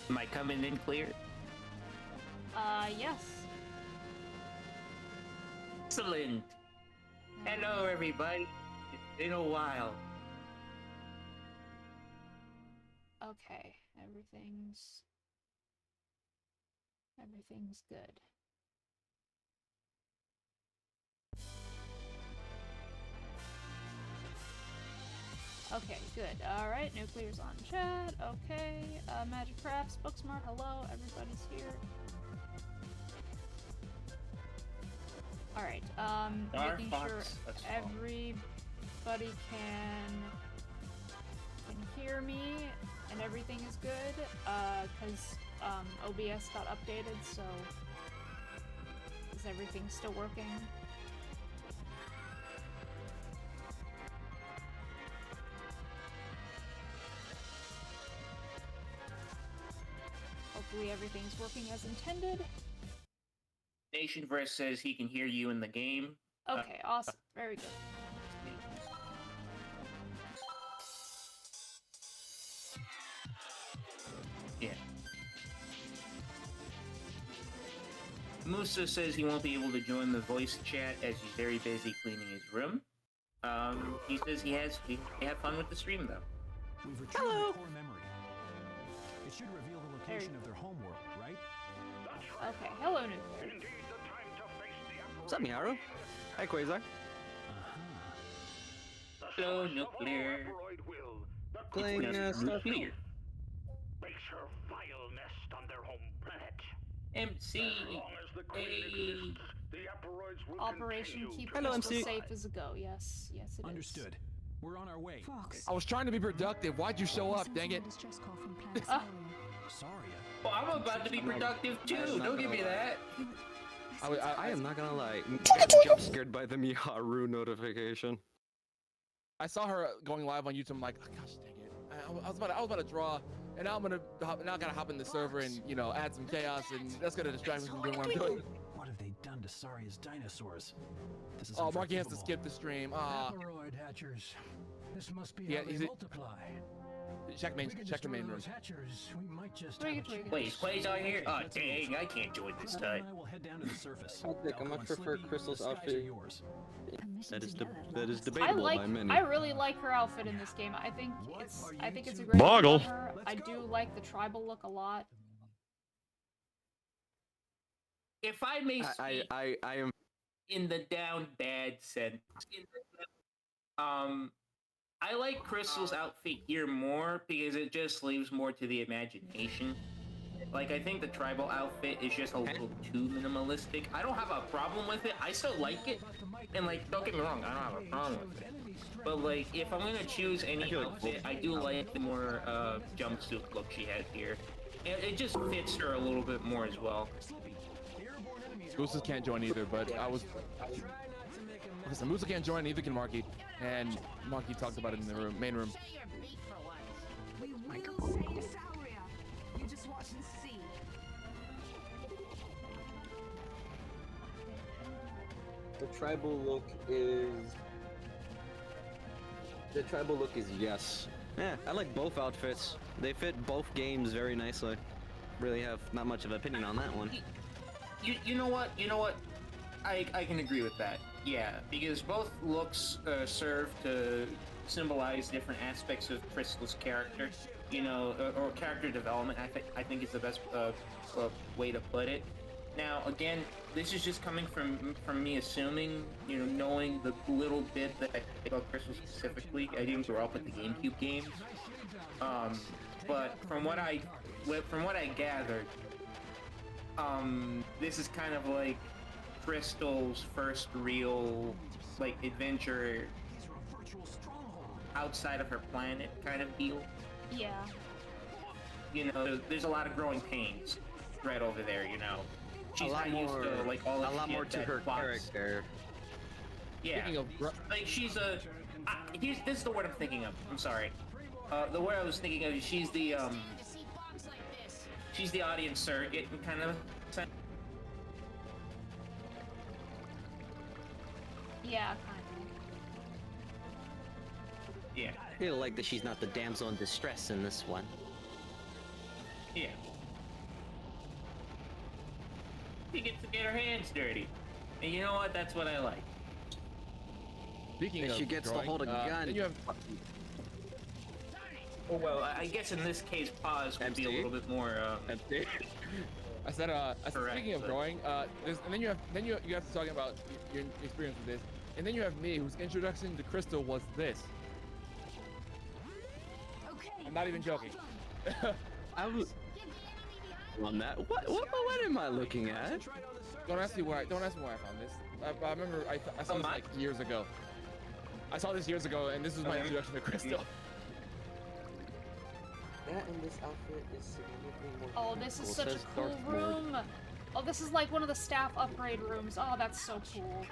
Am I coming in clear? Yes. Excellent. Hello, everybody. It's been a while. Okay, everything's good. Okay, good. Alright, Nuclear's on chat. Okay, Magic Crafts, Booksmart, hello, everybody's here. Alright, making sure everybody can hear me and everything is good, cause, OBS got updated, so is everything still working? Hopefully everything's working as intended. Nationverse says he can hear you in the game. Okay, awesome. Very good. Yeah. Musa says he won't be able to join the voice chat as he's very busy cleaning his room. He says he had fun with the stream though. We've retrieved the core memory. It should reveal the location of their homeworld, right? Okay, hello, Nuclear. What's up, Miharu? Hi, Quasar. Hello, Nuclear. Playing Starfox. Makes her vile nest on their home planet. MC. Operation Keep Hello, Crystal MC. Safe is a go. Yes, yes, it is. Understood. We're on our way. Fox. I was trying to be productive. Why'd you show up? Dang it. Sorry. Well, I'm about to be productive too. Don't give me that. I am not gonna lie. Got jump scared by the Miharu notification. I saw her going live on YouTube. I'm like, oh, gosh, dang it. I was about to draw, and now I gotta hop in the server and add some chaos, and that's gonna distract me from doing what I'm doing. What have they done to Saria's dinosaurs? This is Marky has to skip the stream. Aporoid hatchers. This must be how they multiply. Check the main room. Hatchers, we might just Wait, Quasar here? Oh, dang, I can't join this time. I will head down to the surface. I think I much prefer Crystal's outfit. That is I debatable by many. I really like her outfit in this game. I think it's a great look on her. I do like the tribal look a lot. If I may speak I am in the down bad sense, I like Crystal's outfit here more because it just leaves more to the imagination. Like, I think the tribal outfit is just a little too minimalistic. I don't have a problem with it. I still like it. And, like, don't get me wrong, I don't have a problem with it. But, like, if I'm gonna choose any outfit, I do like the more, jumpsuit look she has here. It just fits her a little bit more as well. Musa can't join either, but listen, Musa can't join, neither can Marky. And Marky talked about it in the main room. The tribal look is yes. Yeah, I like both outfits. They fit both games very nicely. Really have not much of an opinion on that one. You know what? I can agree with that. Yeah, because both looks serve to symbolize different aspects of Crystal's character, or character development. I think is the best way to put it. Now, again, this is just coming from me assuming, knowing the little bit that I think about Crystal specifically. I didn't grow up with the GameCube games, but from what I gathered, this is kind of like Crystal's first real, like, adventure outside of her planet kind of deal. Yeah. There's a lot of growing pains right over there, She's not used to, like, all the a lot shit more to that her Fox. character. Yeah. Like, she's a... this is the word I'm thinking of. I'm sorry. The word I was thinking of is she's the audience surrogate in kind of sense. Yeah, kind Yeah. I feel like that she's not the damsel in distress in this one. Yeah. She gets to get her hands dirty. And you know what? That's what I like. Speaking And of she gets drawing, to hold a gun. then you have Oh, well, I guess in this case, pause would be a MC? little bit more, MC. I said Correct, speaking of but- drawing, and then you guys are talking about your experience with this, and then you have me, whose introduction to Crystal was this. I'm not even joking. I was on that. What am I looking at? Don't ask me where I found this. I remember I saw this like years ago. I saw this years ago, and this was my Okay. introduction to Crystal. That and this outfit is significantly more. Oh, this is Well, it such a says cool Darth Lord. room. Oh, this is like one of the staff upgrade rooms. Oh, that's so cool.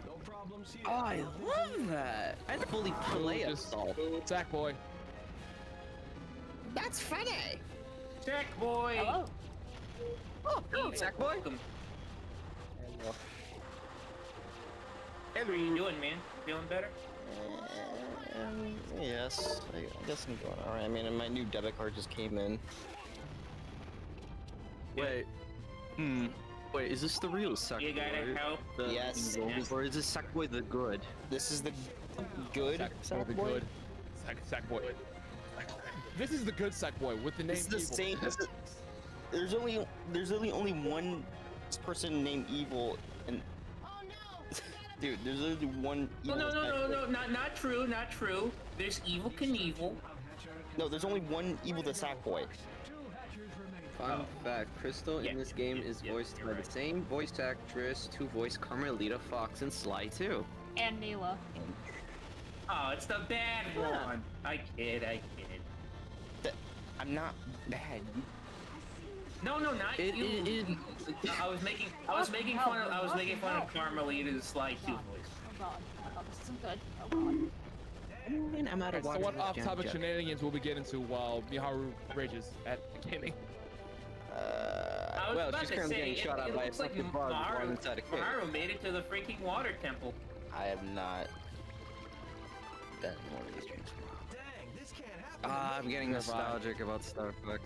No problems here. Oh, I love that. I fully play a Just doll. Sackboy. That's funny. Sack boy! Hello. Oh, hello, Sackboy. Welcome. Hey, what are you doing, man? Feeling better? Yes, I guess I'm doing alright. I mean, my new debit card just came in. Wait. Wait, is this the real Sackboy? You gotta help. The Yes. evil, or is this Sackboy the good? This is the good Sackboy the good. Sackboy. This is the good Sackboy with the name This is the Evil. same. There's literally only one person named Evil, and dude, there's literally one No, evil. no, not true, not true. There's Evil Knievel. No, there's only one evil the Sackboy. Fun fact, Crystal Yeah. in this game is Yeah, voiced you're by right. the same voice actress to voice Carmelita Fox in Sly 2. And Neela. Oh, it's the bad Yeah. one. I kid. I'm not bad. No, not It- you. it- I was making fun of Carmelita's Sly 2 voice. Oh god. Oh, this isn't good. Oh god. I'm out of So water. what off-topic shenanigans will we get into while Miharu rages at gaming? I was well, about she's to currently say, getting shot it at by a looks like fucking bug while inside a cave. Miharu made it to the freaking water temple. I have not been in one of these streams. Dang, this can't happen. I'm getting Never mind. nostalgic about Starfox.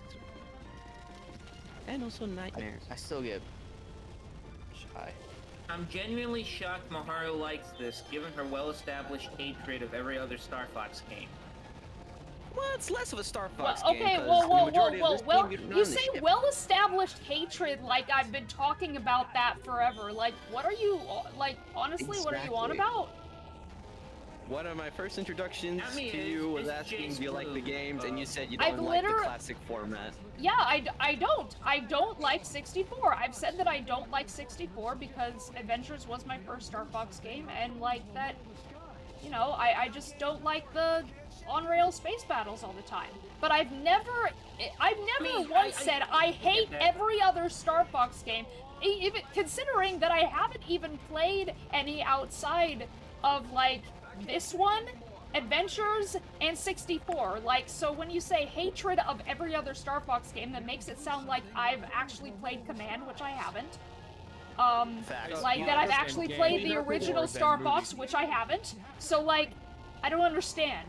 And also nightmares. I still get shy. I'm genuinely shocked Miharu likes this, given her well-established hatred of every other Star Fox game. Well, it's less of a Starfox Well, game. okay, 'cause whoa, the whoa, majority whoa, of this whoa. game you don't You run say the ship. well-established hatred like I've been talking about that forever. Like, what are you, like, honestly, what are you on Exactly. about? One of my first introductions I mean, to you was it's asking James do you like the Blue. games, and you said you I've don't like the liter- classic format. Yeah, I don't. I don't like 64. I've said that I don't like 64 because Adventures was my first Star Fox game, and, like, that, you know, I just don't like the on-rail space battles all the time. But I've never mean, once I said I get hate that. every other Star Fox game, even considering that I haven't even played any outside of, like, this one, Adventures, and 64. Like, so when you say hatred of every other Star Fox game, that makes it sound like I've actually played Command, which I haven't. Facts. Like, Yeah, that I've first actually game, played the either original or than Star movie. Fox, which I haven't. So, like, I don't understand.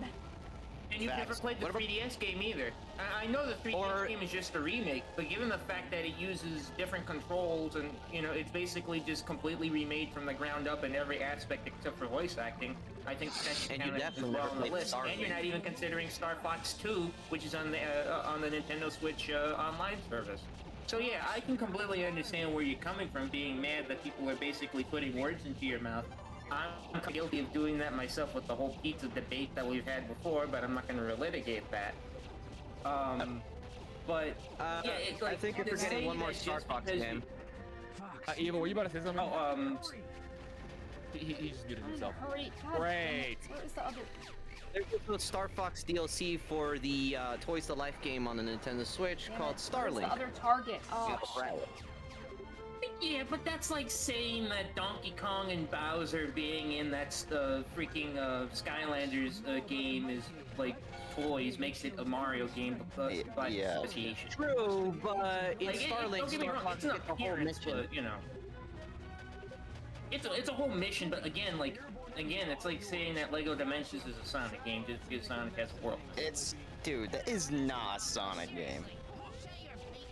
And you've never Facts. played the What about- 3DS game either. I know the 3DS Or- game is just a remake, but given the fact that it uses different controls and, you know, it's basically just completely remade from the ground up in every aspect except for voice acting, I think that should And you count as definitely well never on the played list. Star And you're Wars. not even considering Star Fox 2, which is on the Nintendo Switch online service. So yeah, I can completely understand where you're coming from, being mad that people are basically putting words into your mouth. I'm guilty of doing that myself with the whole pizza debate that we've had before, but I'm not going to relitigate that. But yeah, it's like, I think you're to forgetting say one more that Star just Fox because game. Evil, were you about to say something? Oh, He just muted himself. Hurry, God, Great. Where is the other? There's also a Star Fox DLC for the Toys to Life game on the Nintendo Switch Damn called it, where's Starlink. the other target? Oh, yeah, but that's like saying that Donkey Kong and Bowser being in that freaking Skylanders game is like toys makes it a Mario game by Yeah. association. True, but in Like, Starlink, don't get me Star wrong, Fox it's an gets the whole appearance, mission. but you know, it's a whole mission. But again, it's like saying that Lego Dimensions is a Sonic game just because Sonic has a world. Dude, that is not a Sonic game.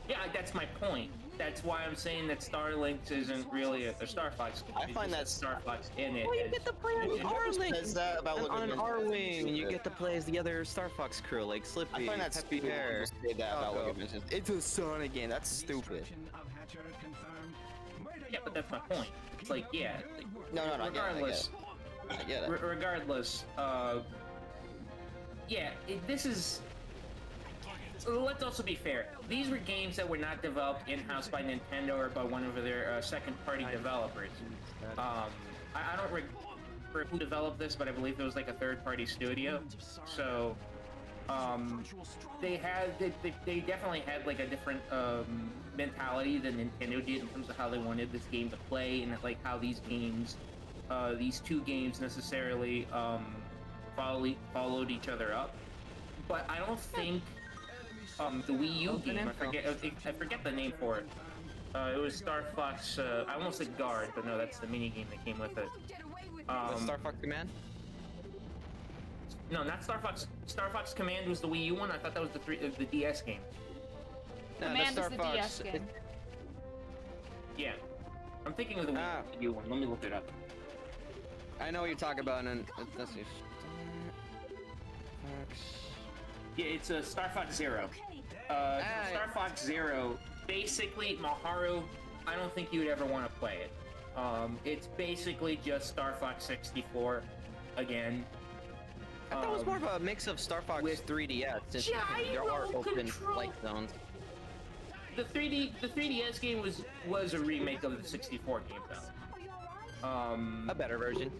Yeah, that's my point. That's why I'm saying that Starlinks isn't really a Star Fox game. I It's find just that Star Fox in it. Well, you as- get to play Who on R-Wing. says that about On Lego an Ninja? R-Wing, you get to play as the other Star Fox crew, like I Slippy, find that Happy stupid when Hair. people say that about Taco. Lego Ninja. It's a Sonic game. That's stupid. Yeah, but that's my point. It's like, yeah, like, No, I get it. regardless, I get it. regardless, yeah, this is. Let's also be fair. These were games that were not developed in-house by Nintendo or by one of their second-party developers. I don't remember who developed this, but I believe it was like a third-party studio. So, they definitely had like a different mentality than Nintendo did in terms of how they wanted this game to play and like how these games, these two games necessarily followed each other up. But I don't think the Wii U game, I forget the name for it. It was Star Fox. I almost said Guard, but no, that's the mini game that came with it. Star Fox Command? No, not Star Fox. Star Fox Command was the Wii U one. I thought that was the DS game. No, Command the is Star the DS Fox. game. Yeah, I'm thinking of the Wii U one. Let me look it up. I know what you're talking about, and let's see. Yeah, it's a Star Fox Zero. Star Fox Zero, basically, Miharu, I don't think you would ever want to play it. It's basically just Star Fox 64 again. I thought it was more of a mix of Star Fox with 3DS, since there are gyro open control. light zones. The 3DS game was a remake of the 64 game, though. A better version,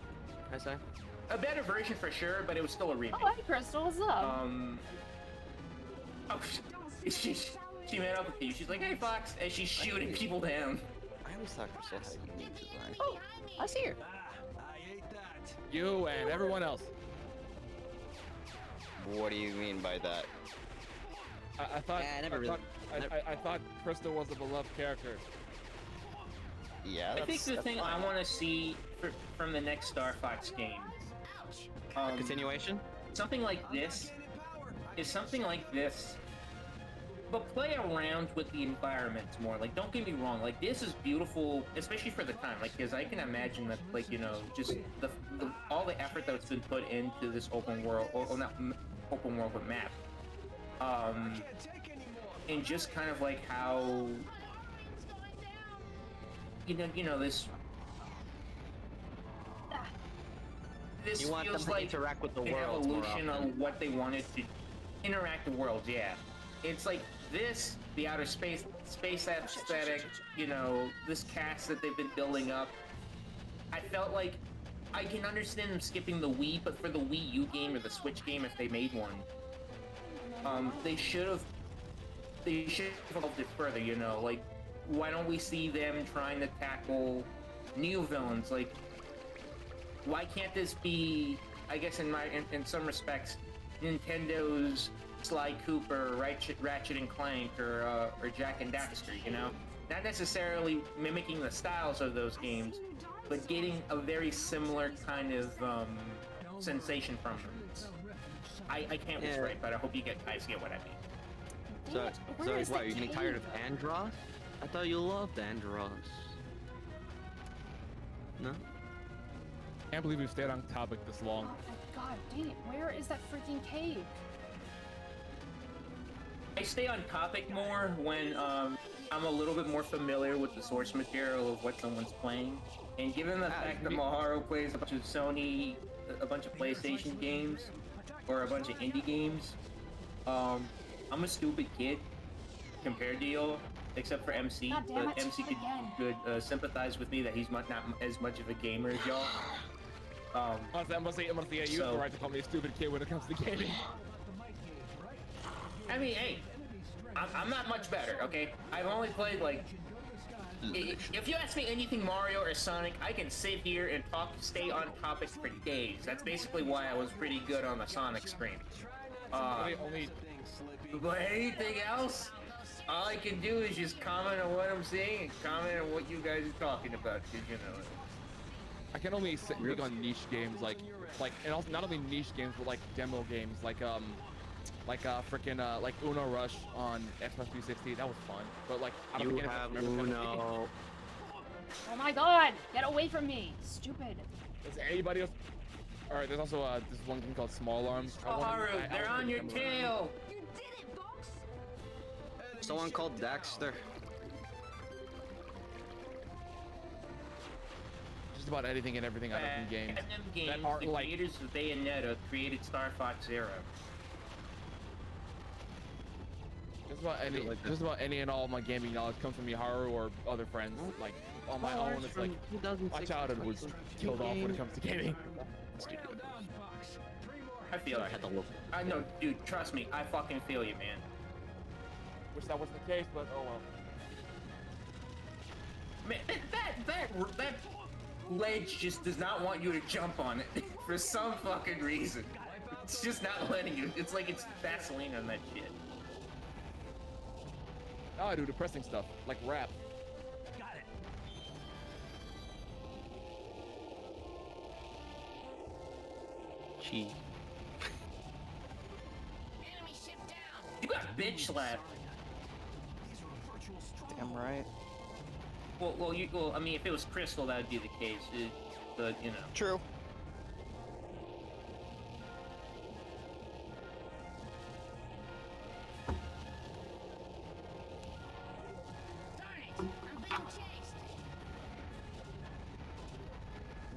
I say. A better version for sure, but it was still a remake. Oh, hey, Crystal, what's up? Oh, she met up with you. She's like, "Hey, Fox," and she's shooting people down. I always thought Crystal had a unique design. Oh, I see her. You and everyone else. What do you mean by that? I thought. Yeah, I thought Crystal was a beloved character. Yeah, I think the thing I want to see from the next Star Fox game, Continuation? something like this, but play around with the environments more. Like, don't get me wrong, like, this is beautiful, especially for the time, like, because I can imagine that, like, you know, just all the effort that's been put into this open world, or not open world, but map, and just kind of like how, you know, this You want them feels to like interact with the an world more evolution often. of what they wanted to interact with worlds. Yeah, it's like this, the outer space aesthetic. You know, this cast that they've been building up. I felt like I can understand them skipping the Wii, but for the Wii U game or the Switch game, if they made one, they should have evolved it further. You know, like, why don't we see them trying to tackle new villains? Like, why can't this be, I guess in some respects, Nintendo's Sly Cooper, Ratchet and Clank, or Jak and Daxter, you know? Not necessarily mimicking the styles of those games, but getting a very similar kind of sensation from them. I can't whisper it, but I hope you guys get what I mean. So Where is what, the are you getting tired of Andross? I thought you loved Andross. No? Can't believe we've stayed on topic this long. Oh my god, dang it, where is that freaking cave? I stay on topic more when I'm a little bit more familiar with the source material of what someone's playing. And given the fact that Miharu plays a bunch of Sony, a bunch of PlayStation games, or a bunch of indie games, I'm a stupid kid compared to y'all, except for MC. God damn But it, MC again. could sympathize with me that he's not as much of a gamer as y'all. Honestly, I'm gonna say you have the right to call me a stupid kid when it comes to gaming. I mean, hey, I'm not much better, okay? I've only played, like... If you ask me anything Mario or Sonic, I can sit here and stay on topic for days. That's basically why I was pretty good on the Sonic stream. But anything else, all I can do is just comment on what I'm seeing and comment on what you guys are talking about, because, you know... I can only speak on niche games, like, and also not only niche games, but like demo games, like freaking like Uno Rush on Xbox 360. That was fun. But like I don't You think have anyone remembers that game. Uno. Oh my god! Get away from me! Stupid. Is there anybody else? All right, there's also this one game called Small Arms. Miharu, they're on your tail. Someone called Daxter. Just about anything and everything out of them games. Games, That are the like creators of Bayonetta created Star Fox Zero. just about any and all of my gaming knowledge comes from Miharu or other friends. Like on my own, it's like my childhood was killed off when it comes to gaming. I feel it. I know, dude. Trust me, I fucking feel you, man. Wish that wasn't the case, but oh well. Man, that ledge just does not want you to jump on it for some fucking reason. It's just not letting you. It's like it's Vaseline on that shit. Oh, I do depressing stuff like rap. Got it. Gee. You got bitch slapped. Damn right. Well, I mean, if it was Crystal, that would be the case. But you know. True.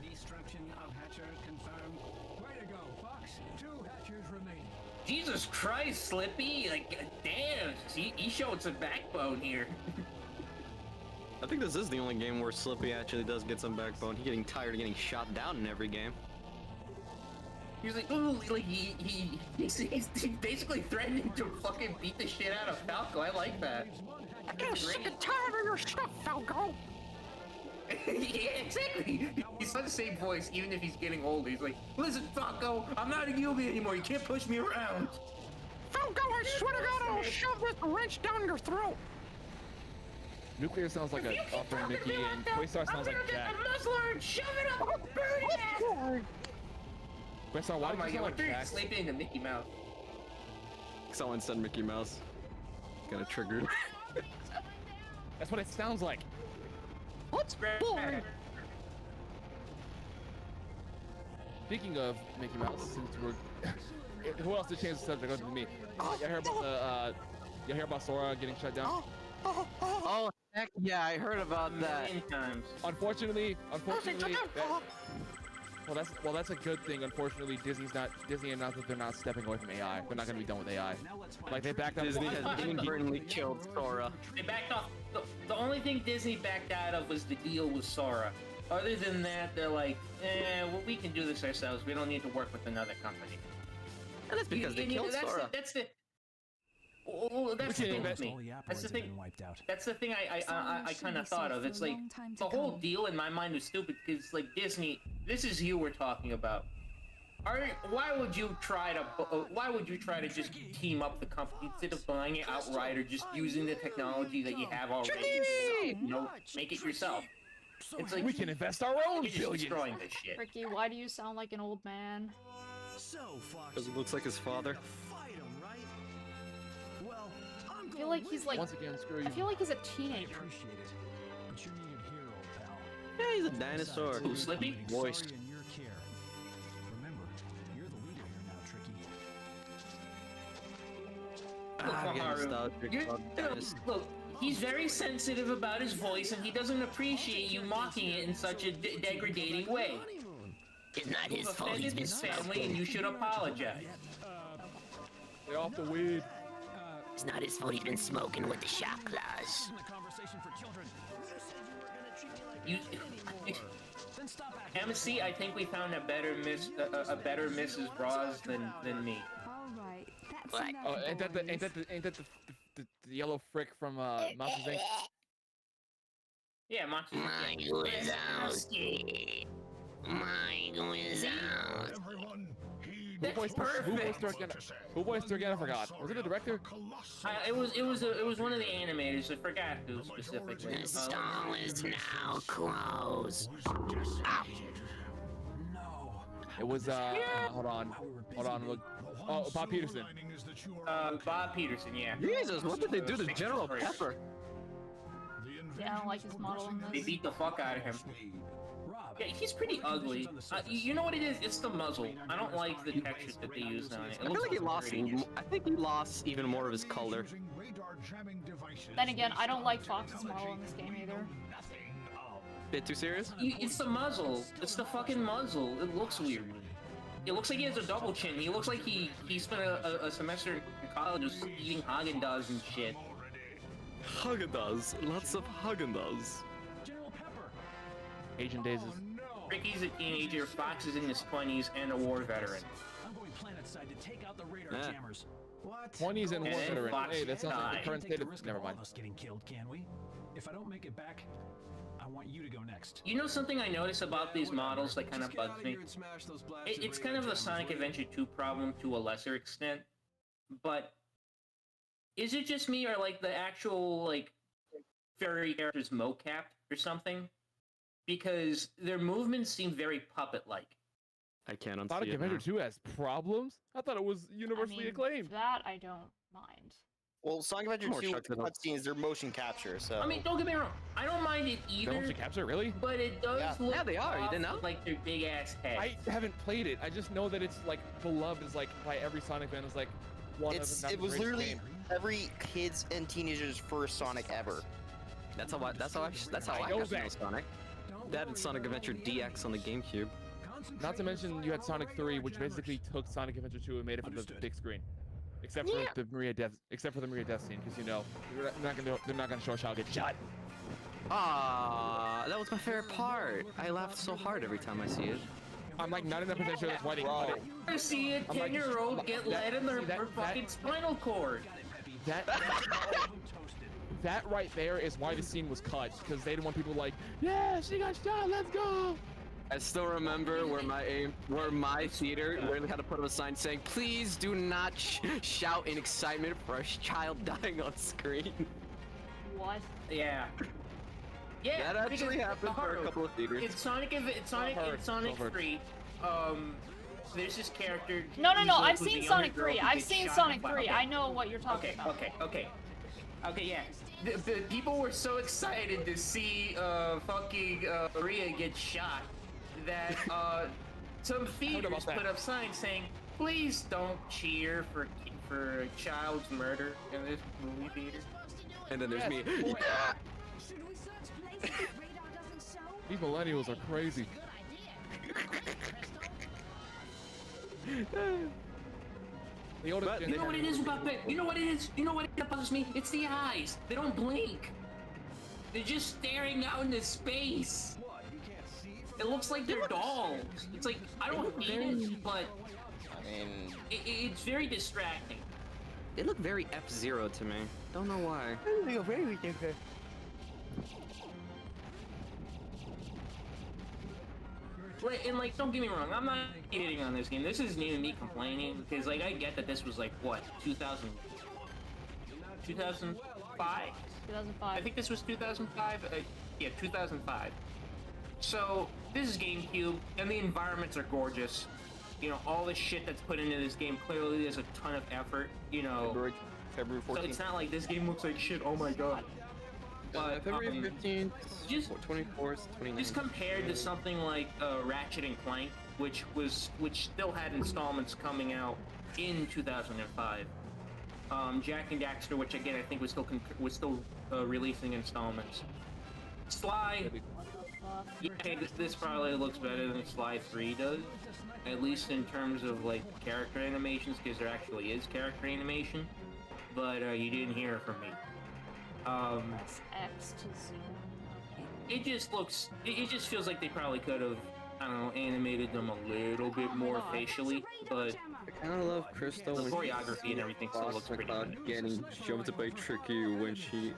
Destruction of Hatcher confirmed. Way to go, Fox. 2 Hatchers remaining. Jesus Christ, Slippy! Like, damn, he showed some backbone here. I think this is the only game where Slippy actually does get some backbone. He's getting tired of getting shot down in every game. He's like, ooh, like he's basically threatening to fucking beat the shit out of Falco. I like that. I get sick and tired of your stuff, Falco. Yeah, exactly. He's got the same voice, even if he's getting older. He's like, listen, Falco, I'm not a Yubi anymore. You can't push me around. Falco, I swear to God, I'll shove this wrench down your throat. Nuclear sounds like a Upper Mickey, and Quasar sounds like Jack. I'm gonna get the muzzler and shove it up a bird. Quasar, why Oh do my you sound God, like Jack? sleeping in the Mickey Mouse. Someone said Mickey Mouse. Got a trigger. That's what it sounds like. What's boy? Speaking of Mickey Mouse, since we're who else to change the subject other than me? You hear about the you hear about Sora getting shut down? Oh heck yeah, I heard about that. Unfortunately, that's a good thing. Unfortunately, Disney announced that they're not stepping away from AI. They're not gonna be done with AI. Like they backed up. Disney has inadvertently killed Sora. They backed off. The only thing Disney backed out of was the deal with Sora. Other than that, they're like, well, we can do this ourselves. We don't need to work with another company. And that's because they killed Sora. That's the thing with me. That's the thing. That's the thing I kind of thought of. It's like the whole deal in my mind was stupid because like Disney. This is you we're talking about. Why would you try to just team up the company instead of buying it outright or just using the technology that you have already? You know, make it yourself. It's like we can invest our own you're just billions. destroying this shit. Ricky, why do you sound like an old man? So, Fox. Because it looks like his father. Fight him, right? Well, I'm I feel like he's like. Once again, screw you. I feel like he's a I teenager. appreciate it, but you're needed here, old pal. Yeah, he's a dinosaur. Who, Slippy? Voice. Sorry in your care. Remember, you're the leader here now, Tricky. Look, I'm getting Miharu, nostalgic you're- about dinosaurs. look, he's very sensitive about his voice, and he doesn't appreciate you mocking it in such a degrading way. It's not his You've fault he's offended been his family, smoking. and you should apologize. Stay off the weed. It's not his fault he's been smoking with the shot claws. A conversation for children. You, MC, I think we found a better Mrs. Roz than me. Alright, that's What? enough. Oh, ain't that the yellow frick from Monsters Inc? Yeah, Monsters. My Wazowski. My Wazowski. Everyone, heed That's perfect. Who voiced her again? I forgot. Was it the director? It was one of the animators. I forgot who specifically. The stall is now closed. No. It was hold on. Look. Oh, Bob Peterson. Bob Peterson, yeah. Jesus, what did they do to General Pepper? Yeah, I don't like his model in They this. beat the fuck out of him. Yeah, he's pretty ugly. You know what it is? It's the muzzle. I don't like the textures that they use on it. I feel like he lost. I think he lost even more of his color. Then again, I don't like Fox's model in this game either. Bit too serious? It's the muzzle. It's the fucking muzzle. It looks weird. It looks like he has a double chin. He looks like he spent a semester in college just eating Haagen-Dazs and shit. Haagen-Dazs. Lots of Haagen-Dazs. Agent Daisies. Ricky's a teenager, Fox is in his 20s, and a war veteran. I'm going planetside to take out the radar Yeah. jammers. What? 20s and And war then veteran. Fox Hey, that sounds like died. the current Take state the of. risk of Never all mind. of us getting killed, can we? If I don't make it back, I want you to go next. You know something I notice about these models that kind of bugs me? It's kind of a Sonic Adventure 2 problem to a lesser extent, but is it just me or like the actual like fairy characters mocapped or something? Because their movements seem very puppet-like. I can't unsee Sonic it Adventure now. 2 has problems? I thought it was universally I mean, acclaimed. that I don't mind. Well, Sonic Adventure More 2 shocked than cutscenes, they're motion capture, so. I mean, don't get me wrong, I don't mind it The either, motion capture, really? but it does Yeah. look Yeah, they are, you off didn't know? with, like their big-ass heads. I haven't played it. I just know that it's like beloved is like by every Sonic fan. Is like one of It's the it was greatest literally game. every kid's and teenager's first Sonic ever. That's how I got to know Sonic. That and Sonic Adventure DX on the GameCube. Not to mention you had Sonic 3, which basically took Sonic Adventure 2 and made it for the big screen. Except for the Maria Death scene, because you know they're not gonna show a child get shot. Ah, that was my favorite part. I laughed so hard every time I see it. I'm like 99% sure that's why they cut it. I see a I'm like, 10-year-old get that- lead in their see, that- fucking spinal cord. That right there is why the scene was cut, because they didn't want people like, yeah, she got shot, let's go. I still remember where my theater literally had to put up a sign saying, "Please do not shout in excitement for a child dying on screen." What? Yeah. Yeah, That actually because happened for a Miharu, couple of theaters. In Sonic Don't hurt. 3, there's this character. No, who's I've who's a seen younger Sonic girl 3. who I've gets seen shot Sonic in the 3. okay. I know what you're talking about. Okay, yeah. The people were so excited to see fucking Maria get shot that some theaters that. put up signs saying, "Please don't cheer for a child's murder in this movie theater." And then there's Yes. me. These millennials are crazy. The oldest But- gen- You know what it is about that? You know what it is? You know what it bothers me? It's the eyes. They don't blink. They're just staring out into space. It looks like they're dolls. It's like, I don't hate it, but I mean, it's very distracting. They look very F-Zero to me. Don't know why. And like, don't get me wrong, I'm not hating on this game. This isn't even me complaining, because like, I get that this was like, what, 2005? 2005. I think this was 2005? Yeah, 2005. So, this is GameCube, and the environments are gorgeous. You know, all the shit that's put into this game, clearly there's a ton of effort, you know. February So 14th. it's not like this game looks like shit, oh my god. But, February 15th, just- 24th, 29th. just compared to something like Ratchet and Clank, which still had installments coming out in 2005. Jack and Daxter, which again I think was still releasing installments. Sly, yeah, this probably looks better than Sly 3 does, at least in terms of like character animations, because there actually is character animation. But you didn't hear it from me. Press X to zoom. Okay. It just feels like they probably could have, I don't know, animated them a little bit more facially, but I kind of love Crystal the when choreography and everything still looks pretty good. getting jumped by Tricky when she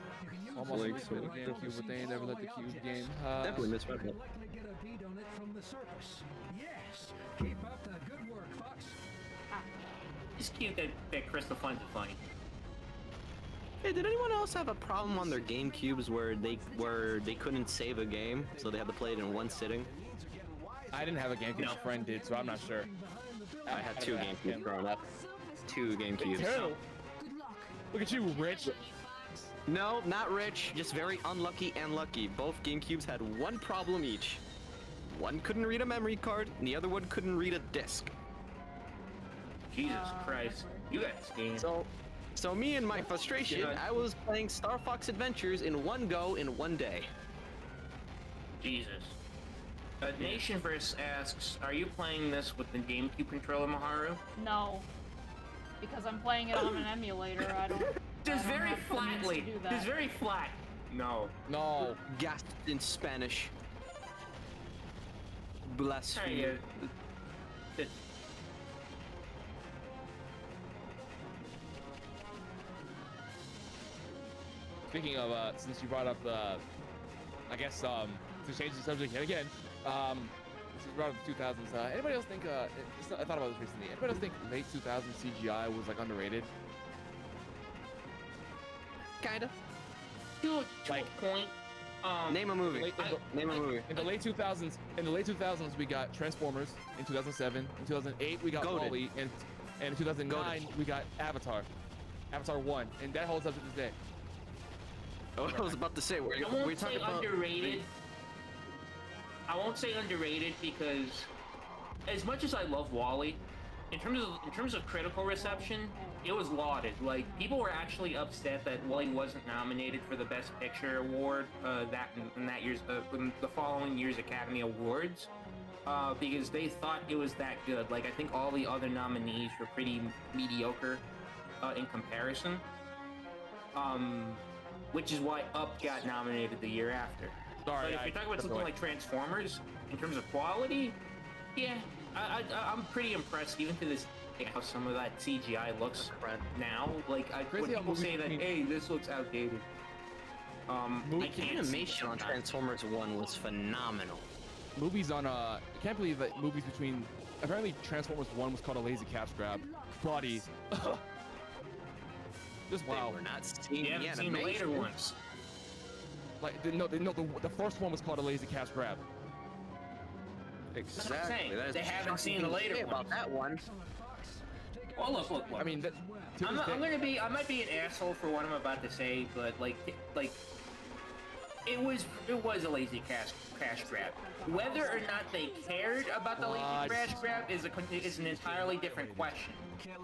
almost like like so. the GameCube, but they never let the Cube game. Definitely misread it. Likely get a beat on it from the surface. Yes. Keep up the good work, Fox. It's cute that Crystal finds it funny. Hey, did anyone else have a problem on their GameCubes where they couldn't save a game, so they had to play it in one sitting? I didn't have a GameCube. No. A friend did, so I'm not sure. I had two GameCubes growing up. 2 GameCubes. Terrible. Look at you, Rich. No, not rich, just very unlucky and lucky. Both GameCubes had one problem each. One couldn't read a memory card, and the other one couldn't read a disc. Jesus Christ, you got scammed. So me and my frustration, I was playing Starfox Adventures in one go in one day. Jesus. Nationverse asks, are you playing this with the GameCube controller, Miharu? No. Because I'm playing it on an emulator, I don't... Just I don't very have the means to flatly. do that. Just very flat. No. No. Gasped in Spanish. Blasphemy. Speaking of, since you brought up the, I guess, to change the subject yet again, since you brought up the 2000s, anybody else think, I thought about this recently, anybody else think late 2000s CGI was, like, underrated? Kinda. To Like, a point. Name a movie. Name a movie. In the late 2000s, we got Transformers. In 2007, in 2008, we got Goated. WALL-E, and in 2009, we got Avatar. Avatar 1, and that holds up to this day. Oh, I was about to say, I we're won't talking say about... underrated. I won't say underrated because, as much as I love WALL-E, in terms of critical reception, it was lauded. Like, people were actually upset that WALL-E wasn't nominated for the Best Picture award in the following year's Academy Awards, because they thought it was that good. Like, I think all the other nominees were pretty mediocre in comparison. Which is why Up got nominated the year after. Sorry, But if you're talking about something like Transformers, in terms of quality, yeah, I'm pretty impressed even to this day how some of that CGI looks now. Like, when Crazy how people say that, movies- hey, this looks outdated. I The can't animation on see Transformers 1 was phenomenal. Movies on, I can't believe that movies between, apparently Transformers 1 was called a lazy cash grab. Bodies. Just wow. We're not seeing You haven't seen the later ones. Like, the first one was called a lazy cash grab. That's what I'm Exactly. saying. That is They haven't seen the shocking later to say ones. about that one. Well, look. I mean, that, to this day- I might be an asshole for what I'm about to say, but like, it was a lazy cash grab. Whether or not they cared about the lazy cash grab is an entirely different question.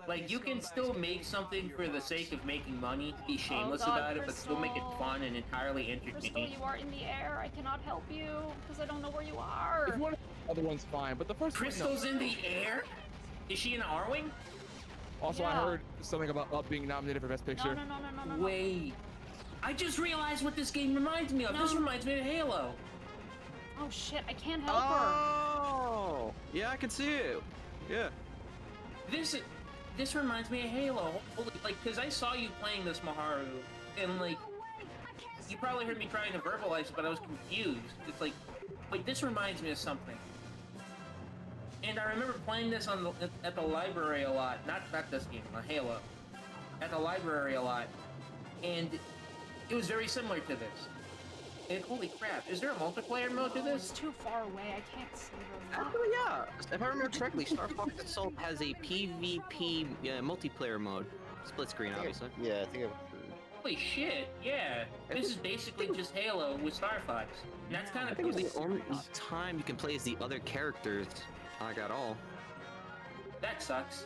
Like, you can still make something for the sake of making money, be shameless about it, but still make it fun and entirely Crystal, entertaining. you are in the air. I cannot help you because I don't know where you are. If you want the other one's fine, but the first Crystal's one, no. in the air? Is she in an R-Wing? Also, I Yeah. heard something about Up being nominated for Best Picture. No. Wait. I just realized what this game reminds me of. This No. reminds me of Halo. Oh shit, I can't help her. Oh! Yeah, I can see it. Yeah. This reminds me of Halo. Holy, like, cause I saw you playing this, Miharu, and like, you probably heard me trying to verbalize it, but I was confused. It's like, wait, this reminds me of something. And I remember playing this at the library a lot. Not this game, Halo. At the library a lot, and it was very similar to this. And holy crap, is there a multiplayer mode to Oh, this? it's too far away. I can't see her. Actually, yeah. If I remember correctly, Star Fox itself has a PvP multiplayer mode. Split screen, obviously. Yeah, I think I've heard. Holy shit, yeah. This is basically just Halo with Starfox. And that's kind I of think cool. it was the only time you can play as the other characters. Like at all. That sucks.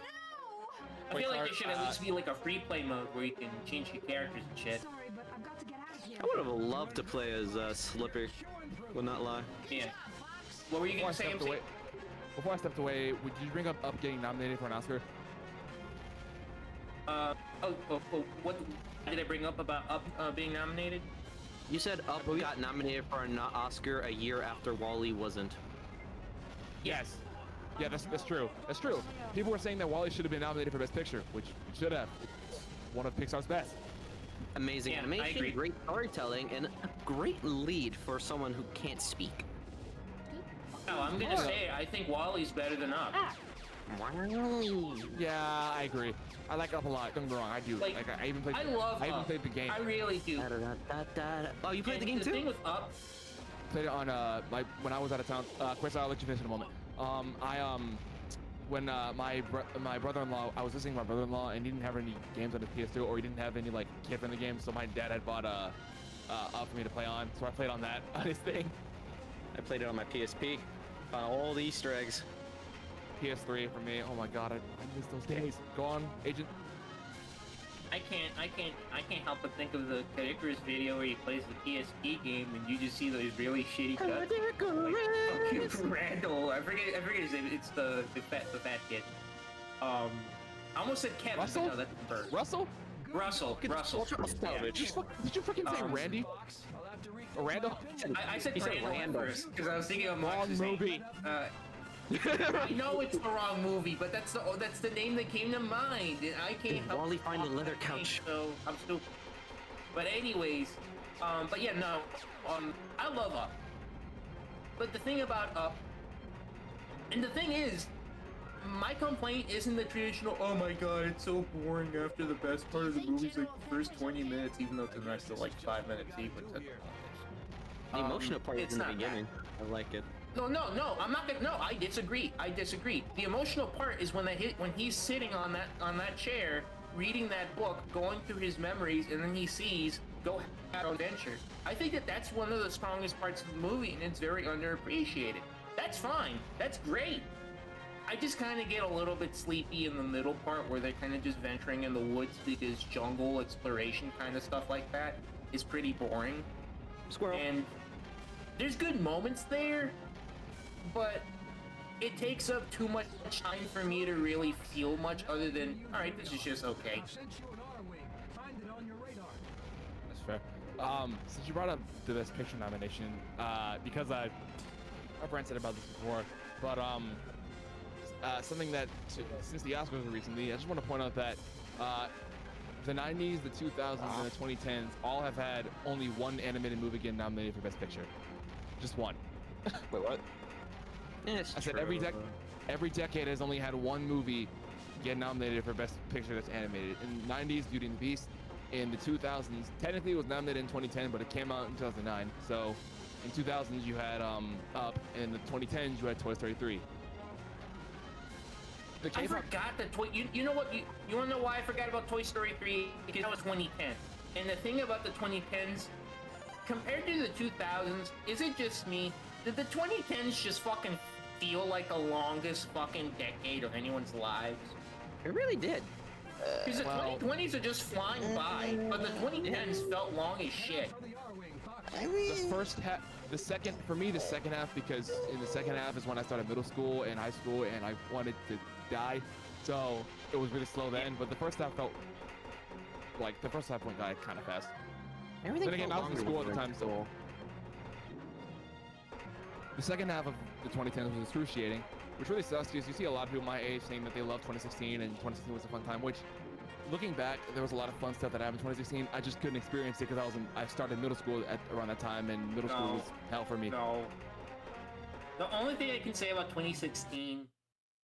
I Wait, feel like sorry, there should at least be like a free play mode where you can change your characters and shit. I would have loved to play as Slipper. Will not lie. Yeah. What were you Before I gonna say, stepped MC? away, would you bring up getting nominated for an Oscar? What did I bring up about Up being nominated? You said Up got nominated for an Oscar a year after WALL-E wasn't. Yes. Yeah, that's true. That's true. People were saying that WALL-E should have been nominated for Best Picture, which it should have. It's one of Pixar's best. Amazing Yeah, I animation, agree. great storytelling, and a great lead for someone who can't speak. Oh, I'm gonna say I think Wally's better than Up. Ah, Yeah, I agree. I like Up a lot. Don't get me wrong, I do. Like, I even played. I love I even Up. played the game. I really do. Oh, you played the game The too? thing with Up, Played it on like when I was out of town. Chris, I'll let you finish in a moment. when my brother-in-law, I was visiting my brother-in-law, and he didn't have any games on his PS2, or he didn't have any like kid-friendly games, so my dad had bought up for me to play on, so I played on that on his thing. I played it on my PSP. Found all the Easter eggs. PS3 for me. Oh my god, I miss those days. Go on, Agent. I can't help but think of the Icarus video where he plays the PSP game and you just see those really shitty cuts. Like, fucking Randall, I forget his name. It's the fat kid. I almost said Kevin. Russell? But no, that's Bert. Russell? Russell. Yeah. Did you freaking say Randy? Or Randall? I said Randall first because I was thinking of Wrong movie. I know it's the wrong movie, but that's the name that came to mind, and I can't help. Wally find the leather couch. So I'm stupid. But anyways, but yeah, no, I love Up. But the thing about Up, and the thing is, my complaint isn't the traditional, oh my god, it's so boring after the best part of the movie's like the first 20 minutes, even though it's an extra like 5 minute sequence at the longest. The emotional part is it's in the not beginning. I like it. No, I'm not gonna. No, I disagree. The emotional part is when he's sitting on that chair, reading that book, going through his memories, and then he sees go have an adventure. I think that's one of the strongest parts of the movie, and it's very underappreciated. That's fine. That's great. I just kind of get a little bit sleepy in the middle part where they're kind of just venturing in the woods because jungle exploration kind of stuff like that is pretty boring. Squirrel. And there's good moments there, but it takes up too much time for me to really feel much other than, alright, this is just okay. That's fair. Since you brought up the Best Picture nomination, because I've ranted about this before, but something that, since the Oscars were recently, I just want to point out that the 90s, the 2000s, and the 2010s all have had only one animated movie get nominated for Best Picture. Just one. Wait, what? Yeah, I said every decade has only had one movie get nominated for Best Picture that's animated. In the 90s, Beauty and the Beast. In the 2000s, technically it was nominated in 2010, but it came out in 2009. So in 2000s you had Up, and in the 2010s you had Toy Story 3. I forgot that you know what? You wanna know why I forgot about Toy Story 3? Because that was 2010. And the thing about the 2010s, compared to the 2000s, is it just me? Did the 2010s just fucking feel like the longest fucking decade of anyone's lives? It really did. Because the 2020s are just flying by, but the 2010s felt long as shit. The first half, the second half, because in the second half is when I started middle school and high school, and I wanted to die, so it was really slow then. But the first half felt like went by kind of fast. Everything. Then again, I was in school at the time, so the second half of the 2010s was excruciating, which really sucks because you see a lot of people my age saying that they love 2016 and 2016 was a fun time, which, looking back, there was a lot of fun stuff that happened in 2016. I just couldn't experience it because I started middle school around that time, and middle school was hell for me. No. The only thing I can say about 2016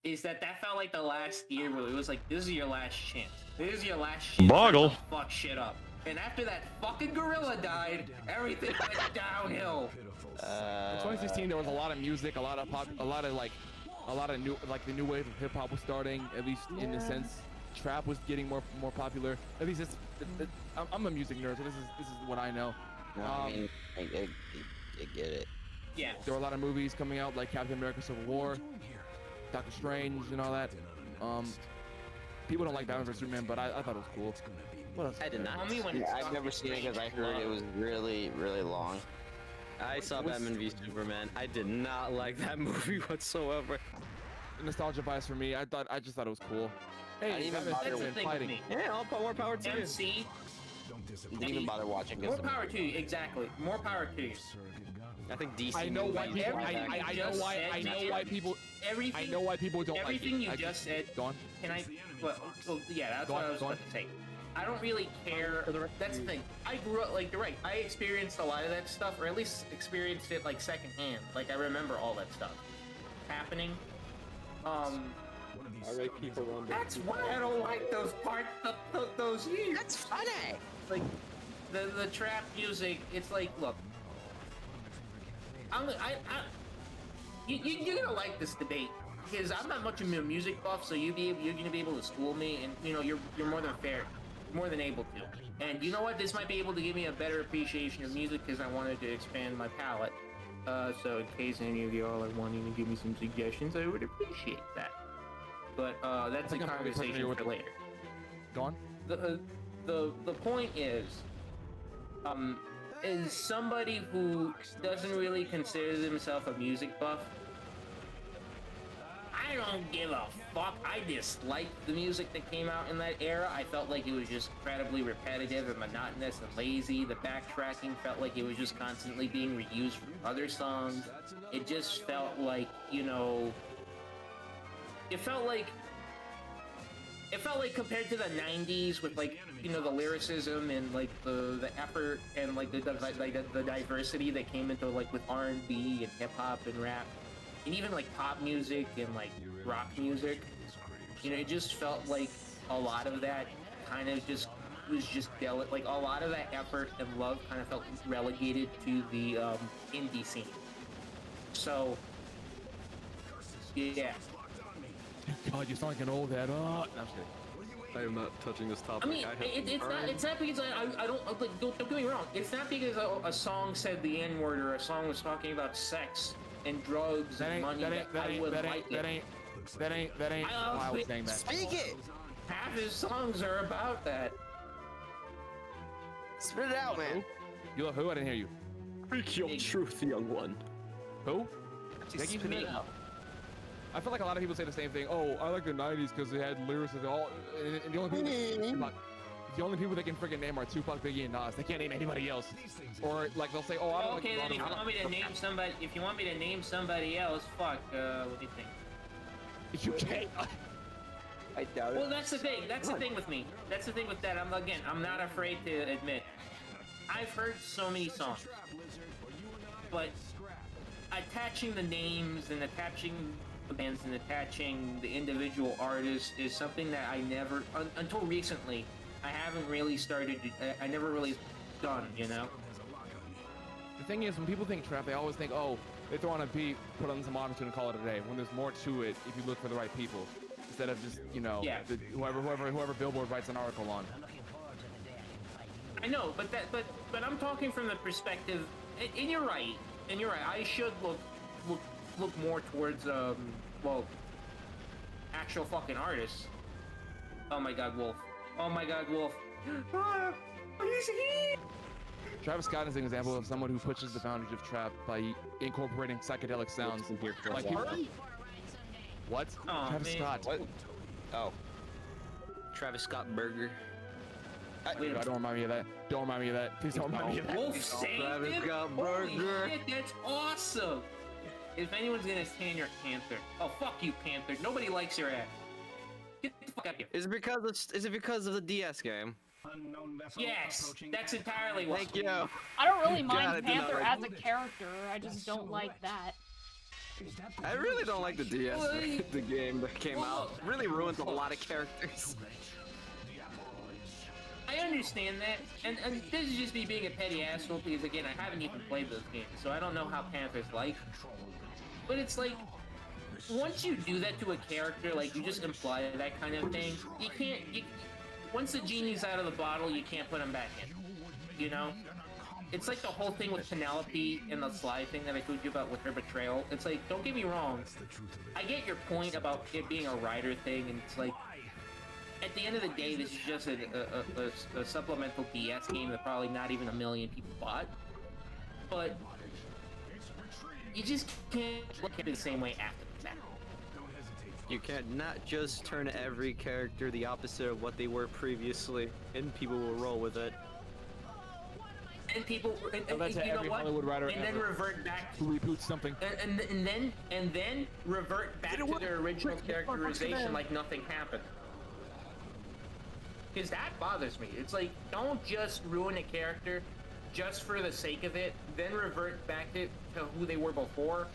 is that felt like the last year where it was like, this is your last chance. This is your last chance to fuck shit up. And after that fucking gorilla died, everything went downhill. In 2016, there was a lot of music, a lot of new, like the new wave of hip hop was starting, at least in the sense. Trap was getting more popular. At least I'm a music nerd, so this is what I know. No, I mean, I get it. Yeah. There were a lot of movies coming out like Captain America: Civil War, Doctor Strange, and all that. People don't like Batman vs Superman, but I thought it was cool. What else? I did not. I've never seen it because I heard it was really, really long. I saw Batman v Superman. I did not like that movie whatsoever. Nostalgia bias for me. I just thought it was cool. Hey, that's the thing with me. Yeah, more power to you. MC. Didn't even bother watching. More power to you, exactly. More power to you. I think DC. I know why people. I know why people don't like it. Everything you just said. Go on. Can I? Well, yeah, that's what I was about to say. I don't really care. That's the thing. I grew up, like, you're right. I experienced a lot of that stuff, or at least experienced it like secondhand. Like, I remember all that stuff happening. That's why I don't like those parts. Those years. That's funny. Like the trap music. It's like, look. You're gonna like this debate. because I'm not much of a music buff, so you're gonna be able to school me, and you know you're more than fair, more than able to. And you know what? This might be able to give me a better appreciation of music because I wanted to expand my palette. So in case any of y'all are wanting to give me some suggestions, I would appreciate that. But that's a conversation for later. Go on. The point is somebody who doesn't really consider themselves a music buff. I don't give a fuck. I disliked the music that came out in that era. I felt like it was just incredibly repetitive and monotonous and lazy. The backtracking felt like it was just constantly being reused from other songs. It just felt like, you know... It felt like compared to the 90s with, like, you know, the lyricism and, like, the effort and, like, the diversity that came into, like, with R&B and hip-hop and rap. And even like pop music and like rock music, you know, it just felt like a lot of that kind of just was just like a lot of that effort and love kind of felt relegated to the indie scene. So yeah. God, you sound like an old head. Oh, no, I'm just kidding. I am not touching this topic. I mean, it's not because I don't like. Don't get me wrong. It's not because a song said the N-word or a song was talking about sex and drugs and money that I would like it. That ain't why I was saying that. Speak it! Half his songs are about that. Spit it out, man. You love who? I didn't hear you. Speak your truth, young one. Who? Just spit it out. I feel like a lot of people say the same thing. Oh, I like the 90s because they had lyrics and all. And the only people they can freaking name are Tupac, Biggie, and Nas. They can't name anybody else. Or like they'll say, oh, I don't okay, like. Okay, then if you want me to name somebody, else, fuck. What do you think? You can't. I doubt it. Well, that's the thing. That's the thing with me. That's the thing with that. I'm not afraid to admit. I've heard so many songs, but attaching the names and attaching the bands and attaching the individual artists is something that I never, until recently, I haven't really started. I never really done. You know. The thing is, when people think trap, they always think, oh, they throw on a beat, put on some autotune, and call it a day. When there's more to it, if you look for the right people, instead of just, you know, yeah. whoever Billboard writes an article on. I know, but I'm talking from the perspective, and you're right, I should look more towards well, actual fucking artists. Oh my God, Wolf. Oh my God, Wolf. He's here. Travis Scott is an example of someone who pushes the boundaries of trap by incorporating psychedelic sounds in here. Like what? Oh, Travis man. Scott. What? Oh. Travis Scott Burger. Wait, don't remind me of that. Don't remind me of that. Please don't remind me of that. Wolf saved Travis him? Scott Holy Burger. shit, that's awesome! If anyone's gonna stand your Panther, oh fuck you, Panther. Nobody likes your ass. Get the fuck out of here. Is it because of the DS game? Yes, that's entirely why. Thank you. I don't really mind God, I did not Panther like- as a character. I just don't like that. I really don't like the DS, the game that came out. It really ruins a lot of characters. I understand that, and this is just me being a petty asshole because again, I haven't even played those games, so I don't know how Panther's like. But it's like, once you do that to a character, like you just imply that kind of thing, you can't. Once the genie's out of the bottle, you can't put him back in. You know? It's like the whole thing with Penelope and the Sly thing that I told you about with her betrayal. It's like, don't get me wrong, I get your point about it being a writer thing, and it's like, at the end of the day, this is just a supplemental BS game that probably not even 1 million people bought. But you just can't look at it the same way after the fact. You can't not just turn every character the opposite of what they were previously, and people will roll with it. And people, and that's you know every what? Hollywood writer and then ever. revert back To reboot something. and then revert back to their original characterization like nothing happened. Because that bothers me. It's like, don't just ruin a character just for the sake of it, then revert back to who they were before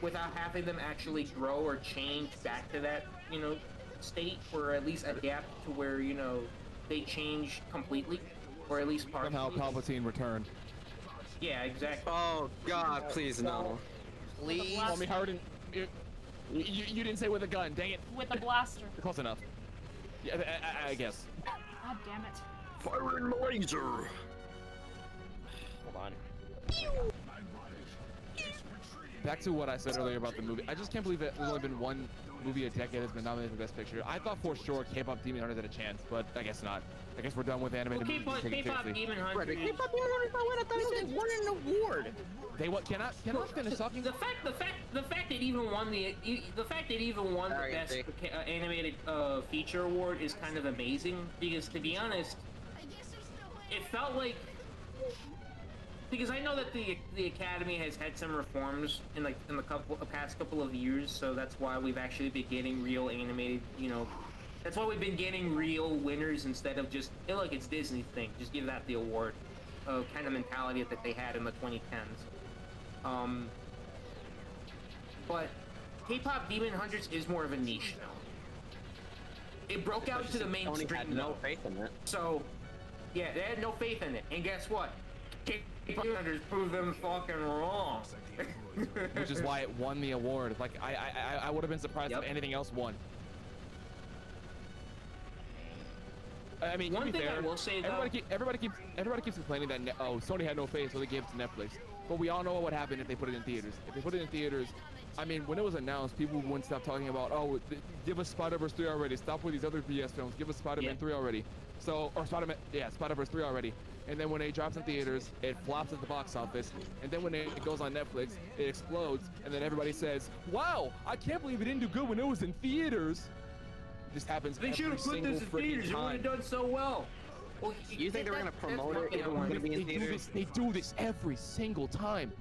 without having them actually grow or change back to that, you know, state, or at least adapt to where, you know, they change completely, or at least partially. Somehow Palpatine returned. Yeah, exactly. Oh God, please no. Please. Well, Miharu didn't. You didn't say with a gun. Dang it. With a blaster. Close enough. Yeah, I guess. God damn it. Firing laser. Hold on. Back to what I said earlier about the movie. I just can't believe that there's only been one movie a decade that's been nominated for Best Picture. I thought for sure K-pop Demon Hunters had a chance, but I guess not. I guess we're done with animated movies. K-pop Demon Hunters. K-pop Demon Hunters, I thought they won an award. They what? Cannot finish talking. The fact that even won the best animated feature award is kind of amazing, because to be honest, it felt like, because I know that the Academy has had some reforms in the past couple of years, so that's why we've actually been getting real animated, that's why we've been getting real winners instead of just, hey, look, it's Disney's thing, just give that the award, kind of mentality that they had in the 2010s. But K-pop Demon Hunters is more of a niche now. It broke out to the mainstream. Sony had no faith in it. So, yeah, they had no faith in it. And guess what? K-pop Demon Hunters proved them fucking wrong. Which is why it won the award. Like, I would have been surprised if anything else won. I mean, one to be thing fair, I will say though, everybody keeps complaining that Sony had no faith, so they gave it to Netflix. But we all know what would happen if they put it in theaters. If they put it in theaters, I mean, when it was announced, people wouldn't stop talking about, oh, give us Spider-Verse 3 already. Stop with these other BS films. Give us Spider-Man 3 already. So, or Spider-Verse 3 already. And then when it drops in theaters, it flops at the box office. And then when it goes on Netflix, it explodes. And then everybody says, wow, I can't believe it didn't do good when it was in theaters. This happens they should have put this in theaters. It would have done so well. Well, you think they were gonna promote it if it was gonna be in theaters? They do this every single time.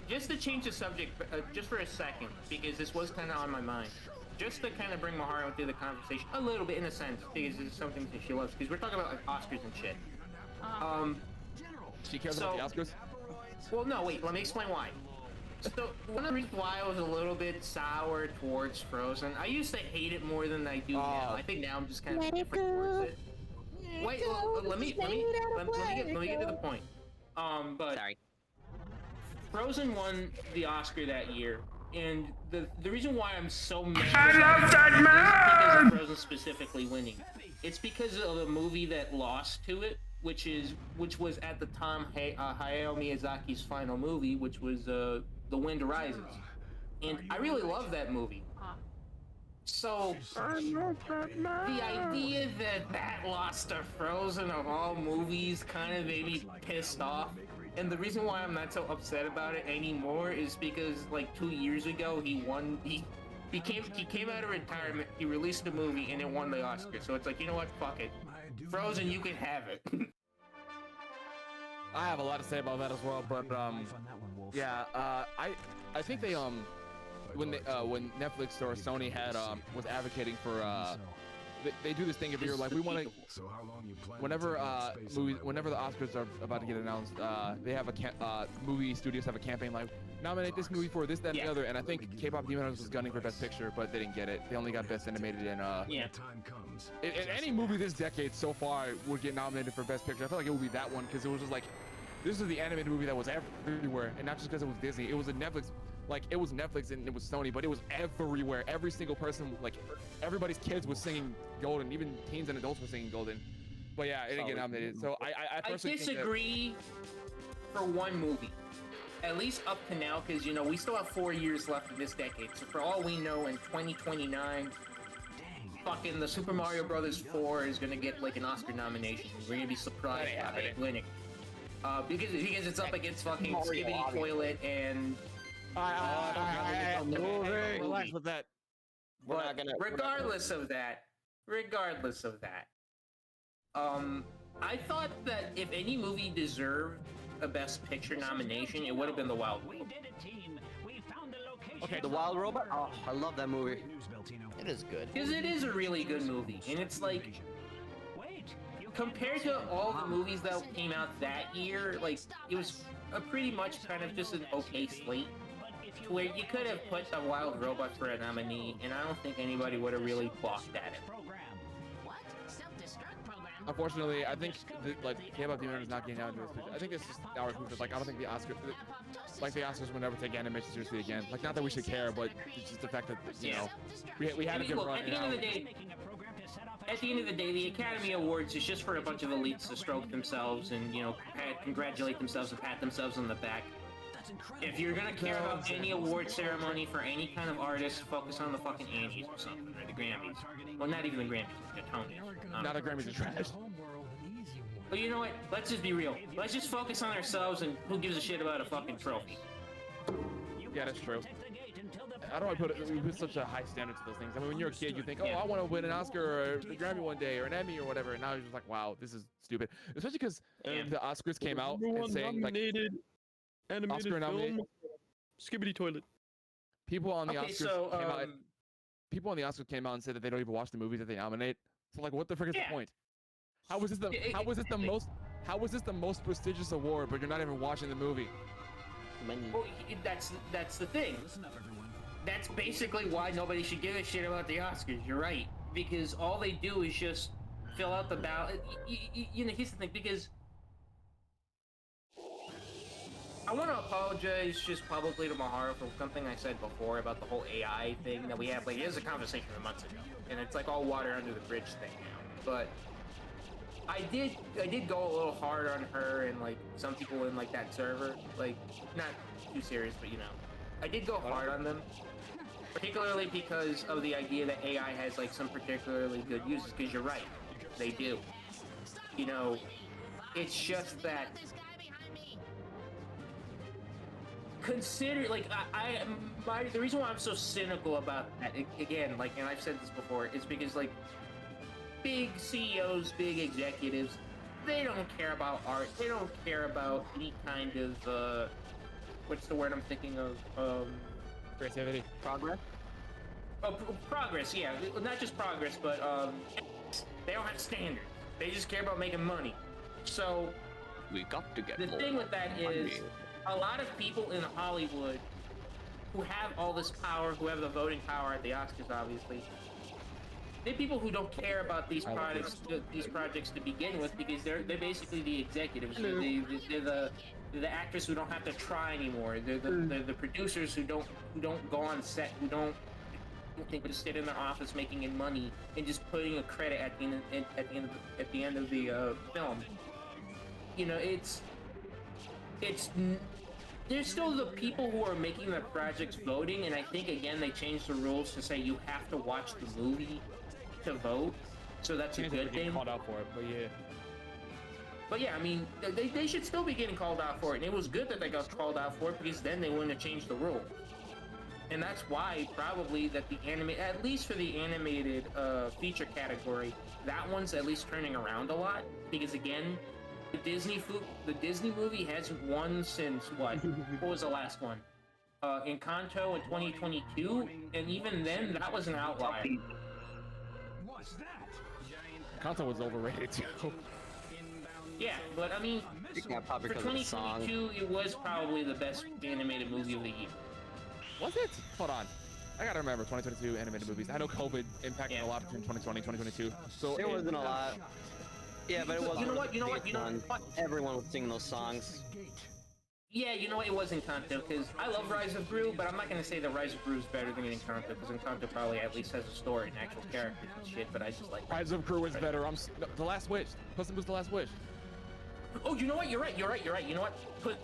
Just to change the subject, just for a second, because this was kind of on my mind. Just to kind of bring Miharu into the conversation a little bit, in a sense, because this is something that she loves. Because we're talking about like Oscars and shit. She cares about the Oscars? Well, no, wait. Let me explain why. So, one of the reasons why I was a little bit sour towards Frozen, I used to hate it more than I do now. I think now I'm just kind of different towards it. Wait, let me get to the point. But sorry. Frozen won the Oscar that year, and the reason why I'm so mad love that isn't because man! of Frozen specifically winning. It's because of a movie that lost to it, which was at the time Hayao Miyazaki's final movie, which was The Wind Rises, and I really love that movie. So the idea that lost to Frozen of all movies kind of made me pissed off. And the reason why I'm not so upset about it anymore is because like 2 years ago he came out of retirement, he released a movie and it won the Oscar. So it's like, you know what, fuck it. Frozen, you can have it. I have a lot to say about that as well, but yeah, I think they when Netflix or Sony had was advocating for they do this thing every year, like we want to, whenever the Oscars are about to get announced, they have movie studios have a campaign like nominate this movie for this, that, and the other. And I think K-pop Demon Hunters was gunning for Best Picture, but they didn't get it. They only got Best Animated and any movie this decade so far would get nominated for Best Picture. I felt like it would be that one because it was just like, this is the animated movie that was everywhere, and not just because it was Disney. It was a Netflix. Like, it was Netflix and it was Sony, but it was everywhere. Every single person, like, everybody's kids was singing Golden. Even teens and adults were singing Golden. But yeah, it didn't get nominated. So I personally disagree for one movie. At least up to now, because, you know, we still have 4 years left in this decade. So for all we know, in 2029, fucking the Super Mario Brothers 4 is going to get, like, an Oscar nomination. We're going to be surprised by it winning. Because it's up against fucking Skibbity Toilet and... relax with that. But regardless of that, I thought that if any movie deserved a Best Picture nomination, it would have been The Wild Robot. Okay, The Wild Robot? Oh, I love that movie. It is good. Because it is a really good movie, and it's like, compared to all the movies that came out that year, like, it was a pretty much kind of just an okay slate. Where you could have put The Wild Robot for a nominee, and I don't think anybody would have really balked at it. unfortunately, I think like K-pop Demon Hunters is not getting out into this picture. I think it's just our proof that like I don't think the Oscars will never take animation seriously again. Like not that we should care, but it's just the fact that you know we had a good run. At the end of the day, the Academy Awards is just for a bunch of elites to stroke themselves and congratulate themselves and pat themselves on the back. If you're gonna care about any award ceremony for any kind of artist, focus on the fucking Annies or something, or the Grammys. Well, not even the Grammys, the Tonys. Not the Grammys are trash. But you know what? Let's just be real. Let's just focus on ourselves and who gives a shit about a fucking trophy. Yeah, that's true. I don't want to put such a high standard to those things. I mean, when you're a kid, you think, oh, I want to win an Oscar or a Grammy one day or an Emmy or whatever. And now you're just like, wow, this is stupid. Especially because the Oscars came out and saying like animated Oscar nominated Skibbity Toilet. People on the Oscars came out. People on the Oscars came out and said that they don't even watch the movies that they nominate. So like, what the frick is the point? How was this the most prestigious award, but you're not even watching the movie? Well, that's the thing. That's basically why nobody should give a shit about the Oscars. You're right, because all they do is just fill out the ballot. You know, here's the thing, because I want to apologize just publicly to Miharu for something I said before about the whole AI thing that we had. Like, it was a conversation months ago, and it's like all water under the bridge thing now. But I did go a little hard on her and like some people in like that server. Like, not too serious, but you know, I did go hard on them. Particularly because of the idea that AI has like some particularly good uses, because you're right, they do. You know, it's just that consider like the reason why I'm so cynical about that again, like, and I've said this before, is because like big CEOs, big executives, they don't care about art. They don't care about any kind of what's the word I'm thinking of? Creativity. Progress? Oh, progress, yeah. Not just progress, but they don't have standards. They just care about making money. So we got to get the thing with that is a lot of people in Hollywood who have all this power, who have the voting power at the Oscars, obviously, they're people who don't care about these projects to begin with, because they're basically the executives. They're the actors who don't have to try anymore. They're the producers who don't go on set, who don't think to sit in their office making in money and just putting a credit at the end of the film. You know, it's there's still the people who are making the projects voting, and I think again they changed the rules to say you have to watch the movie to vote, so that's a good thing. Called out for it, but yeah. But yeah, I mean, they should still be getting called out for it, and it was good that they got called out for it, because then they wouldn't have changed the rules. And that's why probably that at least for the animated feature category, that one's at least turning around a lot, because again, the Disney movie hasn't won since what? What was the last one? Encanto in 2022, and even then, that was an outlier. What's that? Encanto was overrated too. Yeah, but I mean, for 2022, it was probably the best animated movie of the year. Was it? Hold on. I gotta remember 2022 animated movies. I know COVID impacted a lot between 2020 and 2022. So there wasn't a lot. Yeah, but it wasn't. You know what? Everyone was singing those songs. Yeah, you know what? It was Encanto, because I love Rise of Gru, but I'm not gonna say that Rise of Gru is better than Encanto, because Encanto probably at least has a story and actual characters and shit. But I just like Rise of Gru is better. No, The Last Wish. Puss in Boots: The Last Wish. Oh, you know what? You're right. You know what? Puss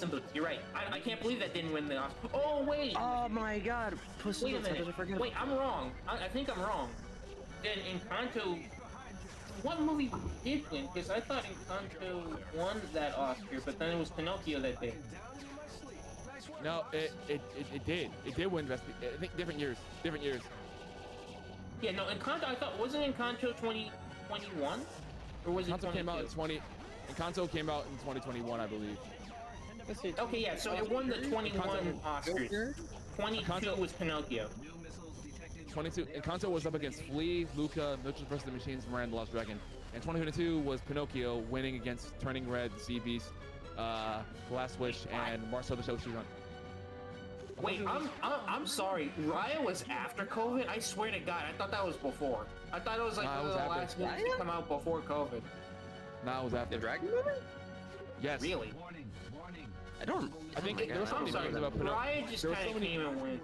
in Boots. You're right. I can't believe that didn't win the Oscar. Oh wait. Oh my God. Puss in Boots. Wait a minute. Wait, I'm wrong. I think I'm wrong. Then Encanto. What movie did win? Because I thought Encanto won that Oscar, but then it was Pinocchio that did. No, it did. It did win best. I think different years. Yeah, no, Encanto. I thought wasn't Encanto 2021, or was it? Encanto came out in Encanto came out in 2021, I believe. Okay, yeah. So it won the 21 Oscars. 22 was Pinocchio. 22. Encanto was up against Flea, Luca, Mitchell vs. the Machines, Miranda the Lost Dragon. And 2022 was Pinocchio winning against Turning Red, The Sea Beast, The Last Wish, and Marcel the Shelley Run. Wait, I'm sorry. Raya was after COVID? I swear to God, I thought that was before. I thought it was like Nah, it one was of the after. last movies to come out before COVID. Nah, it was after. The Dragon movie? Yes. Really? I don't. I think Oh my there were so God. many I'm sorry. memes about Pinocchio. Raya just There were kind so of many. came and went.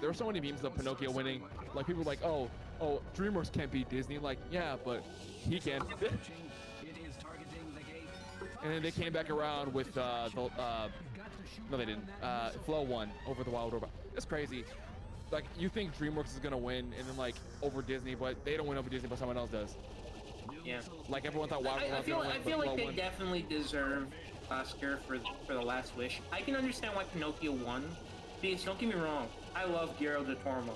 There were so many memes of Pinocchio winning. Like people were like, oh, DreamWorks can't beat Disney. Like, yeah, but he can. And then they came back around with no, they didn't. Flow won over the Wild Robot. It's crazy. Like you think DreamWorks is gonna win, and then like over Disney, but they don't win over Disney, but someone else does. Yeah. Like everyone thought Wild Robot I was gonna win, feel but like Flow they won. definitely deserve Oscar for the Last Wish. I can understand why Pinocchio won. Because don't get me wrong, I love Guillermo del Toro.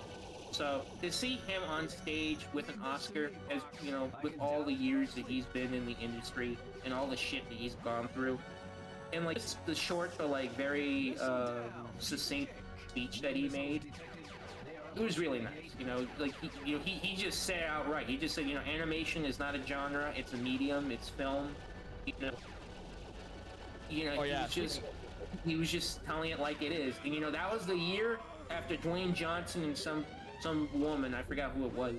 So to see him on stage with an Oscar, as you know, with all the years that he's been in the industry and all the shit that he's gone through, and like the short but like very succinct speech that he made, it was really nice. You know, like he just said it outright. He just said, you know, animation is not a genre; it's a medium. It's film. Oh, yeah. He was just telling it like it is. And you know, that was the year after Dwayne Johnson and some woman, I forgot who it was,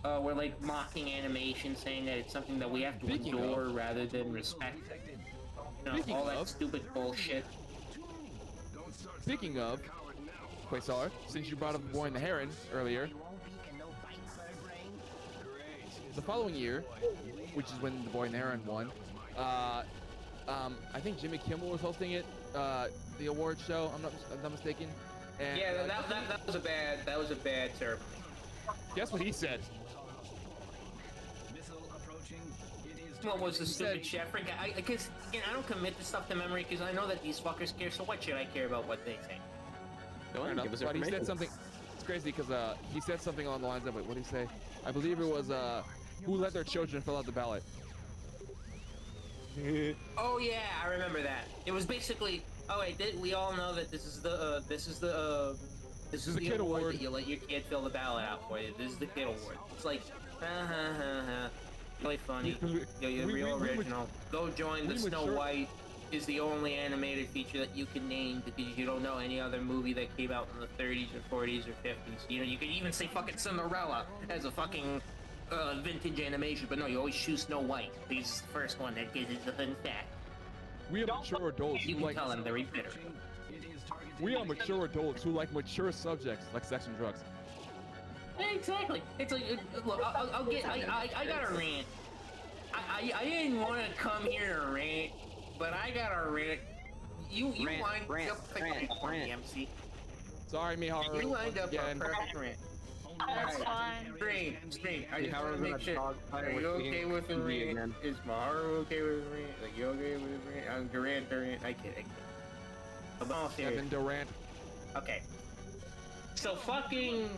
were like mocking animation, saying that it's something that we have to Speaking adore of- rather than respect. You know, Speaking all that of- stupid bullshit. Speaking of, Quasar, since you brought up the Boy and the Heron earlier, the following year, which is when the Boy and the Heron won, I think Jimmy Kimmel was hosting it, the award show. I'm not mistaken. And, Yeah, that was a bad ceremony. guess what he said? What was the stupid said- shit? Because again, I don't commit this stuff to memory because I know that these fuckers care. So what should I care about what they say? Go Fair ahead, enough, give us but he said information. something. It's crazy because he said something along the lines of, wait, what did he say? I believe it was who let their children fill out the ballot. Oh yeah, I remember that. It was basically. Oh wait, we all know that this is the Kid Award. that you let your kid fill the ballot out for you. This is the kid award. It's like, really funny. You're real original. Go join the we Snow mature- White. Is the only animated feature that you can name because you don't know any other movie that came out in the 30s or 40s or 50s. You know, you could even say fucking Cinderella as a fucking vintage animation, but no, you always choose Snow White because it's the first one that gives it the fun fact. We are mature adults You who can like. tell them they're bitter. We are mature adults who like mature subjects like sex and drugs. Exactly. It's like, look, I got a rant. I didn't want to come here to rant, but I got a rant. You lined up perfect for me, MC. Sorry, Miharu. You lined up a again. perfect rant. That's fine. Stream. I just want Miharu's to in make a sure. dog fight Are you with okay with the me rant? again. Is Miharu okay with the rant? Like, you okay with the rant? I'm Durant. I kid. I'm all serious. Kevin Durant. Okay. So fucking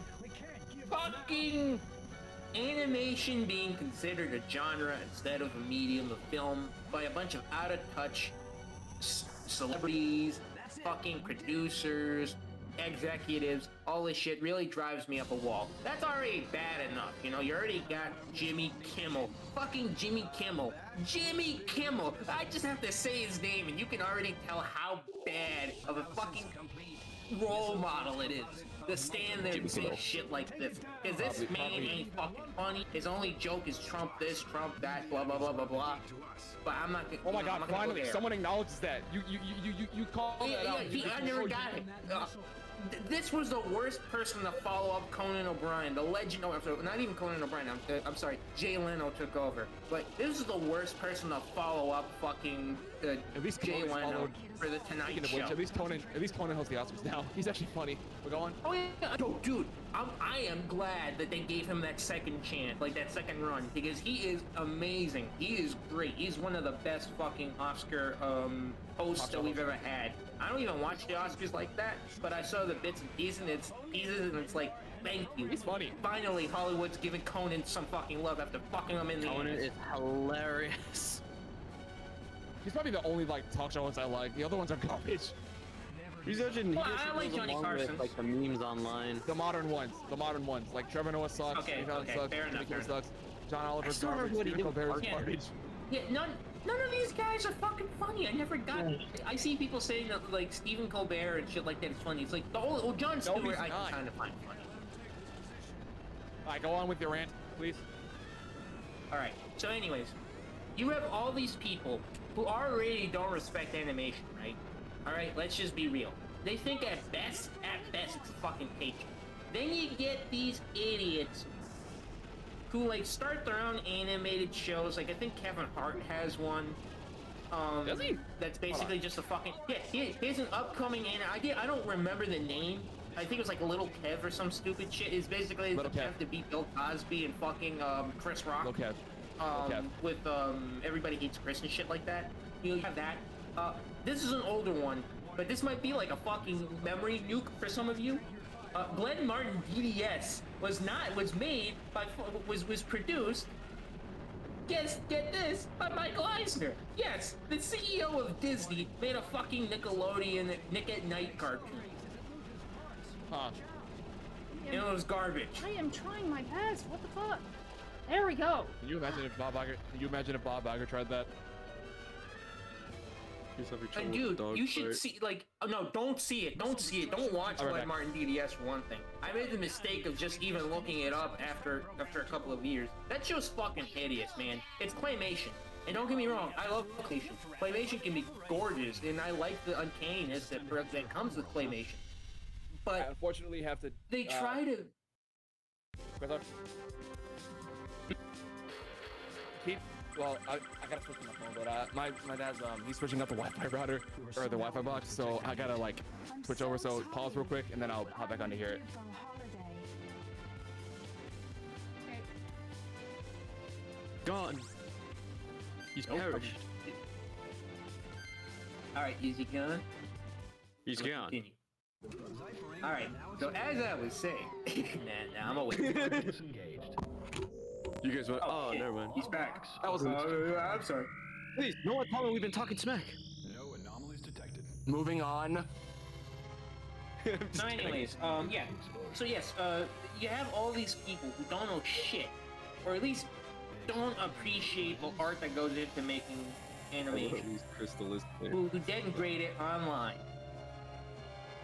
animation being considered a genre instead of a medium of film by a bunch of out of touch celebrities, fucking producers, executives, all this shit really drives me up a wall. That's already bad enough, you know, you already got Jimmy Kimmel. Fucking Jimmy Kimmel. Jimmy Kimmel! I just have to say his name and you can already tell how bad of a fucking role model it is to stand there and say shit like this. Cause this man ain't fucking funny. His only joke is Trump this, Trump that, blah blah blah blah blah. But I'm not gonna. Oh my I'm God! not gonna go Finally, there. someone acknowledges that. You called that out. I never got it. This was the worst person to follow up Conan O'Brien, the legend. No, I'm sorry, not even Conan O'Brien. I'm sorry, Jay Leno took over. But this is the worst person to follow up fucking At least Jay Conan's Leno followed- for the Tonight Speaking of Show. which, at least Conan hosts the Oscars now. He's actually funny. We're going. Oh yeah, oh, dude, I am glad that they gave him that second chance, like that second run, because he is amazing. He is great. He's one of the best fucking Oscar hosts that we've ever had. I don't even watch the Oscars like that, but I saw the bits and pieces, and it's like, thank you. He's funny. Finally, Hollywood's giving Conan some fucking love after fucking him in the Conan ass. is hilarious. He's probably the only like talk show ones I like. The other ones are garbage. He's actually Well, I like Johnny Carson. like the memes online. The modern ones. Like Trevor Noah sucks. Okay, Jimmy Fallon okay, sucks. fair enough, Jimmy fair Kimmel sucks. John Oliver's still garbage. remember what he Stephen did with Colbert's Carson. garbage. Yeah, none of these guys are fucking funny. I never got. I see people saying that like Stephen Colbert and shit like that is funny. It's like Jon Stewart I can kind of find funny. All right, go on with your rant, please. All right. So, anyways, you have all these people who already don't respect animation, right? All right. Let's just be real. They think at best, it's a fucking paycheck. Then you get these idiots who like start their own animated shows. Like I think Kevin Hart has one. Does he? That's basically just a fucking he has an upcoming I don't remember the name. I think it was like Little Kev or some stupid shit. It's basically the Kev to beat Bill Cosby and fucking Chris Rock. Little Kev. With Everybody Hates Chris and shit like that. You have that. This is an older one, but this might be like a fucking memory nuke for some of you. Glenn Martin DDS was produced. Get this, by Michael Eisner. Yes, the CEO of Disney made a fucking Nickelodeon Nick at Night cartoon. Huh. And it was garbage. I am trying my best. What the fuck? There we go. Can you imagine if Bob Iger tried that? And dude, you should see, like, no, don't see it. Don't watch Glenn Martin DDS for one thing. I made the mistake of just even looking it up after a couple of years. That show's fucking hideous, man. It's claymation. And don't get me wrong, I love claymation. Claymation can be gorgeous, and I like the uncanniness that comes with claymation. But I unfortunately have to. They try to. Well, I gotta switch to my phone, but my dad's he's switching out the Wi-Fi router or the Wi-Fi box, so I gotta like switch over. So pause real quick, and then I'll hop back on to hear it. Gone. He's perished. All right, easy gun. He's gone. Continue. All right. So as I was saying, nah, I'm away. You guys went. Oh, never mind. He's back. That wasn't. I'm sorry. Please, no one tell me we've been talking smack. No anomalies detected. Moving on. So anyways, yeah. So yes, you have all these people who don't know shit, or at least don't appreciate the art that goes into making animation. Who denigrate it online,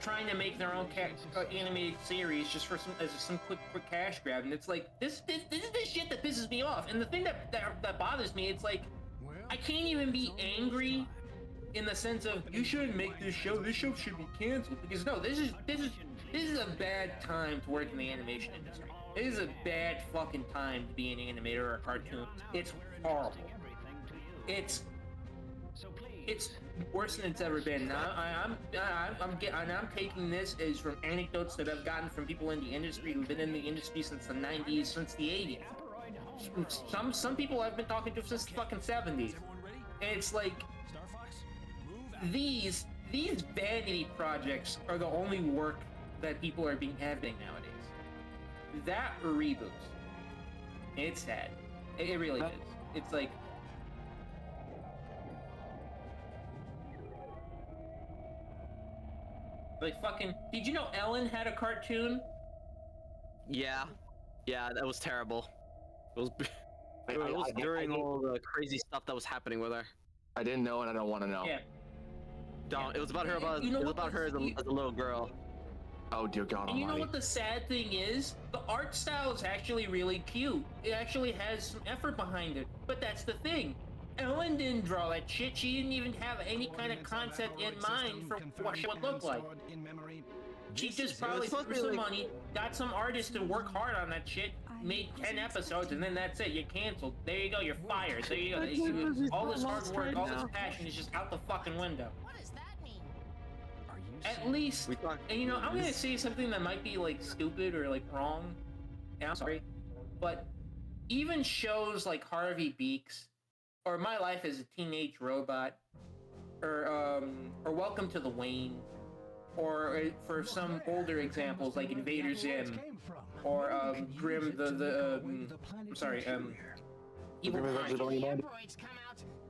trying to make their own animated series just for some quick cash grab, and it's like this is the shit that pisses me off. And the thing that bothers me, it's like I can't even be angry in the sense of you shouldn't make this show. This show should be canceled because no, this is a bad time to work in the animation industry. It is a bad fucking time to be an animator or a cartoon. It's horrible. It's worse than it's ever been. Now I'm taking this as from anecdotes that I've gotten from people in the industry who've been in the industry since the 90s, since the 80s. Some people I've been talking to since the fucking 70s. And it's like these vanity projects are the only work that people are having nowadays. That or reboots. It's sad. It really is. It's like fucking. Did you know Ellen had a cartoon? Yeah, that was terrible. It was. It was during all the crazy stuff that was happening with her. I didn't know, and I don't want to know. Yeah. Don't. It was about her. It was about her as a little girl. Oh dear God Almighty. And you know what the sad thing is? The art style is actually really cute. It actually has some effort behind it. But that's the thing. Ellen didn't draw that shit. She didn't even have any kind of concept in mind for what she would look like. She just probably threw some money, got some artists to work hard on that shit, made 10 episodes, and then that's it. You're canceled. There you go. You're fired. There you go. All this hard work, all this passion is just out the fucking window. At least, and you know, I'm gonna say something that might be like stupid or like wrong, and I'm sorry, but even shows like Harvey Beaks, or My Life as a Teenage Robot, or Welcome to the Wayne, or for some older examples like Invader Zim, or Grim Evil Carnage.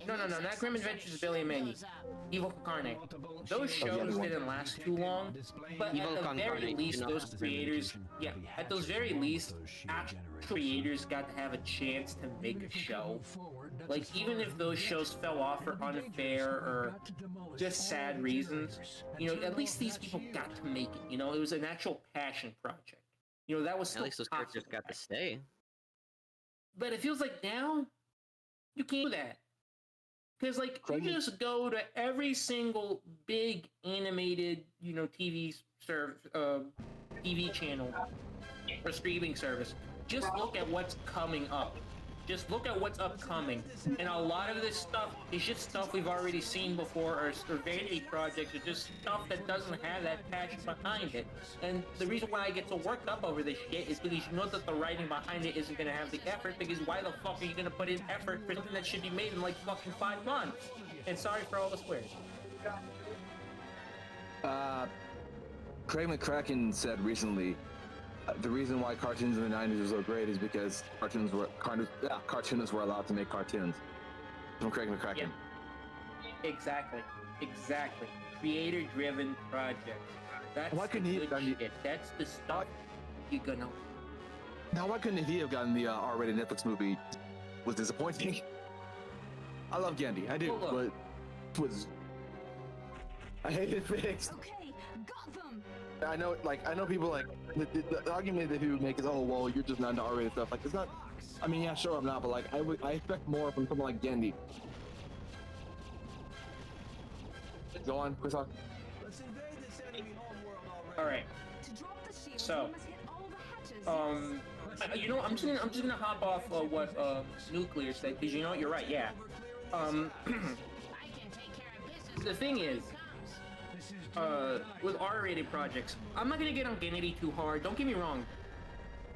No, not Grim Adventures of Billy and Mandy. Evil Carnage. Those shows didn't last too long, but at the very least, those creators, at those very least, actual creators got to have a chance to make a show. Like, even if those shows fell off for unfair or just sad reasons, at least these people got to make it. It was an actual passion project. That was still At least those characters got to stay. But it feels like now you can't do that. Because, like, you just go to every single big animated, TV channel or streaming service. Just look at what's coming up. Just look at what's upcoming. And a lot of this stuff is just stuff we've already seen before, or vanity projects, or just stuff that doesn't have that passion behind it. And the reason why I get so worked up over this shit is because you know that the writing behind it isn't gonna have the effort, because why the fuck are you gonna put in effort for something that should be made in like fucking 5 months? And sorry for all the swears. Craig McCracken said recently, the reason why cartoons in the 90s were so great is because cartoonists were allowed to make cartoons. From Craig McCracken. Yeah. Exactly. Creator-driven projects. That's why couldn't he have done shit. That's the stuff you're gonna. Now, why couldn't he have gotten the R-rated Netflix movie? Was disappointing. I love Gandhi, I do, but it was. I hated Fix. Okay, got them. I know people like the argument that people make is, oh well, you're just not into R-rated stuff. Like, it's not. I mean, yeah, sure, I'm not, but like I expect more from someone like Gandhi. Go on, Chris. All right. So, I'm just gonna hop off what Nuclear said, because you're right. Yeah. The thing is, with R-rated projects, I'm not gonna get on Gennady too hard. Don't get me wrong.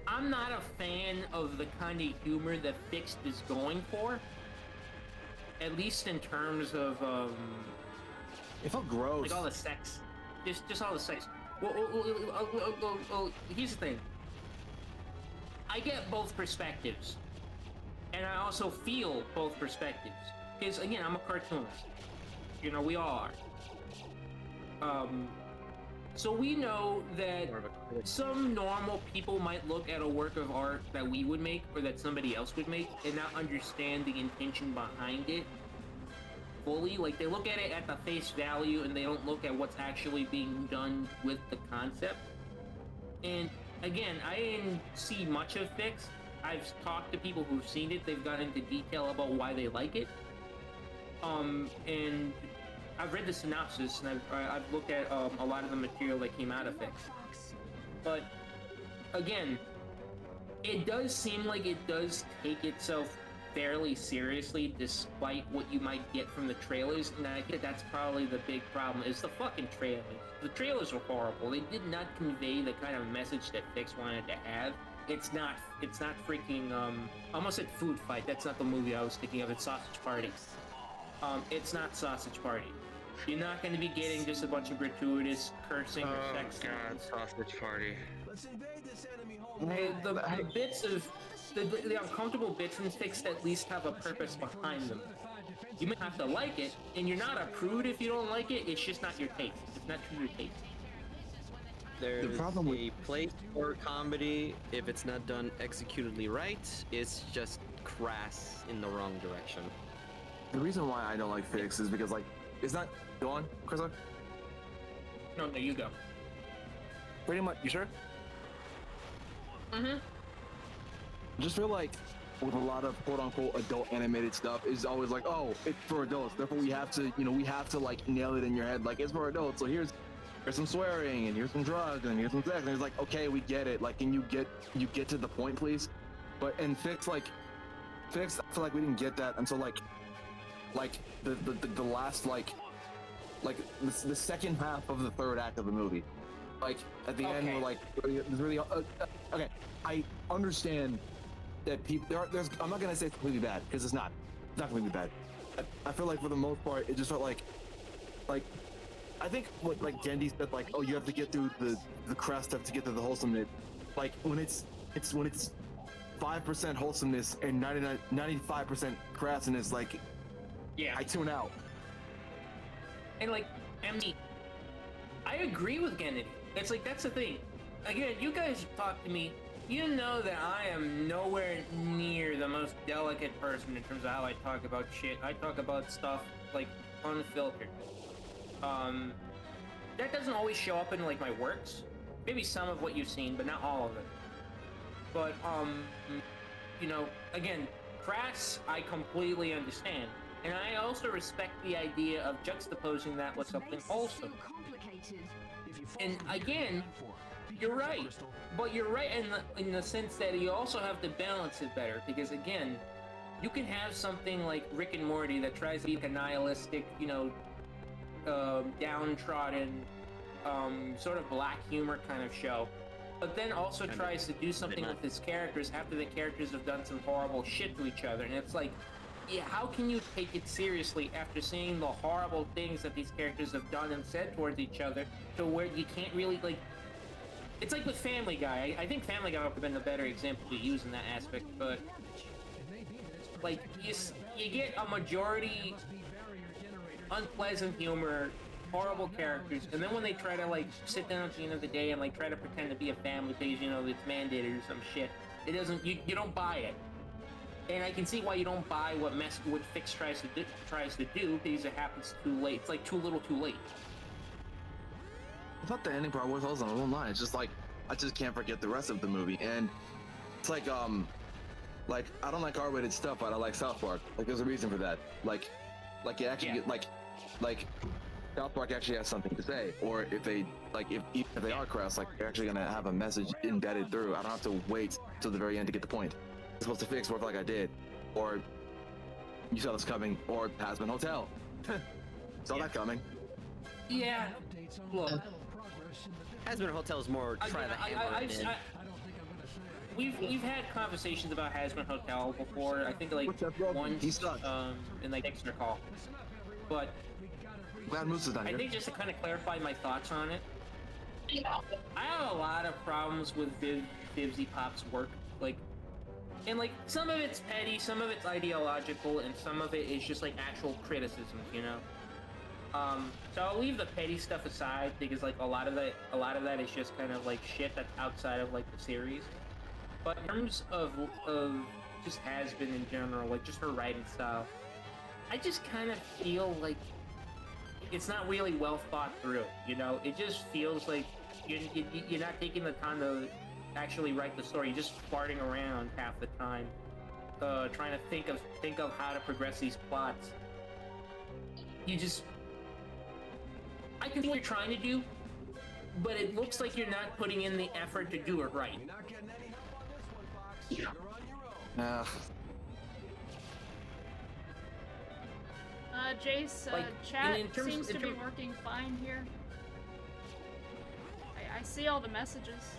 I'm not a fan of the kind of humor that Fixed is going for. At least in terms of it felt gross. Like all the sex, just all the sex. Well, here's the thing. I get both perspectives, and I also feel both perspectives. Because again, I'm a cartoonist. We all are. So we know that some normal people might look at a work of art that we would make or that somebody else would make and not understand the intention behind it fully. Like, they look at it at the face value and they don't look at what's actually being done with the concept. And again, I didn't see much of Fix. I've talked to people who've seen it. They've gone into detail about why they like it. And I've read the synopsis, and I've looked at a lot of the material that came out of Fix. But again, it does seem like it does take itself fairly seriously, despite what you might get from the trailers. And I think that's probably the big problem, is the fucking trailers. The trailers were horrible. They did not convey the kind of message that Fix wanted to have. It's not freaking, I almost said Food Fight. That's not the movie I was thinking of. It's Sausage Party. It's not Sausage Party. You're not going to be getting just a bunch of gratuitous cursing or sex. Oh god, Sausage Party. The bits of the uncomfortable bits in Fix at least have a purpose behind them. You may have to like it, and you're not a prude if you don't like it. It's just not your taste. It's not true to your taste. There's a place for comedy. If it's not done executedly right, it's just crass in the wrong direction. The reason why I don't like Fix is because, like, it's not. Go on, Chris. No, you go. Pretty much. You sure? Mm-hmm. I just feel like with a lot of quote-unquote adult animated stuff, it's always like, oh, it's for adults. Therefore, we have to like nail it in your head. Like, it's for adults. So here's some swearing, and here's some drugs, and here's some sex. And it's like, okay, we get it. Like, can you get to the point, please? But in Fix, I feel like we didn't get that until like the last the second half of the third act of the movie. Like, at the end, we're like, it's really okay. I understand that people I'm not gonna say it's completely bad, because it's not completely bad. I feel like for the most part it just felt like I think what like Gandhi said, like, oh, you have to get through the crass stuff to get to the wholesomeness. Like, when it's 5% wholesomeness and 95% crassness, like, yeah, I tune out. And like, I agree with Gennady. It's like, that's the thing. Again, you guys talk to me You know that I am nowhere near the most delicate person in terms of how I talk about shit. I talk about stuff like unfiltered. That doesn't always show up in like my works. Maybe some of what you've seen, but not all of it. But you know, again, crass, I completely understand. And I also respect the idea of juxtaposing that with something wholesome. And again, you're right. But you're right in the sense that you also have to balance it better. Because again, you can have something like Rick and Morty that tries to be a nihilistic, you know, downtrodden, sort of black humor kind of show. But then also tries to do something with his characters after the characters have done some horrible shit to each other. And it's like, yeah, how can you take it seriously after seeing the horrible things that these characters have done and said towards each other to where you can't really, like... It's like with Family Guy. I think Family Guy would have been the better example to use in that aspect, but... Like, you get a majority unpleasant humor, horrible characters, and then when they try to, like, sit down at the end of the day and, like, try to pretend to be a family because, you know, it's mandated or some shit, it doesn't... You don't buy it. And I can see why you don't buy what Fix tries to do because it happens too late. It's like too little, too late. I thought the ending part was on my own line. It's just like I just can't forget the rest of the movie, and it's like I don't like R-rated stuff, but I like South Park. Like there's a reason for that. Like you actually get like South Park actually has something to say, or if they if they are crass, like they're actually gonna have a message embedded through. I don't have to wait till the very end to get the point. Supposed to fix work like I did, or you saw this coming, or Hazbin Hotel. Saw that coming. Yeah. Look. Hazbin Hotel is more try the hammer. We've had conversations about Hazbin Hotel before. I think like once in like Dexter Call. But Glad Moose is not here. I think just to kind of clarify my thoughts on it, I have a lot of problems with Vivzy Pop's work. And like some of it's petty, some of it's ideological, and some of it is just like actual criticisms, you know. So I'll leave the petty stuff aside because like a lot of that is just kind of like shit that's outside of like the series. But in terms of just Hazbin in general, like just her writing style, I just kind of feel like it's not really well thought through, you know. It just feels like you're not taking the time to actually write the story. You're just farting around half the time, trying to think of how to progress these plots. I can see what you're trying to do, but it looks like you're not putting in the effort to do it right. Jace, chat seems to be working fine here. I see all the messages.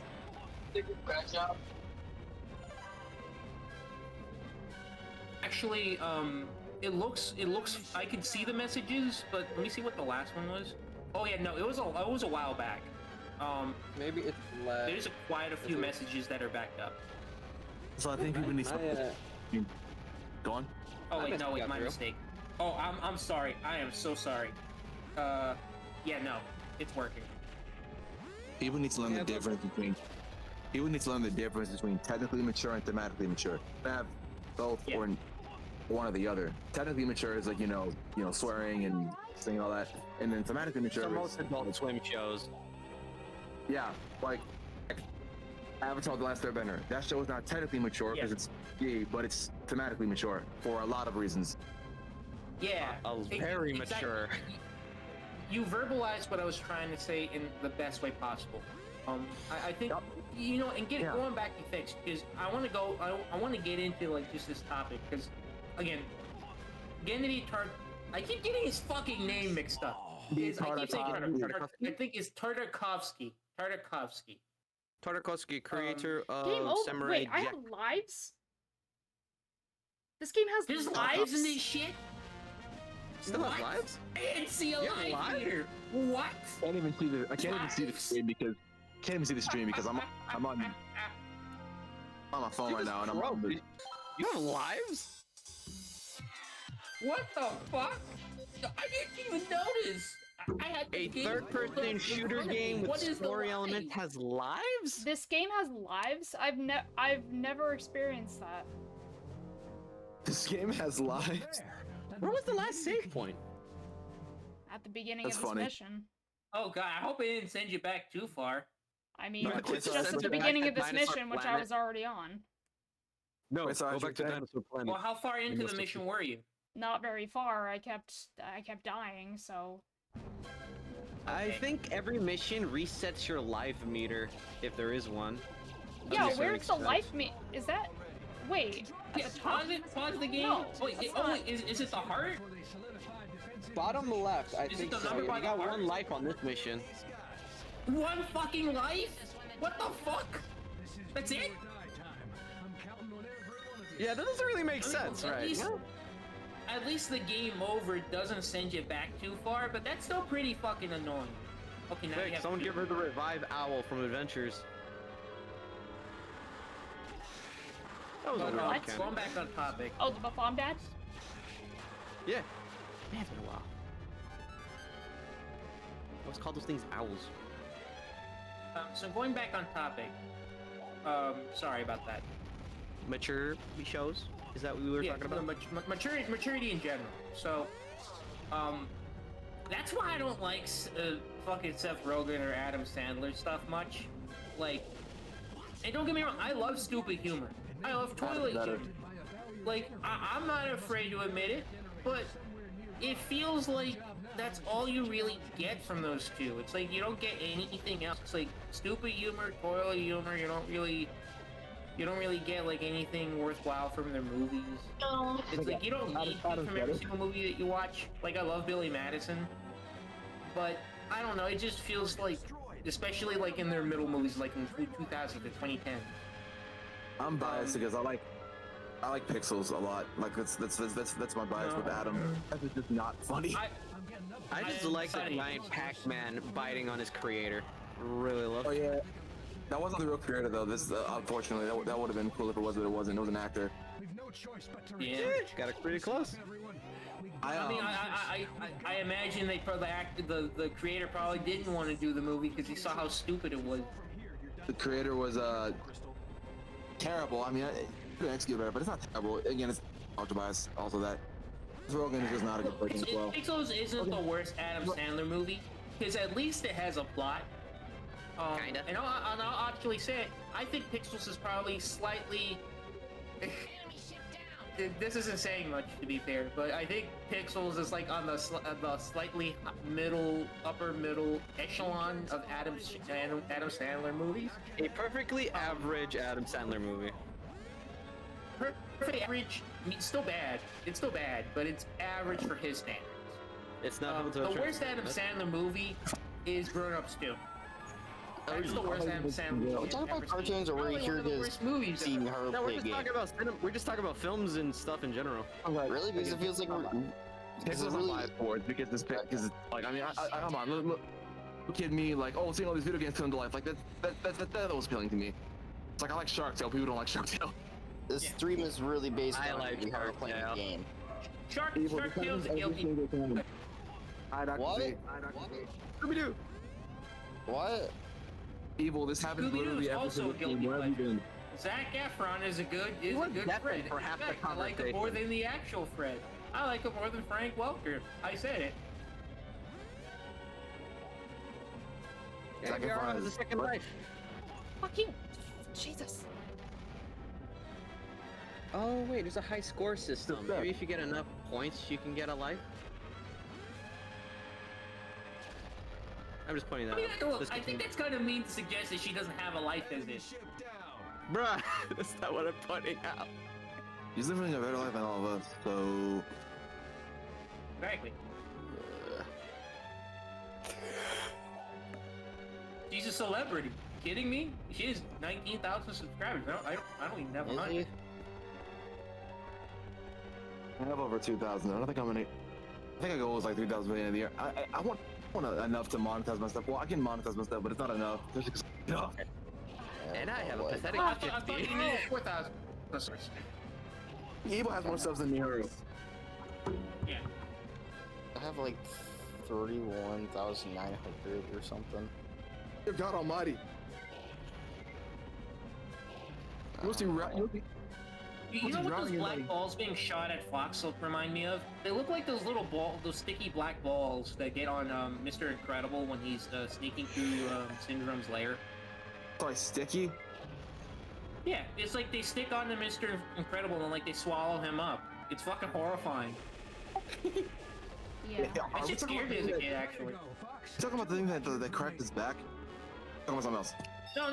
Actually, it looks. I can see the messages, but let me see what the last one was. Oh yeah, no, it was a while back. Maybe it's less. There's quite a few messages that are backed up. So I think people need to go on. Oh wait, no, wait, my mistake. Oh, I'm sorry. I am so sorry. Yeah, no, it's working. People need to learn the difference between. People need to learn the difference between technically mature and thematically mature. They have both or one or the other. Technically mature is like you know swearing and saying all that, and then thematically mature. So most Adult Swim shows. Yeah, like Avatar: The Last Airbender. That show is not technically mature because it's gay, but it's thematically mature for a lot of reasons. Yeah, very mature. You verbalized what I was trying to say in the best way possible. I think you know, and going back to Fix, because I want to get into like just this topic because again, I keep getting his fucking name mixed up. I keep saying I think it's Tartakovsky. Tartakovsky, creator of Game over. Samurai Wait, I Jack. have lives? This game has There's lives? lives in this shit? Still have lives? I didn't see a live here. What? I can't even see the stream because I'm on my phone right now and I'm on the... You have lives? What the fuck? I didn't even notice. I had A the game third-person pulled up in shooter front of me. game with What is the story lie? element has lives? This game has lives? I've never experienced that. This game has lives. Where was the last save point? At the beginning That's of this funny. mission. Oh god, I hope it didn't send you back too far. I mean, No, it's it's just at the back beginning at of this Dinosaur mission, which I Planet. was already on. No, Wait, so go I back to should- Dinosaur Planet. Well, how far into the must have- mission were you? Not very far. I kept dying, so. I Okay. think every mission resets your life meter, if there is one. Yeah, least where's the extent. life me? Is that? Wait. At Yeah, the top? pause the game. No, Wait, that's oh, not- wait, is it the heart? Bottom left, I Is it think the so. number You by the got heart? one life on this mission. One fucking life? What the fuck? That's it? Yeah, that doesn't really make sense, At right? least- At least the game over doesn't send you back too far, but that's still pretty fucking annoying. Okay, now you Quick, have someone two. give her the revive owl from Adventures. That was Oh, under no, What? going back on topic. Oh, the bomb dad? Yeah. Man, it's been a while. What's called those things? Owls. So going back on topic. Sorry about that. Mature shows? Is that what we were Yeah, talking about? maturity in general. So, that's why I don't like fucking Seth Rogen or Adam Sandler stuff much. Like, and don't get me wrong, I love stupid humor. I love toilet humor. Like, I'm not afraid to admit it, but it feels like that's all you really get from those two. It's like you don't get anything else. It's like stupid humor, toilet humor. You don't really get like anything worthwhile from their movies. It's like you don't need it from every single movie that you watch. Like I love Billy Madison, but I don't know. It just feels like, especially like in their middle movies, like in 2000 to 2010. I'm biased because I like Pixels a lot. Like that's my bias with Adam. That's just not funny. I just I- like the sorry. giant Pac-Man biting on his creator. Really love Oh it. yeah, that wasn't the real creator though. This unfortunately that would have been cool if it was, but it wasn't. It was an actor. Yeah. Got it pretty close. I mean, I imagine they probably the creator probably didn't want to do the movie because he saw how stupid it was. The creator was terrible. I mean, I could execute better, but it's not terrible. Again, it's ultra bias. Also, that Rogan is just not a good person as well. Pixels isn't the worst Adam Sandler movie because at least it has a plot. Kinda. And I'll actually say it. I think Pixels is probably slightly. This isn't saying much to be fair, but I think Pixels is like on the slightly upper middle echelon of Adam Sandler movies. A perfectly average Adam Sandler movie. Perfect average. I mean, still bad. It's still bad, but it's average for his standards. It's not The worst Adam Sandler movie is Grown Ups 2. That's the worst Adam Sandler movie. We're talking about cartoons, or we're Probably here one of the to worst movies. see Miharu No, play a game. we're just talking about films and stuff in general. Really? Because it feels like we're. Because Pixels it are really. biased for it because because like I mean I come on look kidding me like seeing all these video games come to life like that was appealing to me. It's like I like Shark Tale. People don't like Shark Tale. This stream is really based I on like Miharu Shark playing Tale. a game. Shark Tale's a guilty. What? Scooby-Doo! What? Evil. This happens Scooby-Doo literally is every also single a guilty game. Where have you been? Zac Efron is a good was good deafened Fred. for half the In fact, I like him more conversation. than the actual Fred. I like him more than Frank Welker. I said it. Yeah, we are on the second life. Fucking. Jesus. Oh wait, there's a high score system. Maybe if you get enough points, you can get a life. I'm just pointing that I mean, out. look, Just I think continue. that's kind of mean to suggest that she doesn't have a life as is. Bruh, that's not what I'm pointing out. He's living a better life than all of us. So Exactly. She's a celebrity. Kidding me? She has 19,000 subscribers. I don't even have Is 100. he? I have over 2,000. I don't think I'm gonna. I think I go was like 3,000 million in the year. I want enough to monetize my stuff. Well, I can monetize my stuff, but it's not enough. There's just enough. And I have a boy. pathetic I thought 50. you needed 4,000. Evil has more subs than Miharu. Yeah. I have like 31,900 or something. Dear God Almighty. You know what those black balls being shot at Foxhall remind me of? They look like those little those sticky black balls that get on Mr. Incredible when he's sneaking through Syndrome's lair. Sorry, sticky? Yeah, it's like they stick onto Mr. Incredible and like they swallow him up. It's fucking horrifying. Yeah. I just scared me as a kid, actually. You talking about the thing that cracked his back? Talking about something else. No.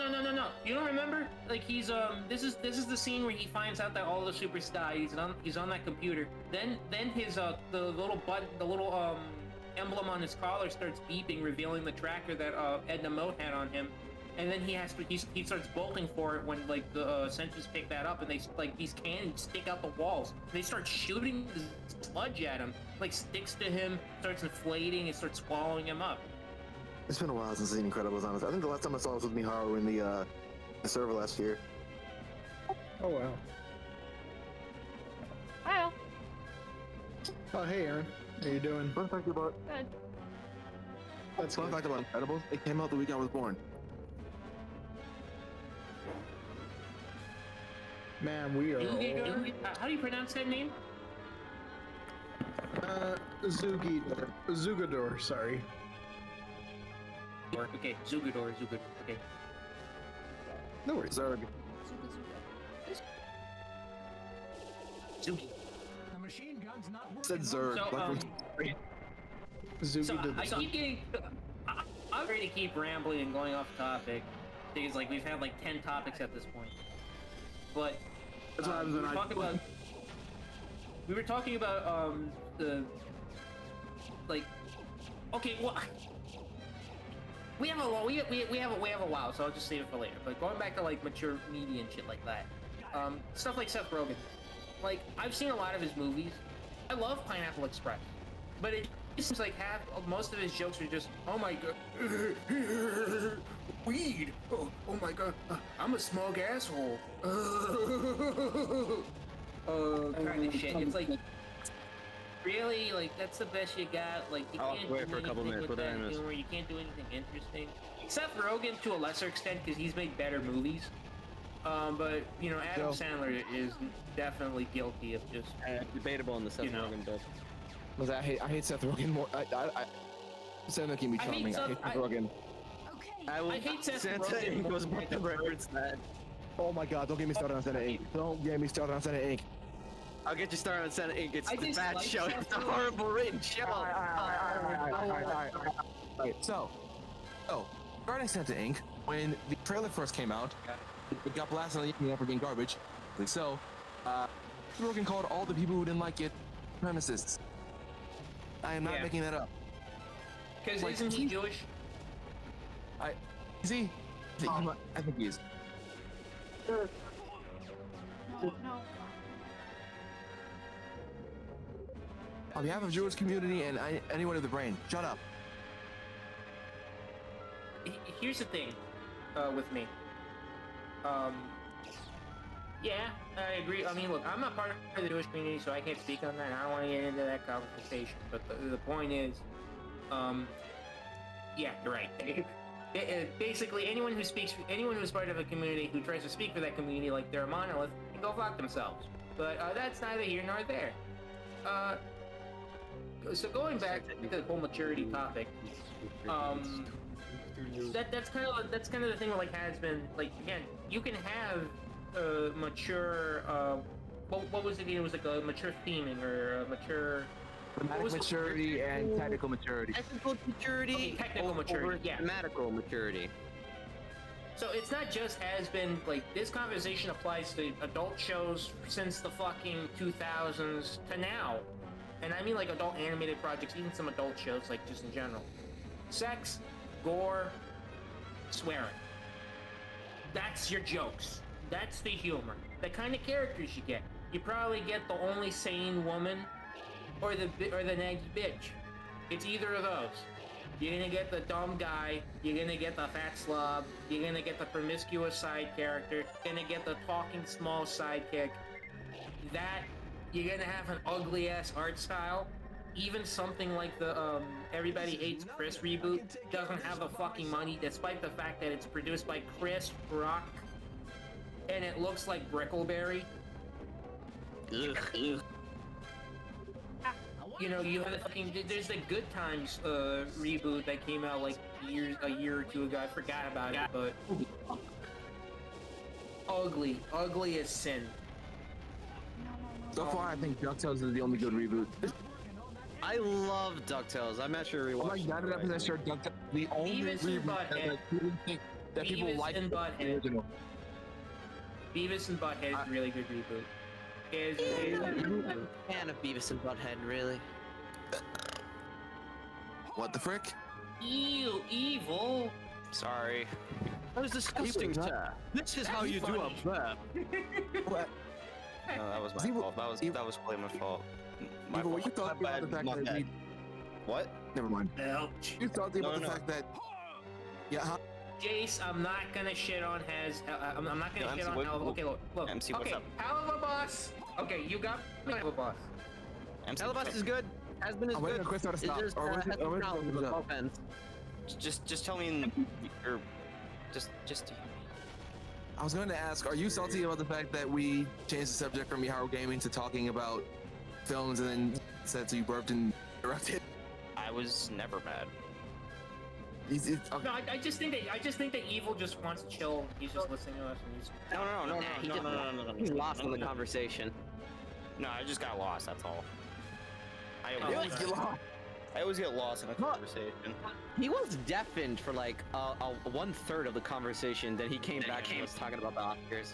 You don't remember? Like he's this is the scene where he finds out that all the supers died. He's on that computer. Then his the little emblem on his collar starts beeping, revealing the tracker that Edna Mode had on him. And then he starts bolting for it when like the sentries pick that up, and they like these cannons stick out the walls. They start shooting sludge at him, like sticks to him, starts inflating, and starts swallowing him up. It's been a while since I've seen Incredibles, honestly. I think the last time I saw it was with Miharu in the server last year. Oh wow. Well, Oh hey Aaron, how you doing? Fun fact about good. That's Fun good. fact about Incredibles, it came out the week I was born. Man, we are all... How do you pronounce that name? Zugador, sorry. Okay, Zugador. Okay. No worries. Zerg. Zugi. The machine gun's not working. Said Zerg. So, Zugi did I keep getting... I'm ready to keep rambling and going off topic, because like we've had like 10 topics at this point. But That's what happens when we were talking about the like okay, well we have a while, so I'll just save it for later. But going back to like mature media and shit like that, stuff like Seth Rogen, like I've seen a lot of his movies. I love Pineapple Express, but it seems like most of his jokes are just, oh my god, weed, oh my god, I'm a smug asshole, kind of shit. It's like, really, like that's the best you got. Like you can't wait do for a couple anything minutes. with What that did I miss? humor. You can't do anything interesting. Seth Rogen to a lesser extent because he's made better movies. But you know, Adam Sandler is definitely guilty of just Debatable in the Seth Rogen bit. I hate Seth Rogen more. Seth Rogen can be charming. I hate Seth Rogen. I hate Seth Santa Rogen. was about to reference that. Oh my god, don't get me started on Senate Inc. Don't get me started on Senate Inc. I'll get you started on Senate Inc. It's I the just bad like show. Seth It's a Rogen. horrible written show. Alright, so, regarding Santa Inc., when the trailer first came out, it got blasted on the internet for being garbage. So, Rogan called all the people who didn't like it supremacists. I am not Yeah. making that up. Because Like, isn't he Jewish? Is he? I think he is. No. On behalf of the Jewish community and anyone with the brain, shut up. Here's the thing, with me. Yeah, I agree. I mean, look, I'm not part of the Jewish community, so I can't speak on that. And I don't want to get into that conversation. But the point is, yeah, you're right. Basically, anyone who's part of a community who tries to speak for that community like they're a monolith can go fuck themselves. But that's neither here nor there. So going back to the whole maturity topic, that's kind of the thing that like has been like, again, you can have mature what was it? It was like a mature theming or a mature Thematic maturity and technical maturity. Technical maturity. Okay, technical maturity, yeah. Thematical maturity. So it's not just has been like this conversation applies to adult shows since the fucking 2000s to now. And I mean like adult animated projects, even some adult shows like just in general. Sex, gore, swearing. That's your jokes. That's the humor. The kind of characters you get. You probably get the only sane woman or the naggy bitch. It's either of those. You're gonna get the dumb guy, you're gonna get the fat slob, you're gonna get the promiscuous side character, you're gonna get the talking small sidekick. That, you're gonna have an ugly ass art style, even something like the Everybody Hates Chris reboot doesn't have the fucking money, despite the fact that it's produced by Chris Rock, and it looks like Brickleberry. Ugh, ugh. You know, you have fucking. There's the Good Times reboot that came out like a year or two ago. I forgot about it, but ugly as sin. So far, I think DuckTales is the only good reboot. I love DuckTales. I'm not sure we I'm watched. like 99% sure DuckTales is the only Beavis and reboot Butthead. that people Beavis like and the Butthead. original. Beavis and Butthead is a really good reboot. Fan of Beavis and Butthead, really. What the frick? Ew, evil. Sorry. That was disgusting, sir. This is how you do a burp. What? No, that was my Evil- fault. That was totally my fault. My Evil, fault. you thought My about the bad, fact my that bad. we... What? Never mind. Ouch. You thought about the No. fact that... Yeah, huh? Jace, I'm not gonna shit on I'm not gonna Yo, shit MC, on what- Hell. Okay, look. MC, what's okay, up? Hell of a boss. Okay, you got me. Hell of a boss. Elabas is good. Has been as I'm waiting good. for Chris to It's stop. just Or has wait- some or wait- problems with both ends. Just tell me or just I was going to ask, are you salty about the fact that we changed the subject from Miharu Gaming to talking about films and then said so you burped and interrupted? I was never mad. Okay. No, I just think that Evil just wants to chill. He's just listening to us, and he's. No. He's lost in the conversation. No, I just got lost. That's all. I Oh, always, okay. I always get lost in a conversation. He was deafened for like a 1/3 of the conversation. Then he came back and was talking about the Oscars.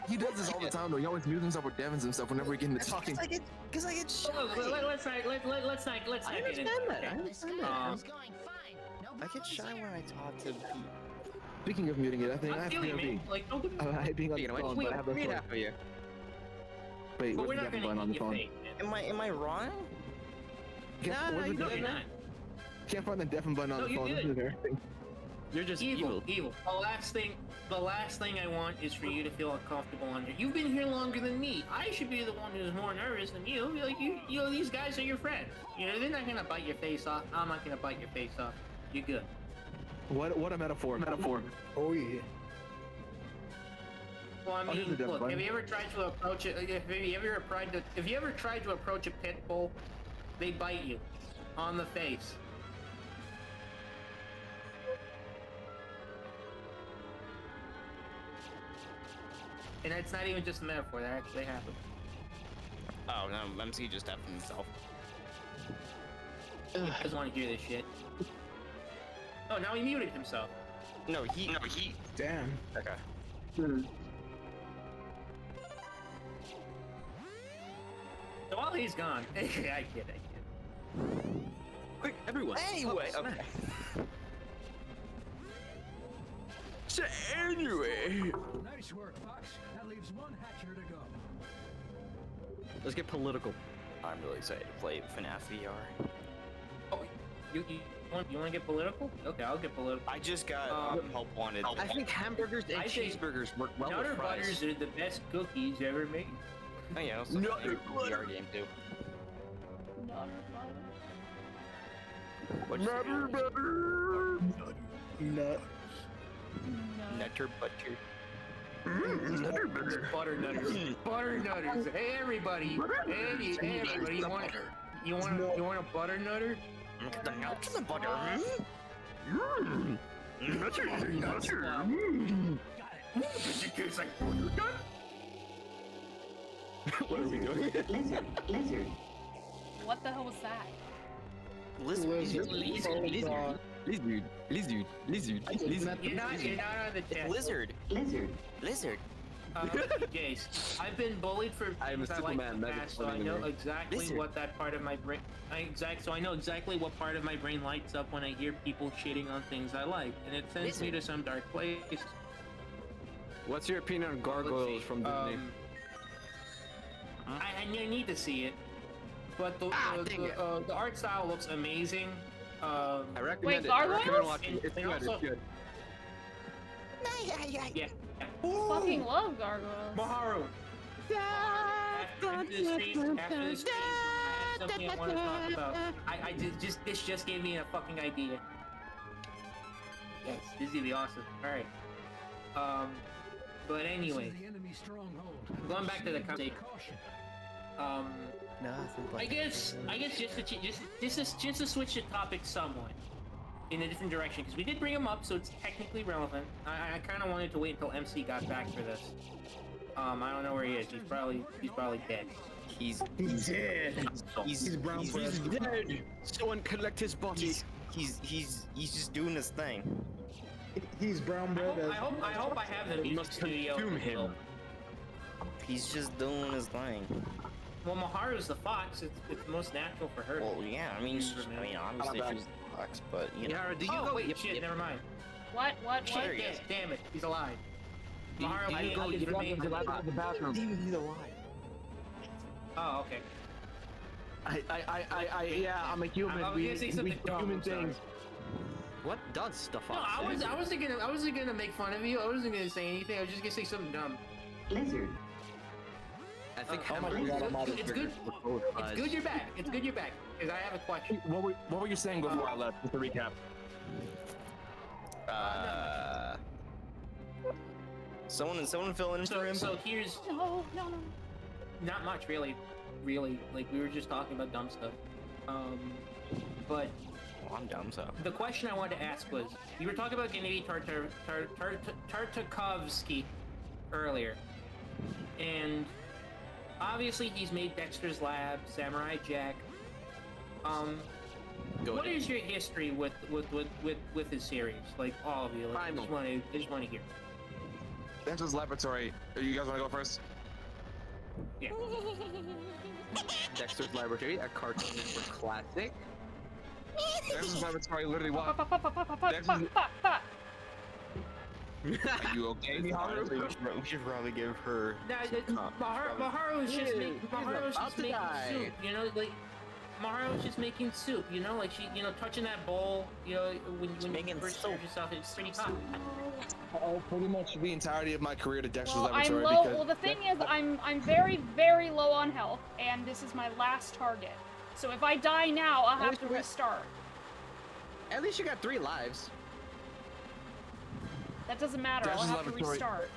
He does this all the time though. He always mutes himself with Devins and stuff whenever we get into talking. Because I get shy. Let's not get into understand that. okay? I understand that. I get shy when I talk to people. Speaking of muting it, I think I I'm have feeling to me. Like, don't get me. I hate being on the Speaking of phone, which, but I have a read phone. half of you. Wait, But what's we're the not Devin gonna button on the eat phone? fake, man. Am I wrong? Nah, What's you the No, good, you're man. not. Can't find the Devin button on No, the you phone. did. This is everything. You're just Evil. evil. The last thing I want is for you to feel uncomfortable under. You've been here longer than me. I should be the one who's more nervous than you. Like you know, these guys are your friends. You know, they're not gonna bite your face off. I'm not gonna bite your face off. You're good. What a metaphor. Oh yeah. Well, I Oh, here's mean, the look. button. Have you ever tried to approach it? If you ever tried to approach a pit bull, they bite you on the face. And it's not even just a metaphor. That actually happened. Oh no, MC just effed himself. He doesn't want to hear this shit. Oh, now he muted himself. No, he. Damn. Okay. So while he's gone, I kid. Quick, everyone. Anyway, Oh, okay. So anyway, Nice work, Fox. That leaves one hatcher to go. let's get political. I'm really excited to play FNAF VR. Oh, you want to get political? Okay, I'll get political. I just got help wanted. I think hamburgers and I think cheeseburgers work well Nutter with fries. Butters are the best cookies ever made. Oh yeah, it's No, like a VR game too. What'd you say? Nut. Nutter butter. Butter nutters. Butter nutters. Hey everybody. Hey everybody. You want a butter nutter? The nuts and the butter. Does it taste like butter nut? What are we doing? What the hell was that? Lizard. Lizard. You're not on the chat. Lizard. Lizard. Jace, I've been bullied for I am a things I simple like man, in the that is past, so I funny know to me. exactly Lizard. what that part of my brain. So I know exactly what part of my brain lights up when I hear people shitting on things I like, and it sends me to some dark place. What's your opinion on gargoyles from Disney? I need to see it, but the art style looks amazing. I recommend Wait, it. I recommend gargoyles? watching it. It's And good. also- It's good. Yeah. Fucking love gargoyles. Maharu. After this stream, I have something I want to talk about. This just gave me a fucking idea. Yes, this is gonna be awesome. All right. But anyway, going back to the conversation. I guess just to switch the topic somewhat in a different direction, because we did bring him up, so it's technically relevant. I kind of wanted to wait until MC got back for this. I don't know where he is. He's probably dead. He's dead. He's brown bread. dead. Someone collect his body. He's just doing his thing. He's brown bread. I hope I have the music must studio. consume him. He's just doing his thing. Well, Miharu's the fox. It's most natural for her. Well, yeah. I mean, obviously she's the fox, but you know. Yara, do you Oh go? wait, shit. Never mind. What? Shit, yes, damn it. He's alive. Miharu, Do you go? is You go remains to the alive. bathroom. He's alive. Oh, okay. Yeah, I'm a human. I was we gonna say something dumb, human I'm sorry. things. What does the No, fox? I wasn't gonna make fun of you. I wasn't gonna say anything. I was just gonna say something dumb. Lizard. I think Oh my hamburgers God, I'm out of are here. both It's good you're back. It's good you're back. Because I have a question. What were you saying before I left? Just to recap. Someone fill in for him. So here's No. not much really. Like we were just talking about dumb stuff. But Oh, I'm dumb, so. the question I wanted to ask was, you were talking about Gennady Tartakovsky earlier, and obviously he's made Dexter's Lab, Samurai Jack. What is your history with his series? Like all of you, like, I just want to hear. Dexter's Laboratory. You guys want to go first? Yeah. Dexter's Laboratory, a Cartoon Network classic. Dexter's Laboratory literally what? Are you okay, Miharu? We should probably give her. Maharu's just making soup, you know, like Maharu's just making soup, you know, like she, you know, touching that bowl, you know, when you first serve yourself, it's pretty hot. Pretty much the entirety of my career to Dexter's Well, I'm Laboratory. low. Because Well, the thing is, I'm very, very low on health, and this is my last target. So if I die now, I'll have to restart. At least you got 3 lives. That doesn't matter. I'll Dexter's have to Laboratory. restart.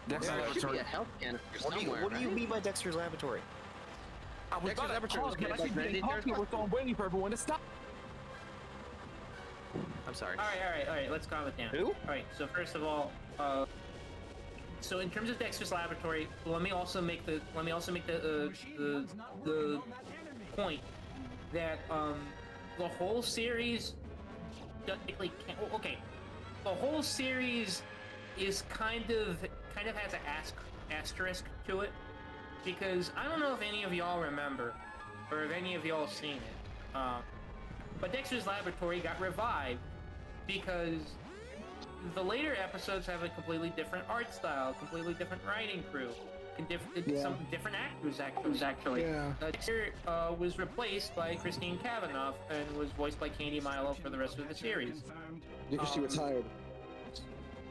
Dexter's There should be Laboratory. a health canister What do somewhere. you mean by Dexter's Laboratory? Dexter's Laboratory was made by Benedict So I'm waiting for everyone to stop. I'm sorry. All right. Let's calm it down. Who? All right. So first of all, so in terms of Dexter's Laboratory, let me also make the point that the whole series technically can't. Okay, the whole series is kind of has an asterisk to it, because I don't know if any of y'all remember or if any of y'all seen it. But Dexter's Laboratory got revived because the later episodes have a completely different art style, completely different writing crew, some different actors actually. Yeah. Dexter was replaced by Christine Cavanaugh and was voiced by Candy Milo for the rest of the series. Because she retired.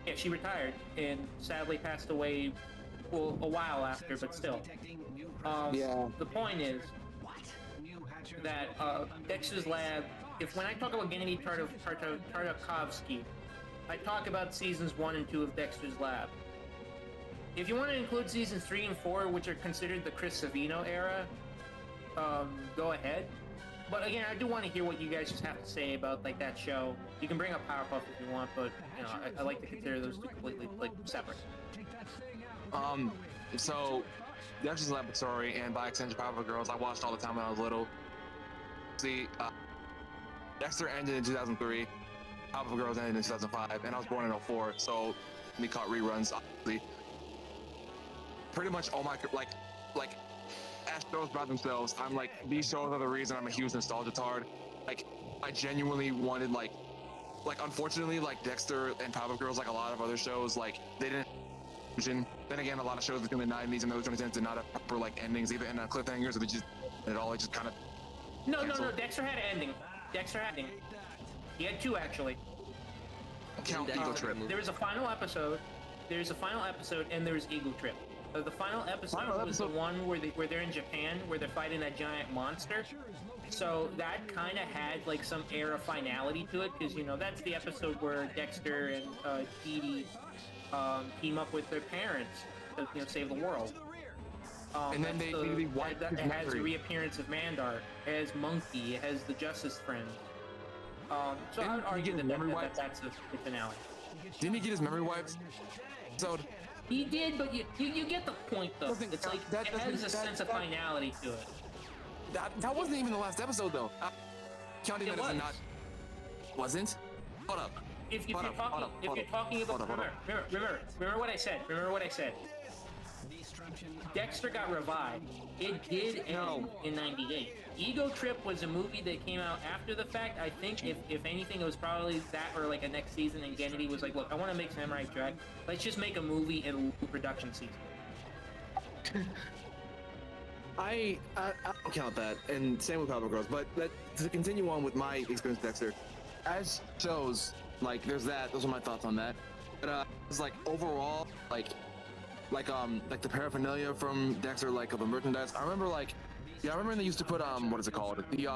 Yeah, she retired and sadly passed away, well, a while after, but still. The point is that Dexter's Lab, when I talk about Gennady Tartakovsky, I talk about seasons 1 and 2 of Dexter's Lab. If you want to include seasons 3 and 4, which are considered the Chris Savino era, go ahead. But again, I do want to hear what you guys just have to say about like that show. You can bring up Powerpuff if you want, but you know, I like to consider those two completely like separate. So Dexter's Laboratory and by extension Powerpuff Girls, I watched all the time when I was little. See, Dexter ended in 2003, Powerpuff Girls ended in 2005, and I was born in 04, so we caught reruns, obviously. Pretty much all my, like, as shows by themselves, I'm like, these shows are the reason I'm a huge nostalgia tard. Like, I genuinely wanted, like, unfortunately, like, Dexter and Powerpuff Girls, like a lot of other shows, like, they didn't. Then again, a lot of shows between the 90s and early 2010s did not have proper, like, endings, either end on cliffhangers or they just, it all just kind of. No, Dexter had an ending. He had 2 actually. Count Eagle Trip. There was a final episode. And there was Eagle Trip. The final episode was the one where they're in Japan, where they're fighting that giant monster. So that kind of had like some air of finality to it, because you know that's the episode where Dexter and Dee Dee team up with their parents to save the world. And then they wiped his it has the memory. reappearance of Mandar. It has Monkey. It has the Justice Friends. So I would argue get that, memory wiped? that's the finale. Didn't he get his memory wiped? So He did, but you get the point though. Doesn't It's count. like That it doesn't- has a that- sense of that- finality to it. that wasn't even the last episode though. Counting It that as a was. not wasn't. Hold up. If you're Hold up, talking, hold up, if hold you're up, talking about, hold up. remember what I said. Remember what I said. Dexter got revived. It did end in '98. Ego Trip was a movie that came out after the fact. I think if anything, it was probably that or like a next season. And Gennady was like, "Look, I want to make Samurai Jack. Let's just make a movie in production season." I don't count that, and same with Power Girls. But to continue on with my experience with Dexter, as shows, like there's that. Those are my thoughts on that. But it's like overall, like the paraphernalia from Dexter, like of the merchandise. I remember I remember they used to put what is it called? The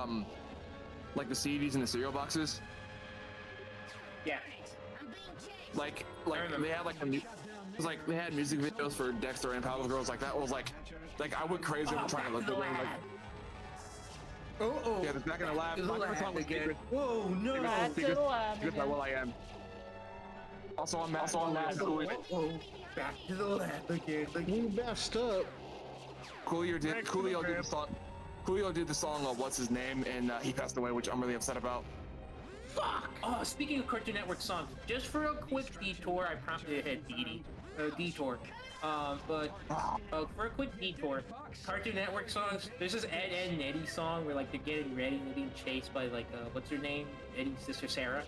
like the CDs in the cereal boxes. Yeah. Like remember. they had like it was like they had music videos for Dexter and Power Girls. Like that was like I went crazy over trying to look at them. Like, Oh. yeah, the back in the lab. My favorite song was Secret. Whoa, no. Back to the lab Secret by again. Will I Am. Also on Lab. Whoa. Back to the lab again. You messed up. Coolio did the song. Coolio did the song "What's His Name," and he passed away, which I'm really upset about. Fuck! Oh, speaking of Cartoon Network songs, just for a quick detour, I promptly hit detour. But for a quick detour, Cartoon Network songs. There's this Ed and Eddie song where like they're getting ready and they're being chased by like what's her name? Eddie's sister Sarah.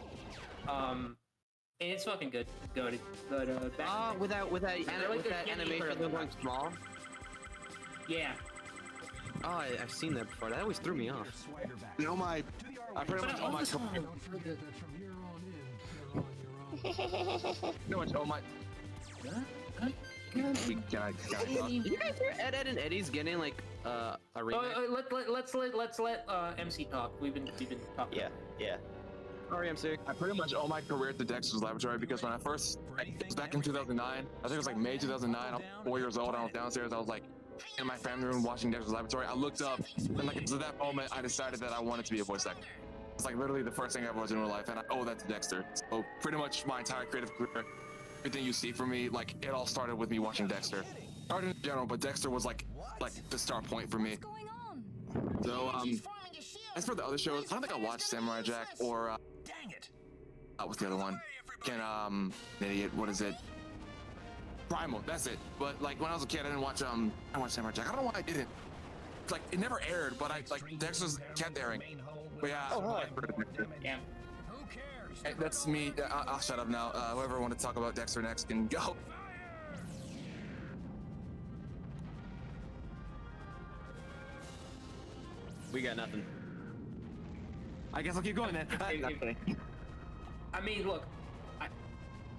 And it's fucking good. It's good. But back. With that they're getting animation, further they're going back. small. Yeah. Oh, I've seen that before. That always threw me off. You know I pretty much But I love the song. pretty much my. We gotta talk. You guys hear Ed and Eddie's getting like a remake? Let's let MC talk. We've been talking. Yeah. Sorry, MC. I pretty much owe my career to Dexter's Laboratory because when it was back in 2009, I think it was like May 2009, I was 4 years old, I was downstairs, I was like in my family room watching Dexter's Laboratory. I looked up, and like to that moment, I decided that I wanted to be a voice actor. It's like literally the first thing I ever was in real life, and I owe that to Dexter. So pretty much my entire creative career, everything you see from me, like it all started with me watching Dexter. Started in general, but Dexter was like the start point for me. So as for the other shows, I don't think I watched Samurai Jack or what's the other one? An idiot. What is it? Primal. That's it. But like when I was a kid, I didn't watch Samurai Jack. I don't know why I didn't. It's like it never aired, but Dexter's kept airing. But yeah. Yeah. Hey, that's me. I'll shut up now. Whoever want to talk about Dexter next can go. We got nothing. I guess I'll keep going then. I mean, look.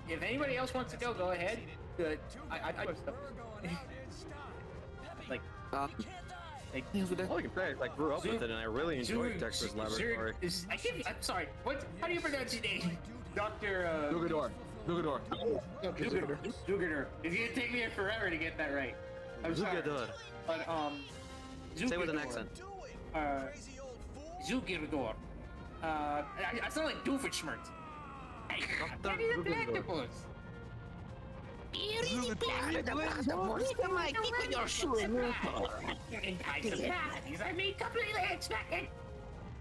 If anybody else wants to go ahead. Good. I like. All I can say is I grew up with it and I really enjoyed Dexter's Laboratory. I'm sorry. What? How do you pronounce your name? Dr. Lugador. Zugador. It's gonna take me forever to get that right. I'm sorry. Zugador. But Say with an Zugador. accent. Zugador. I sound like Doofenshmirtz. Dr. Zugador. I mean, completely expected.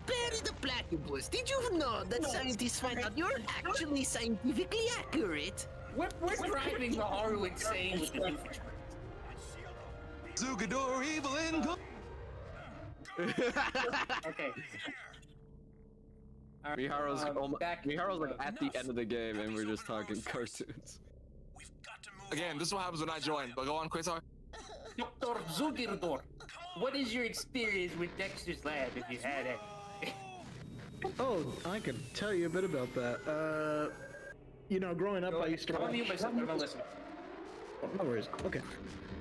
Bury the platypus. Did you know that scientists find out you're actually scientifically accurate? What driving Miharu insane with the Doofenshmirtz? Zugador, evil and good. Okay. Miharu's like at the end of the game and we're just talking cartoons. Again, this is what happens when I join. But go on, Quasar. Dr. Zugador, what is your experience with Dexter's Lab if you had it? Oh, I can tell you a bit about that. You know, growing up, I used to I'm gonna watch. mute myself, I'm gonna listen. No worries. Okay.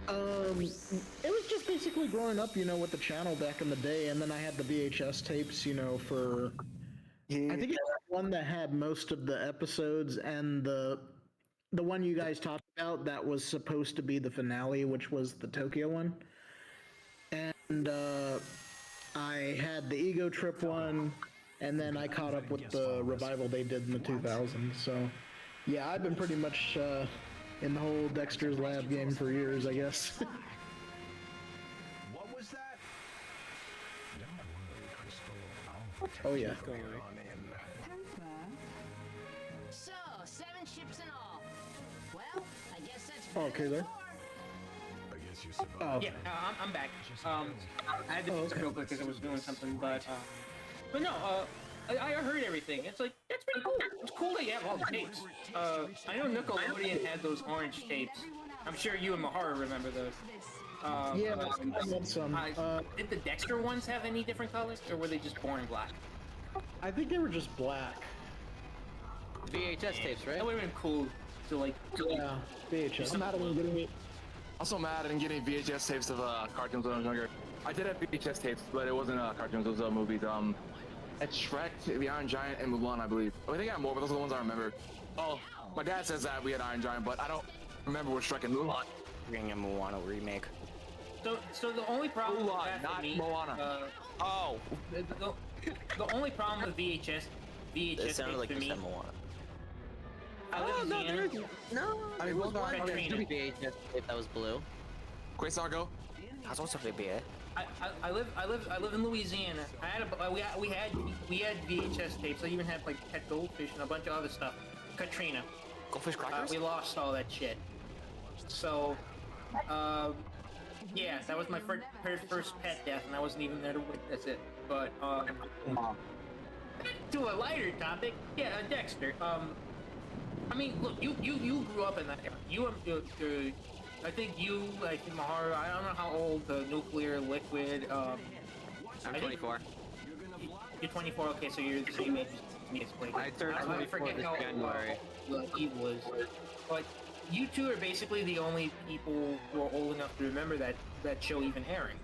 It was just basically growing up, with the channel back in the day, and then I had the VHS tapes, for. I think it was the one that had most of the episodes, and the one you guys talked about that was supposed to be the finale, which was the Tokyo one. And I had the Ego Trip one, and then I caught up with the revival they did in the 2000s. So, yeah, I've been pretty much in the whole Dexter's Lab game for years, I guess. What was that? Oh, yeah. So, 7 ships in all. Well, I guess that's Oh, okay, there. Oh, Yeah, I'm back. I had to fix it real quick because I was doing something, but no, I heard everything. It's like, that's pretty cool. It's cool that you have all the tapes. I know Nickelodeon had those orange tapes. I'm sure you and Miharu remember those. yeah, I had some. Did the Dexter ones have any different colors, or were they just boring black? I think they were just black. VHS tapes, right? That would have been cool to like. Yeah, VHS. I'm not even getting it. Also mad I didn't get any VHS tapes of cartoons when I was younger. I did have VHS tapes, but it wasn't cartoons, it was movies. It's Shrek, The Iron Giant, and Mulan, I believe. I think I got more, but those are the ones I remember. Oh, my dad says that we had Iron Giant, but I don't remember what Shrek and Mulan. Bringing a Moana remake. So the only problem with that not for me, Moana. Oh! the only problem with VHS It sounded like for you me. said Moana. I live in Indiana. No, I mean, was one Katrina. VHS tape that was blue. Quasar, go. How's also to be it? I live in Louisiana. We had VHS tapes. I even had like pet goldfish and a bunch of other stuff. Katrina. Goldfish crackers? We lost all that shit. So, yeah, that was my first pet death, and I wasn't even there to witness it. But to a lighter topic, yeah, Dexter. I mean, look, you grew up in that era. I think Miharu, I don't know how old the Nuclear Liquid, I'm 24. You're 24, okay, so you're the same age as me, basically. I turned 24 this January. Evil is. But you two are basically the only people who are old enough to remember that show even airing.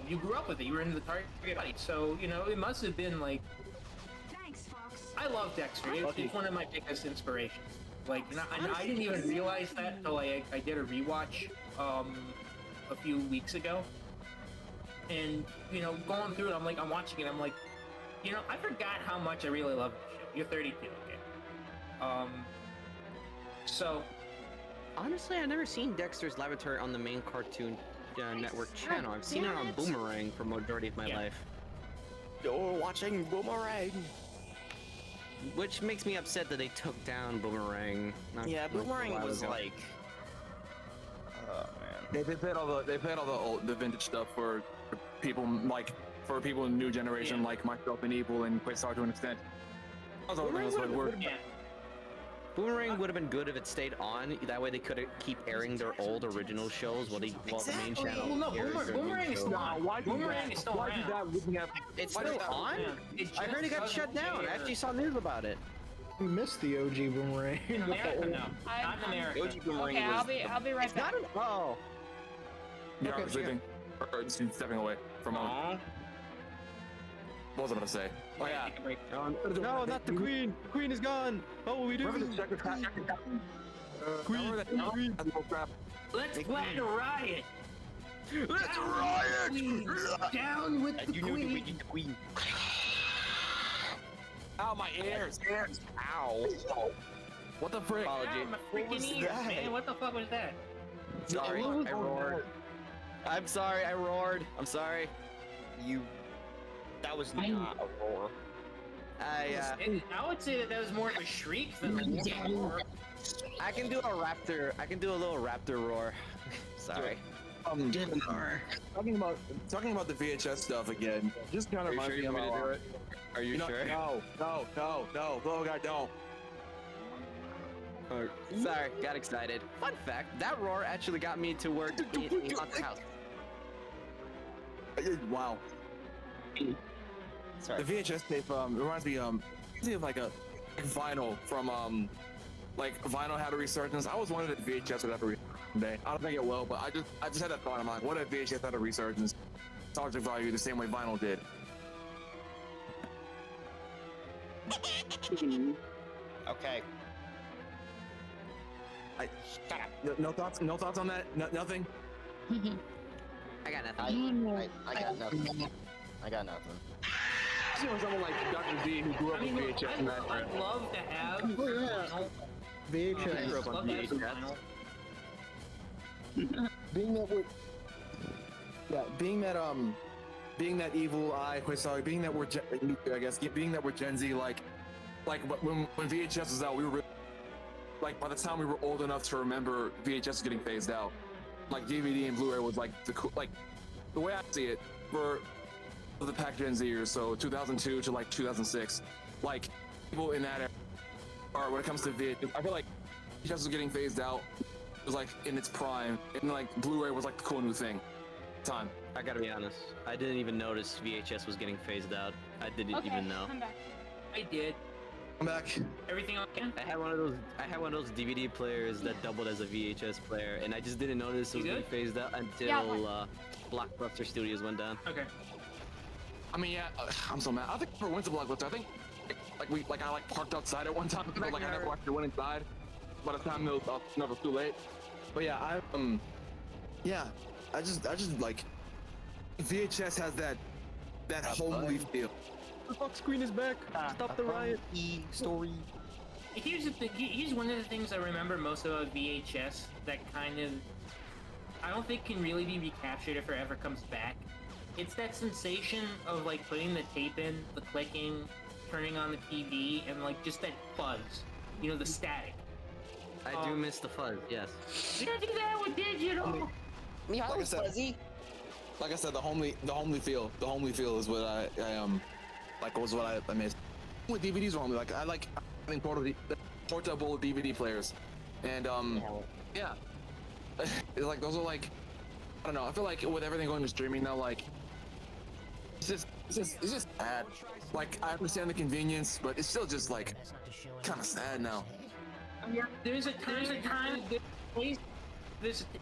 You grew up with it, you were in the target audience, so, it must have been like... I love Dexter. It's one of my biggest inspirations. Like, and I didn't even realize that until I did a rewatch a few weeks ago. And going through it, I'm watching it. I'm like, I forgot how much I really love this show. You're 32, okay? So, honestly, I've never seen Dexter's Laboratory on the main Cartoon Network channel. I've seen it on Boomerang for majority of my life. You're watching Boomerang. Which makes me upset that they took down Boomerang. Yeah, Boomerang was like... Oh, man. They played all the vintage stuff for people in the new generation like myself and Evil and Quasar to an extent. Boomerang would have been good if it stayed on. That way they could keep airing their old original shows while the main channel. Well, no, Boomerang is still on. Boomerang is still around. It's still on? I heard it got shut down. I actually saw news about it. You missed the OG Boomerang. In America, no. Not in America. The OG Boomerang Okay, I'll be right back. Oh. Yeah, I was leaving. Or stepping away from home. What was I gonna say? Oh yeah. No, not the queen. The queen is gone. What will we do? Queen. Let's plan a riot. Let's riot! Down with the queen. Ow, my ears! Ow! What the frick? Ow, my freaking ears, man. What the fuck was that? Sorry, I roared. I'm sorry, I roared. I'm sorry. That was not a roar. I would say that was more of a shriek than a roar. I can do a raptor. I can do a little raptor roar. Sorry. Talking about the VHS stuff again. Just kind of reminds me of how. Are you sure? No. Oh god, no. Sorry, got excited. Fun fact: that roar actually got me to work in haunted house. Wow. Sorry. The VHS tape reminds me of like a vinyl from like vinyl had a resurgence. I was wondering if VHS would ever someday. I don't think it will, but I just had that thought. I'm like, what if VHS had a resurgence? Nostalgic value the same way vinyl did. Okay. No thoughts on that. Nothing. I got nothing. I got nothing. I got nothing. You know, someone like Dr. D who grew up with VHS and that. I'd love to have vinyl. VHS. I'd love to have some vinyl. Being that evil eye, being that we're Gen Z, like when VHS was out, we were really, like, by the time we were old enough to remember VHS getting phased out, like DVD and Blu-ray was like the way I see it for the pack Gen Zers, so 2002 to like 2006, like people in that era, or when it comes to VHS, I feel like VHS was getting phased out. It was like in its prime, and like Blu-ray was like the cool new thing. Time. I gotta be honest. I didn't even notice VHS was getting phased out. I didn't even know. I'm back. I did. I'm back. Everything okay? I had one of those DVD players that doubled as a VHS player, and I just didn't notice it was getting phased out until Blockbuster Studios went down. Okay. I mean, yeah, I'm so mad. I think for Winter Blockbuster, I think I parked outside at one time, but like I never actually went inside. By the time it was too late. But yeah, I just like VHS has that homely feel. The Fox screen is back. Stop the riot. Story. Here's the thing. Here's one of the things I remember most about VHS that kind of I don't think can really be recaptured if it ever comes back. It's that sensation of like putting the tape in, the clicking, turning on the TV, and like just that fuzz. You know, the static. I do miss the fuzz. Yes. You don't do that with digital. Miharu was fuzzy. Like I said, the homely feel is what I was what I missed. With DVDs, homely, like I like having portable DVD players, and yeah, it's like those are like, I don't know. I feel like with everything going to streaming now, like it's just bad. Like I understand the convenience, but it's still just like kind of sad now. There's a time,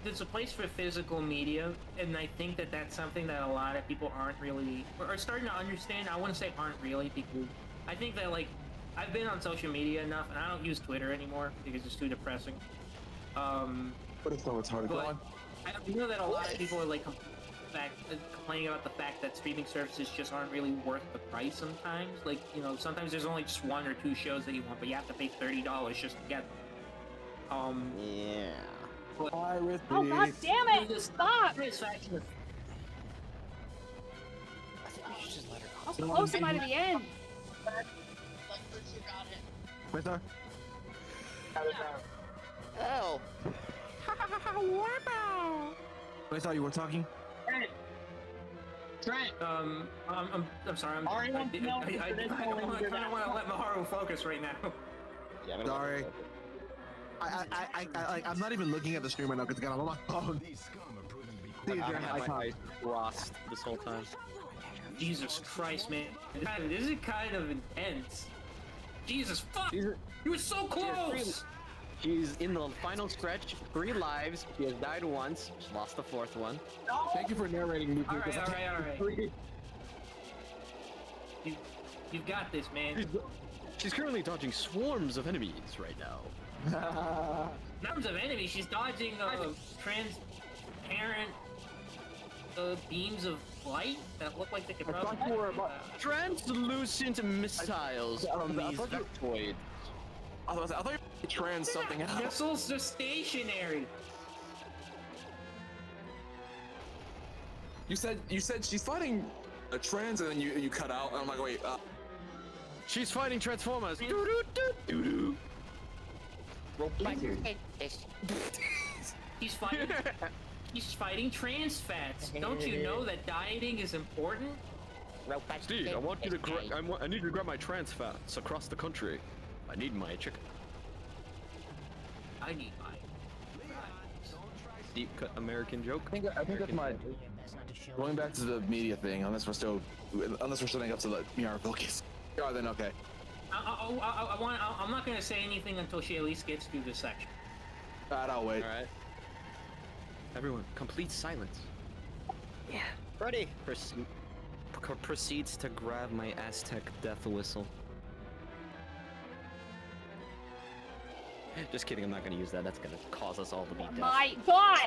there's a place for physical media, and I think that that's something that a lot of people aren't really, or are starting to understand. I wouldn't say aren't really, because I think that, like, I've been on social media enough, and I don't use Twitter anymore because it's too depressing. But it's so retarded. But I know that a lot of people are like complaining about the fact that streaming services just aren't really worth the price sometimes. Like, you know, sometimes there's only just 1 or 2 shows that you want, but you have to pay $30 just to get them. Yeah. But, oh god damn it! Stop! How close am I to the end? Where's our? Oh. Where's our? You were talking? Trent. I'm sorry. I kind of want to let Miharu focus right now. Yeah, sorry. I'm not even looking at the stream right now because I'm on my phone. I had my eyes crossed this whole time. Jesus Christ, man. This is kind of intense. Jesus, fuck! You were so close! She's in the final stretch, 3 lives. She has died once. She lost the 4th one. Thank you for narrating me. Alright. You've got this, man. She's currently dodging swarms of enemies right now. Swarms of enemies? She's dodging transparent beams of light that look like they could probably... Translucent missiles from these vectoids. I thought you were trans something else. Missiles are stationary. You said she's fighting a trans, and then you cut out, and I'm like, wait. She's fighting Transformers. He's fighting trans fats. Don't you know that dieting is important? Steve, I want you to I need you to grab my trans fats across the country. I need my chicken. I need my deep cut American joke. I think that's my going back to the media thing. Unless we're setting up to the Miharu focus. Yeah, then okay. I'm not gonna say anything until she at least gets through this section. I'll wait. All right. Everyone, complete silence. Yeah. Ready. Proceeds to grab my Aztec death whistle. Just kidding, I'm not gonna use that. That's gonna cause us all to be dead. My God!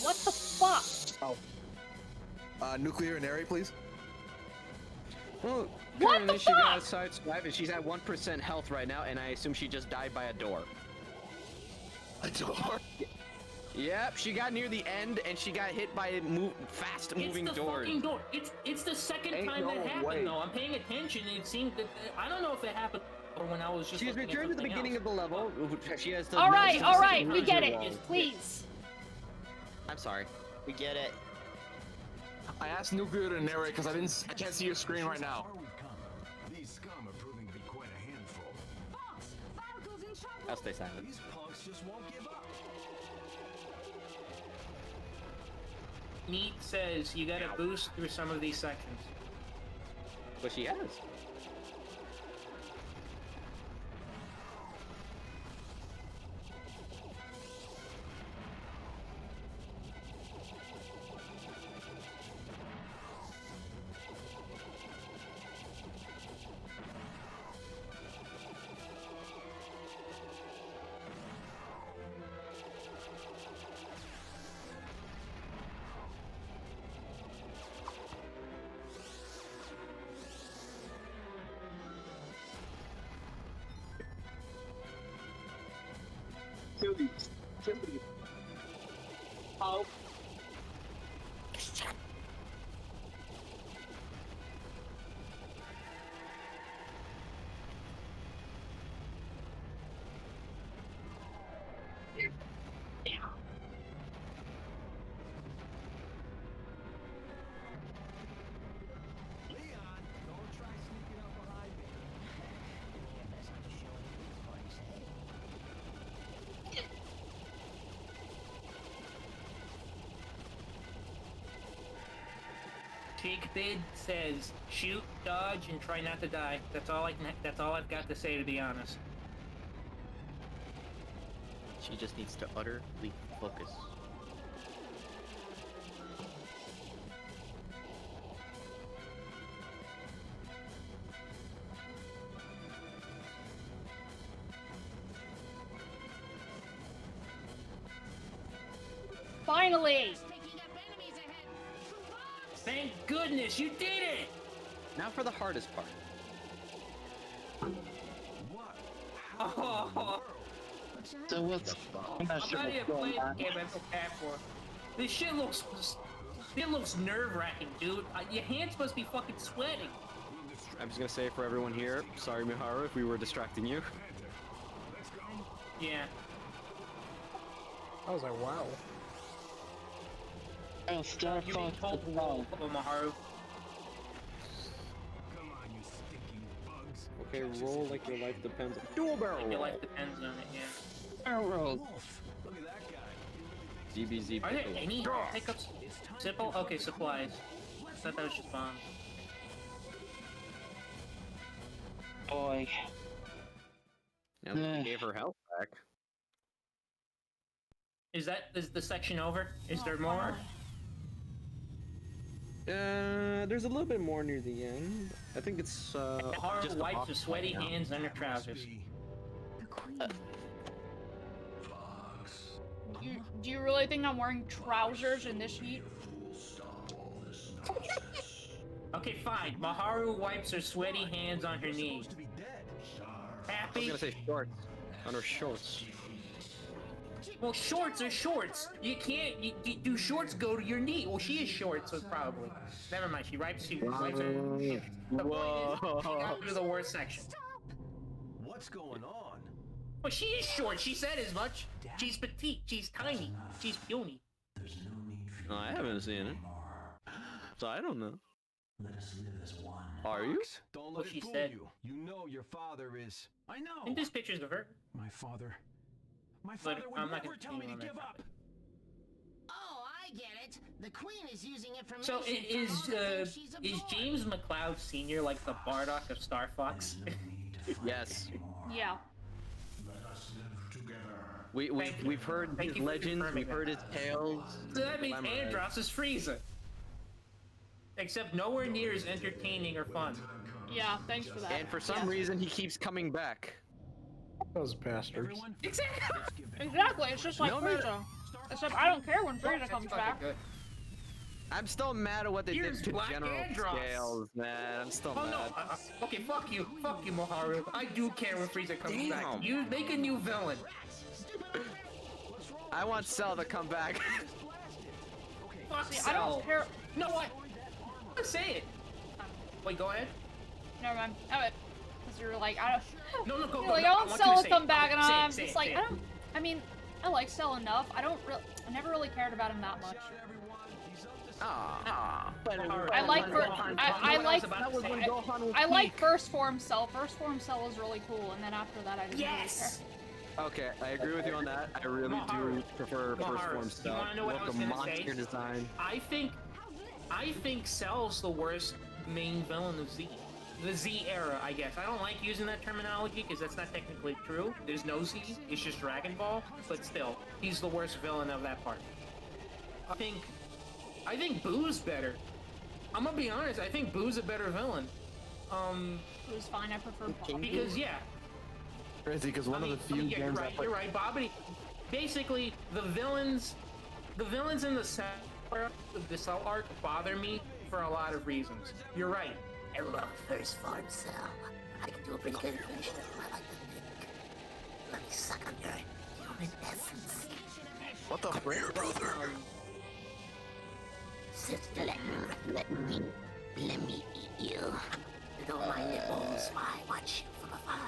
What the fuck? Oh. Nuclear and Airy, please. Well, What currently the she got a fuck? side swipe and she's at 1% health right now, and I assume she just died by a door. A door? Yep, she got near the end and she got hit by fast moving it's the doors. fucking door. It's the second Ain't time no that happened way. though. I'm paying attention and it seemed that I don't know if it happened or when I was just. She's looking at returned to the something beginning else. of the level. She has the. All right, mouse we get it. wall. Please. I'm sorry. We get it. I asked Nuclear to narrate because I can't see your screen right now. These scum are proving to be quite a handful. Boss, Falco's in trouble. I'll stay silent. These punks just won't give up. Neat says you gotta boost through some of these sections. But she has. Kill these. Kill these. Oh. Leon, don't try sneaking up behind me. Jake Bid says shoot, dodge, and try not to die. That's all That's all I've got to say, to be honest. She just needs to utterly focus. Finally! Picking up enemies ahead. Boss! Thank goodness you did it! Now for the hardest part. What? Oh, So what's? I'm not I'm sure not what's even going playing on. the game I'm prepared for. This shit looks nerve-wracking, dude. Your hands must be fucking sweating. I'm just gonna say for everyone here, sorry Miharu if we were distracting you. Yeah. I was like, wow. Oh, You Starfox being told is to wrong. roll, Miharu. Come on, you stinking bugs. Okay, roll like your life depends on dual barrel Your roll. life depends on it, yeah. Arrows. Wolf, look at that guy. DBZ Are there pickle. any pickups? Simple? Okay, supplies. I thought that was just bombs. Boy. Yep, I gave her health back. Is the section over? Is there more? There's a little bit more near the end. I think it's Miharu just the wipes boss her sweaty fight now. hands on her trousers. The queen. Do you really think I'm wearing trousers in this heat? Okay, fine. Miharu wipes her sweaty hands on her knees. Supposed to be dead. I was Happy? gonna say shorts. On her shorts. Well, shorts are shorts. You can't. Do shorts go to your knee? Well, she is short, so probably. Never mind. She wipes her. The point is, she got through the worst section. What's going on? Well, she is short. She said as much. She's petite. She's tiny. She's puny. No, I haven't seen it. So I don't know. Let us live as one. Are you? Don't Well, let she it fool said- you. You know your father is. I know. And there's pictures of her. My father. My But father would I'm not never gonna tell me to continue on give that up. Oh, I get it. The queen is using information. So from is all the things she's absorbed. James McLeod Sr. like the Bardock of Starfox? Yes. Yeah. Let us live together. We've heard Thank his you for legends, confirming we've that. heard his tales. So that means Glamour, right? Andros is Frieza. Except nowhere near as entertaining or fun. Yeah, thanks for that. And for some reason, he keeps coming back. Those bastards. Exactly. Exactly, it's just like No matter- Frieza. Except I don't care when Frieza comes back. Good. I'm still mad at what they Here's did to Black General Andros. Scales, man. I'm still Oh mad. no! Okay, fuck you, Miharu. I do care when Frieza comes Damn. back. You make a new villain. I want Cell to come back. Fuck See, I Cell. don't care. No, what? Say it. Wait, go ahead. Never mind. Because you're like, I don't. No, go. You're like, no, I I want want you Cell to to say come it. back, and Say it, I'm say just it, like, say I it. don't. I mean, I like Cell enough. I never really cared about him that much. I like I like first form Cell. First form Cell was really cool, and then after that I didn't really care. Okay, I agree with you on that. I really do prefer first form You stuff. wanna know what I was the gonna monster say? design. I think Cell's the worst main villain of Z. The Z era, I guess. I don't like using that terminology because that's not technically true. There's no Z, it's just Dragon Ball, but still, he's the worst villain of that part. I think Boo's better. I'm gonna be honest, I think Boo's a better villain. It was fine, I prefer Bob. Because yeah. Crazy, because one of the few yeah, games you're right, Bobbity. Basically, the villains in the Cell arc bother me for a lot of reasons. You're right. I love first form Cell. I can do a pretty good impression of him, I like to think. Let me suck on your human essence. What the frick? Brother. Sister, let me eat you. Don't mind the bones, I watch you from afar.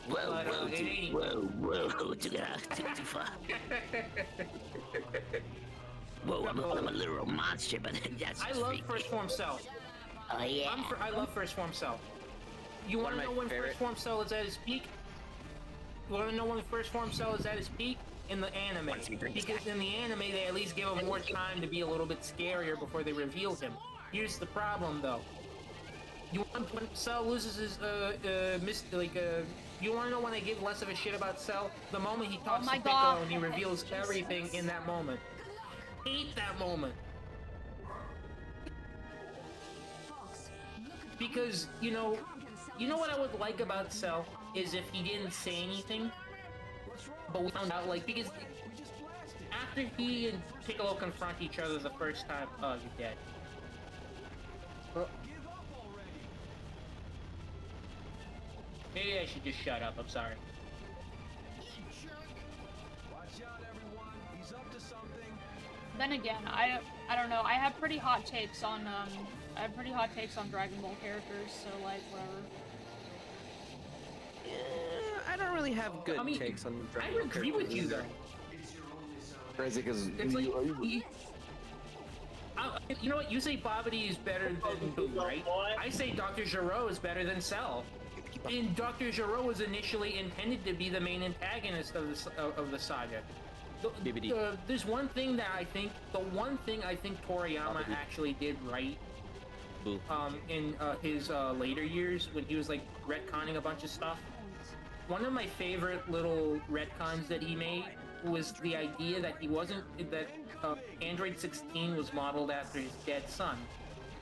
Whoa, too far. Whoa, I'm a literal monster, but that's I love first form Cell. Oh yeah. I love first form Cell. You want to know when first form Cell is at his peak? You want to know when first form Cell is at his peak? In the anime. Because in the anime, they at least give him more time to be a little bit scarier before they reveal him. Here's the problem, though. You want when Cell loses his you want to know when I give less of a shit about Cell? The moment he talks to Piccolo and he reveals everything in that moment. Hate that moment. Because, you know what I would like about Cell is if he didn't say anything, but we found out, like, because after he and Piccolo confront each other the first time, oh, you're dead. Maybe I should just shut up, I'm sorry. Then again, I don't know. I have pretty hot takes on Dragon Ball characters, so like whatever. I don't really have good takes on Dragon Ball. I agree with you though. Crazy, because it's like you know what? You say Bobbity is better than Boo, right? I say Dr. Gero is better than Cell. And Dr. Gero was initially intended to be the main antagonist of the saga. There's one thing that I think, Toriyama actually did right in his later years when he was like retconning a bunch of stuff. One of my favorite little retcons that he made was the idea that Android 16 was modeled after his dead son.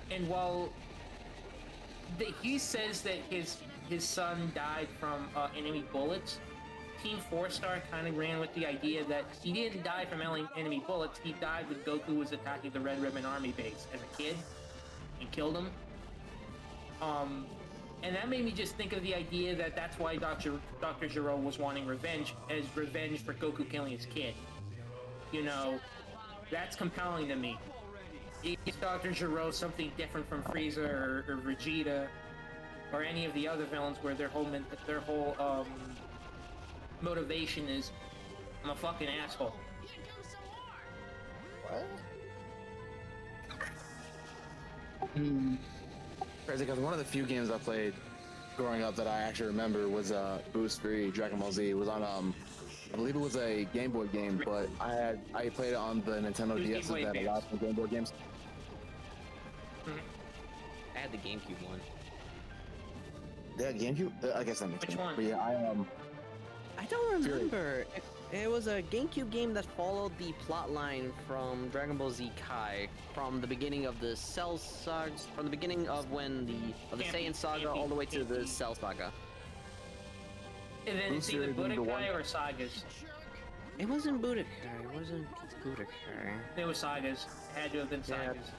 And while he says that his son died from enemy bullets, Team 4-Star kind of ran with the idea that he didn't die from enemy bullets, he died when Goku was attacking the Red Ribbon Army base as a kid and killed him. And that made me just think of the idea that that's why Dr. Gero was wanting revenge, as revenge for Goku killing his kid. You know, that's compelling to me. Is Dr. Gero something different from Frieza or Vegeta or any of the other villains where their whole motivation is, I'm a fucking asshole. Crazy, because one of the few games I played growing up that I actually remember was Boost 3 Dragon Ball Z. It was on I believe it was a Game Boy game, but I played it on the Nintendo DS that allowed for Game Boy games. I had the GameCube one. Yeah, GameCube? I guess that makes sense. Which one? But yeah, I don't remember. It was a GameCube game that followed the plot line from Dragon Ball Z Kai, from the beginning of the Cell Saga, from the beginning of the Saiyan Saga all the way to the Cell Saga. And then it's either Budokai or Sagas. It wasn't Budokai. It wasn't Budokai. It was Sagas. It had to have been Sagas.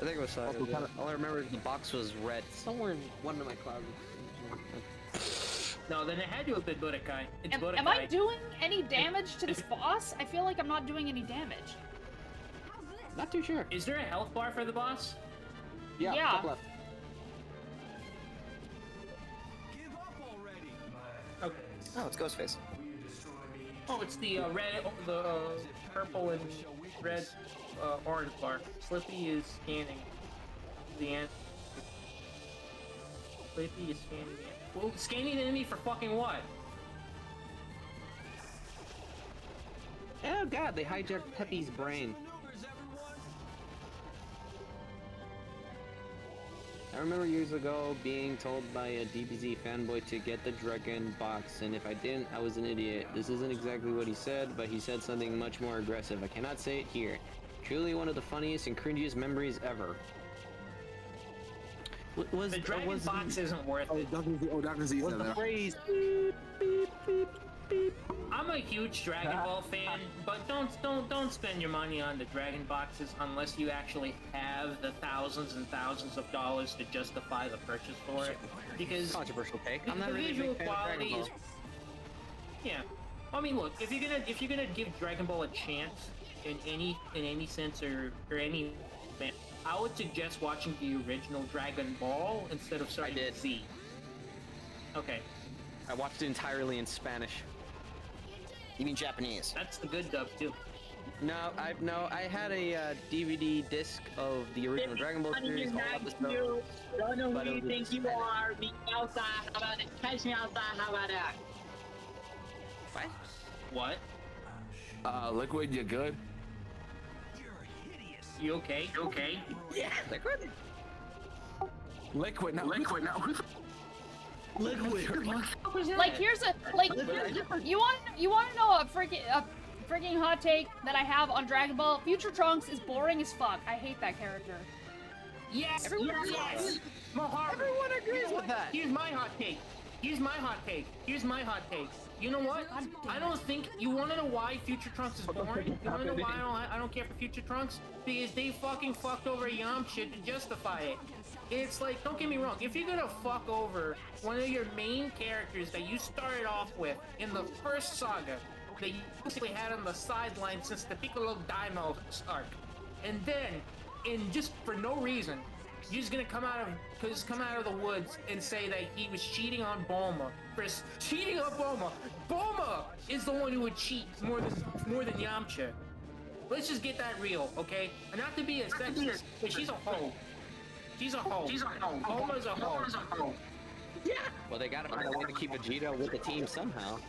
I think it was Sagas. All I remember is the box was red. Somewhere in one of my closets. No, then it had to have been Budokai. It's Budokai. Am I doing any damage to this boss? I feel like I'm not doing any damage. Not too sure. Is there a health bar for the boss? Yeah. Top left. Okay. Oh, it's Ghostface. Oh, it's the red, the purple and red, orange bar. Slippy is scanning the end. Slippy is scanning the end. Well, scanning the enemy for fucking what? Oh god, they hijacked Peppy's brain. I remember years ago being told by a DBZ fanboy to get the Dragon box, and if I didn't, I was an idiot. This isn't exactly what he said, but he said something much more aggressive. I cannot say it here. Truly one of the funniest and cringiest memories ever. The Dragon box isn't worth it. Dr. Z said that. Phrase. I'm a huge Dragon Ball fan, but don't spend your money on the Dragon boxes unless you actually have the thousands and thousands of dollars to justify the purchase for it. Because controversial take. I'm the not really visual a big fan of quality Dragon is. Ball. Yeah, I mean, look, if you're gonna give Dragon Ball a chance in any sense or any, I would suggest watching the original Dragon Ball instead of starting with Z. Okay. I watched it entirely in Spanish. You mean Japanese? That's the good dub too. No, I had a DVD disc of the original Dragon Ball series. All of the stuff. Don't know who you think you are. Meet me outside. How about it? Catch me outside. How about that? What? Liquid, you good? You okay? You okay? Yeah, Liquid. Liquid now. Liquid now. Like here's you want to know a freaking hot take that I have on Dragon Ball? Future Trunks is boring as fuck. I hate that character. Yes. Yes. Miharu. Everyone agrees with that. Here's my hot take. Here's my hot take. Here's my hot take. You know what? I don't think you want to know why Future Trunks is boring. You want to know why I don't care for Future Trunks? Because they fucking fucked over Yamcha to justify it. It's like, don't get me wrong, if you're gonna fuck over one of your main characters that you started off with in the first saga, that you basically had on the sideline since the Piccolo Daimao arc, and then, just for no reason, you're just gonna come out of the woods and say that he was cheating on Bulma. For cheating on Bulma! Bulma is the one who would cheat more than Yamcha. Let's just get that real, okay? And not to be a sexist, but she's a hoe. She's a hoe. Bulma's a hoe. Yeah. Well, they gotta find a way to keep Vegeta with the team somehow.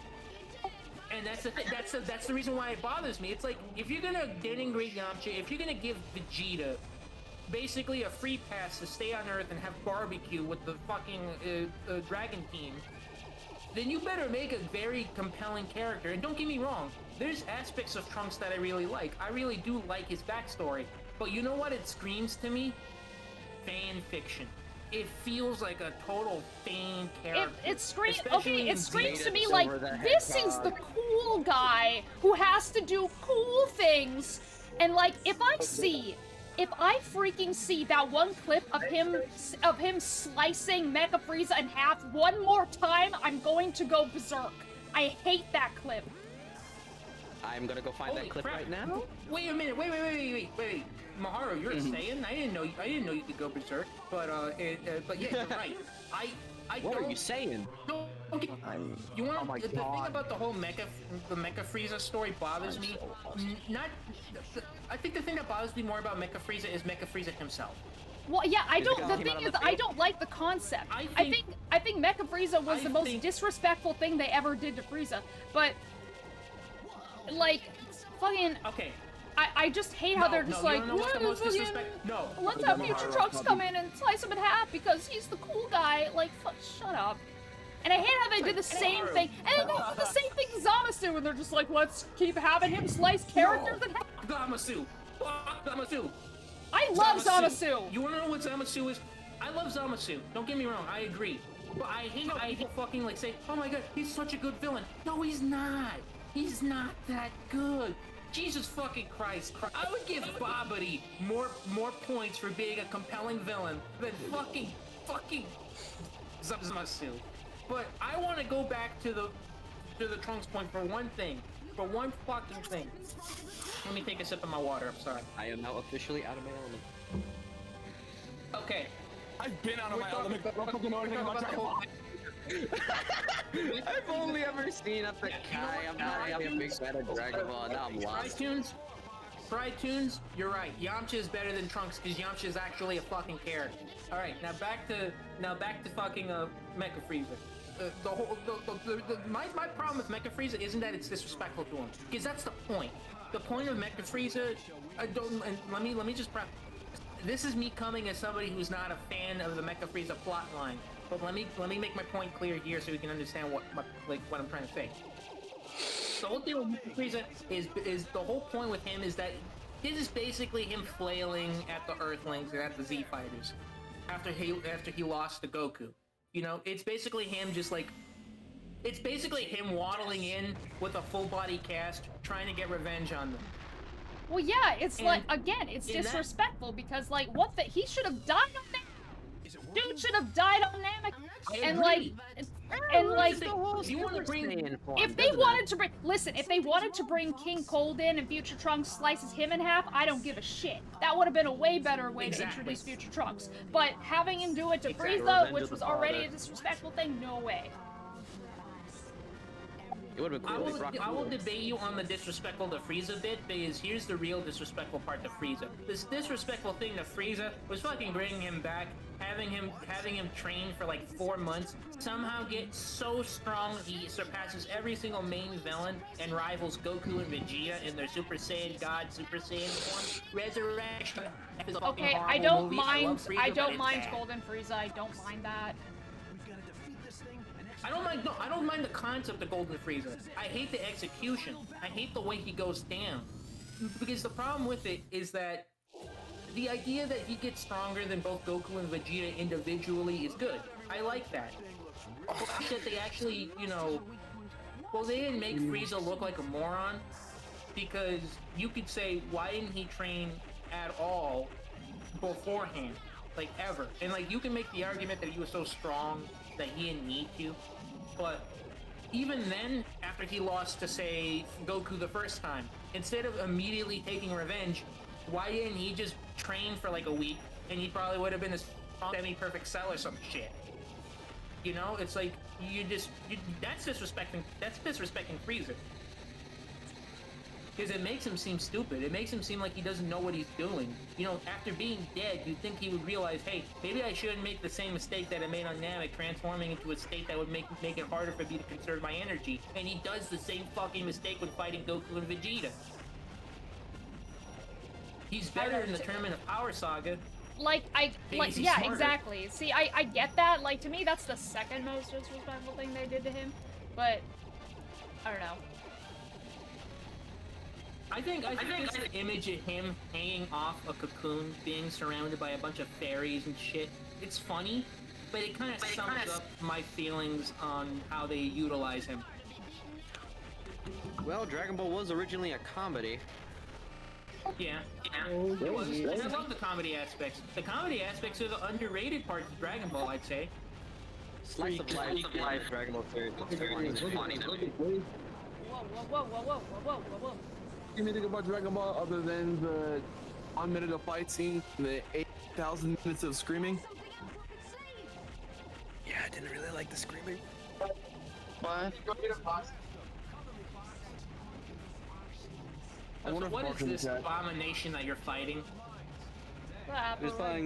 And that's the thing. That's the reason why it bothers me. It's like, if you're gonna denigrate Yamcha, if you're gonna give Vegeta basically a free pass to stay on Earth and have barbecue with the fucking Dragon team, then you better make a very compelling character. And don't get me wrong, there's aspects of Trunks that I really like. I really do like his backstory. But you know what it screams to me? Fan fiction. It feels like a total fan character. It screams. Especially Okay, it screams to me Over like the this hedgehog. is the cool guy who has to do cool things, and like if I freaking see that one clip of him slicing Mecha Frieza in half one more time, I'm going to go berserk. I hate that clip. I'm gonna go find that clip crap. right now. Wait a minute. Wait. Maharu, you're a Saiyan? I didn't know you could go berserk. But yeah, you're right. What are you saying? You want my the thing God. about the whole Mecha Frieza story bothers me. I think the thing that bothers me more about Mecha Frieza is Mecha Frieza himself. Well, yeah, I Is it don't. because The he came thing out is, of the I field? don't like the concept. I I think Mecha Frieza was I the most think- disrespectful thing they ever did to Frieza. But like, fucking, Okay. I just hate how they're just you like, don't know what the "Yeah, most fucking- disrespect. No. let's have Future Trunks come in and slice him in half because he's the cool guy. Like, shut up. And I hate how they did the same thing. And then they did the same thing to Zamasu, and they're just like, let's keep having him slice characters and Zamasu! Fuck Zamasu! I love Zamasu! You wanna know what Zamasu is? I love Zamasu. Don't get me wrong, I agree. But I hate fucking like say, oh my god, he's such a good villain. No, he's not. He's not that good. Jesus fucking Christ. I would give Babidi more points for being a compelling villain than fucking Zamasu. But I want to go back to the Trunks point for one thing. For one fucking thing. Let me take a sip of my water, I'm sorry. I am now officially out of my element. Okay. I've been out of my element. I don't fucking know anything about Dragon Ball. I've only ever seen up the Kai. I'm not a big fan of Dragon Ball. Now I'm lost. Fry-Tunes, you're right. Yamcha is better than Trunks because Yamcha is actually a fucking character. All right, now back to fucking Mecha Frieza. My problem with Mecha Frieza isn't that it's disrespectful to him, because that's the point. The point of Mecha Frieza, let me just preface. This is me coming as somebody who's not a fan of the Mecha Frieza plotline, but let me make my point clear here so you can understand what I'm trying to say. The whole thing with Mecha Frieza is the whole point with him is that this is basically him flailing at the Earthlings and at the Z Fighters after he lost to Goku. You know, it's basically him just like, it's basically him waddling in with a full body cast trying to get revenge on them. Well, yeah, it's like, again, it's disrespectful because, like, what the, he should have died on Namek. Dude should have died on Namek. And like, you want to bring, if they wanted to bring, listen, if they wanted to bring King Cold in and Future Trunks slices him in half, I don't give a shit. That would have been a way better way to introduce Future Trunks. But having him do it to Frieza, which was already a disrespectful thing, no way. It would have been cool. I will debate you on the disrespectful to Frieza bit, because here's the real disrespectful part to Frieza. This disrespectful thing to Frieza was fucking bringing him back, having him train for like 4 months, somehow get so strong he surpasses every single main villain and rivals Goku and Vegeta in their Super Saiyan God, Super Saiyan form. Resurrection. Okay, I don't mind Golden Frieza. I don't mind that. I don't mind the concept of Golden Frieza. I hate the execution. I hate the way he goes down. Because the problem with it is that the idea that he gets stronger than both Goku and Vegeta individually is good. I like that. That they actually, you know, well, they didn't make Frieza look like a moron, because you could say, why didn't he train at all beforehand? Like, ever. And like, you can make the argument that he was so strong that he didn't need to, but even then, after he lost to, say, Goku the first time, instead of immediately taking revenge, why didn't he just train for like a week, and he probably would have been a semi-perfect Cell or some shit? You know, it's like, that's disrespecting Frieza. Because it makes him seem stupid. It makes him seem like he doesn't know what he's doing. You know, after being dead, you'd think he would realize, hey, maybe I shouldn't make the same mistake that I made on Namek, transforming into a state that would make it harder for me to conserve my energy. And he does the same fucking mistake when fighting Goku and Vegeta. He's better in the Tournament of Power Saga. Yeah, exactly. See, I get that. Like, to me, that's the second most disrespectful thing they did to him. But, I don't know. I think this image of him hanging off a cocoon, being surrounded by a bunch of fairies and shit, it's funny, but it kind of sums up my feelings on how they utilize him. Well, Dragon Ball was originally a comedy. Yeah, it was. And I love the comedy aspects. The comedy aspects are the underrated parts of Dragon Ball, I'd say. Slice of life Dragon Ball series. Funny to me. Whoa. Anything about Dragon Ball other than the 1 minute of fight scene, the 8,000 minutes of screaming? Yeah, I didn't really like the screaming. What? So what is this abomination that you're fighting?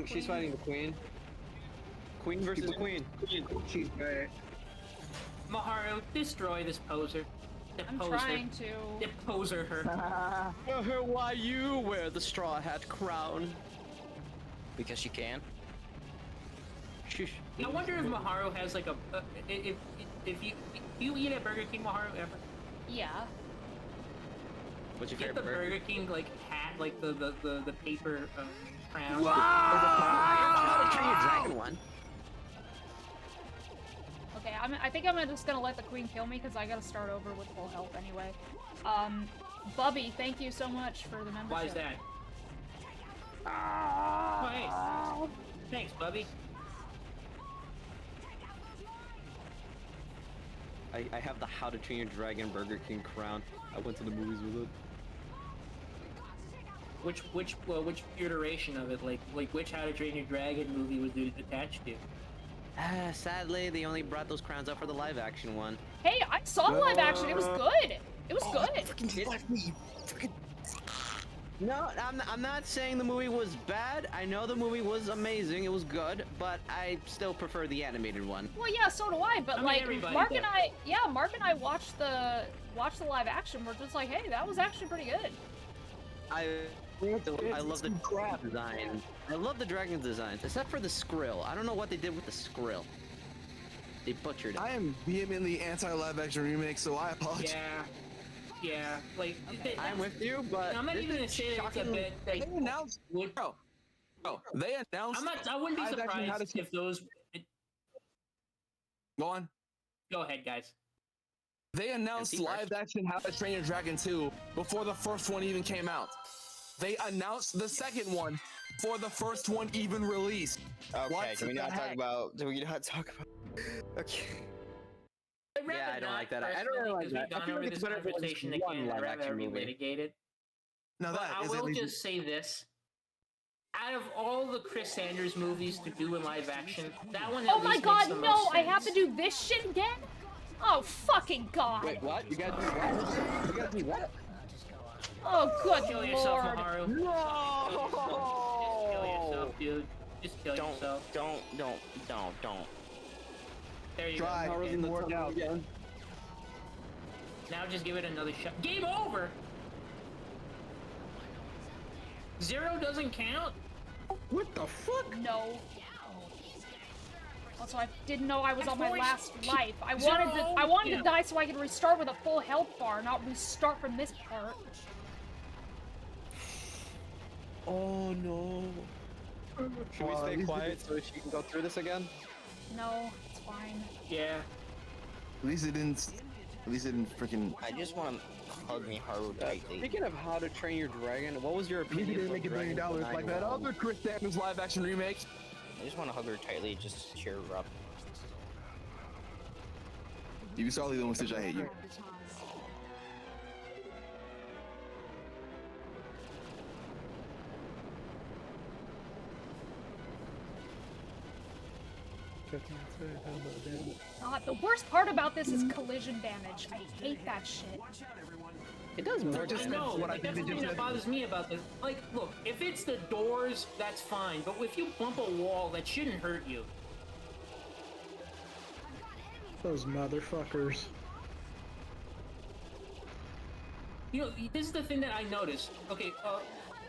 She's fighting the Queen. Queen versus Queen. She's bad. Miharu, destroy this poser. I'm trying to. Deposer her. Why you wear the straw hat crown? Because she can. Shush. I wonder if Miharu has like a if you eat at Burger King, Miharu, ever? Yeah. What's your Get the favorite Burger King like hat, like the paper crown. How to Train Your Dragon one. Okay, I think I'm just gonna let the queen kill me because I gotta start over with full health anyway. Bubby, thank you so much for the membership. Why is that? Oh, hey. Thanks, Bubby. I have the How to Train Your Dragon Burger King crown. I went to the movies with it. Which iteration of it? Like which How to Train Your Dragon movie was it attached to? Sadly, they only brought those crowns out for the live action one. Hey, I saw the live action. It was good. It was good. No, I'm not saying the movie was bad. I know the movie was amazing. It was good, but I still prefer the animated one. Well, yeah, so do I. But I mean, like, everybody Mark does. and I watched the live action. We're just like, hey, that was actually pretty good. I love the dragon design. I love the dragon designs, except for the Skrill. I don't know what they did with the Skrill. They butchered it. I am vehemently anti-live action remake, so I apologize. Yeah, like I'm with you, but I'm not even gonna say that it's a bit. Like, They announced, bro. They announced. I wouldn't be live action How to surprised if those. Go on. Go ahead, guys. They announced MC live first. action How to Train Your Dragon 2 before the first one even came out. They announced the second one before the first one even released. Okay, What can we the not talk heck? about? Do we not talk about? Okay. Yeah, I don't like that. I don't really like that. I We've feel gone like over it's this better if it was conversation just one again. live I'd action rather movie. relitigate it. No, But that I is at will least. just say this. Out of all the Chris Sanders movies to do in live action, that one at Oh my least god, makes the no! most I have to sense. do this shit again? Oh fucking god! Wait, what? You gotta do what? You gotta do what? Oh good Kill yourself, lord! Miharu. No! Just kill yourself, dude. Just kill yourself. Don't. There you Try. go. Didn't work out. Now just give it another shot. Game over! 0 doesn't count? What the fuck? No. Also, I didn't know I was That's on my voice- last life. I Zero, wanted yeah. to die so I could restart with a full health bar, not restart from this part. Oh no. Should we Well, at stay least quiet so she can go through this again? No, it's fine. Yeah. At least it didn't. At least it didn't freaking. I just want to hug Miharu tightly. Speaking of How to Train Your Dragon, what was your At least opinion? it didn't make $1 Dragon billion Design like that Realm? other Chris Sanders live action remake. I just want to hug her tightly, just cheer her up. You saw the one Stitch, I hate you. God, the worst part about this is collision damage. I hate that shit. It does more I just know, what I like, that's did the thing just that bothers me about this. Like, look, if it's the doors, that's fine, but if you bump a wall, that shouldn't hurt you. Those motherfuckers. You know, this is the thing that I noticed. Okay,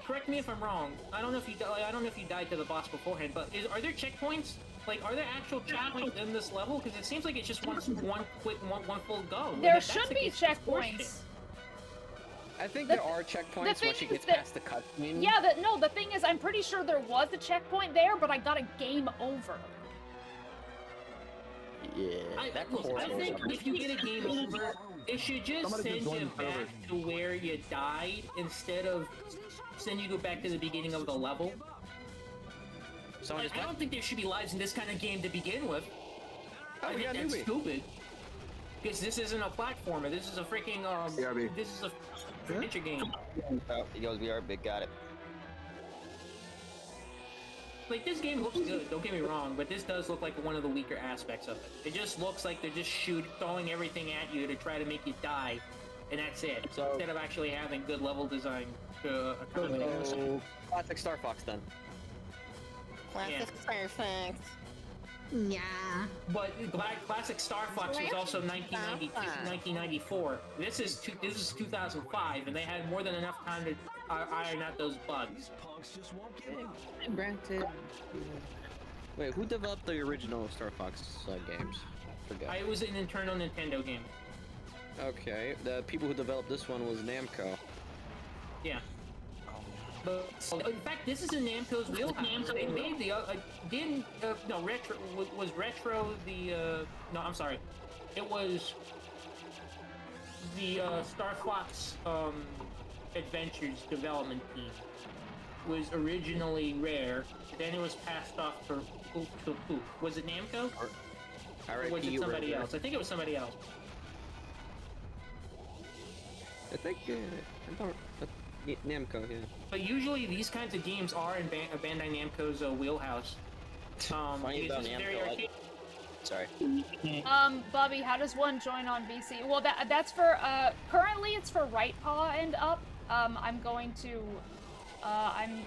correct me if I'm wrong. I don't know if you I don't know if you died to the boss beforehand, but are there checkpoints? Like, are there actual checkpoints in this level? Because it seems like it's just one full go. And There if that's should the be case, it's horseshit. checkpoints. I think The- there are checkpoints thing once she is gets that- past the cutscene. Yeah, the thing is, I'm pretty sure there was a checkpoint there, but I got a game over. Yeah, that's horrible. I think if you get a game over, it should just Somebody send just join you the server. back to where you died instead of send you go back to the beginning of the level. Someone Like, just I don't think there should be lives in this kind of game to begin with. Oh, I we think got that's newbie. stupid. Because this isn't a platformer. This is a freaking BRB. This is a adventure game. Oh, he goes, we are big, got it. Like, this game looks good, don't get me wrong, but this does look like one of the weaker aspects of it. It just looks like they're just throwing everything at you to try to make you die, and that's it. So- Instead of actually having good level design to accommodate this. So, classic Starfox then. Classic Starfox. Yeah. But classic Starfox was also 1994. This is 2005, and they had more than enough time to iron out those bugs. Granted. Wait, who developed the original Starfox games? Forgot. It was an internal Nintendo game. Okay, the people who developed this one was Namco. Yeah. But in fact, this is in Namco's wheelhouse. They made the no, retro was retro the no, I'm sorry, it was the Starfox Adventures development team was originally Rare. Then it was passed off for who? Was it Namco? Or was it somebody else? I think it was somebody else. I think Namco, yeah. But usually these kinds of games are in Bandai Namco's wheelhouse. Funny about it's very Namco. arcade. Sorry. Bobby, how does one join on VC? Well, that's for, currently it's for right paw and up. I'm going to, I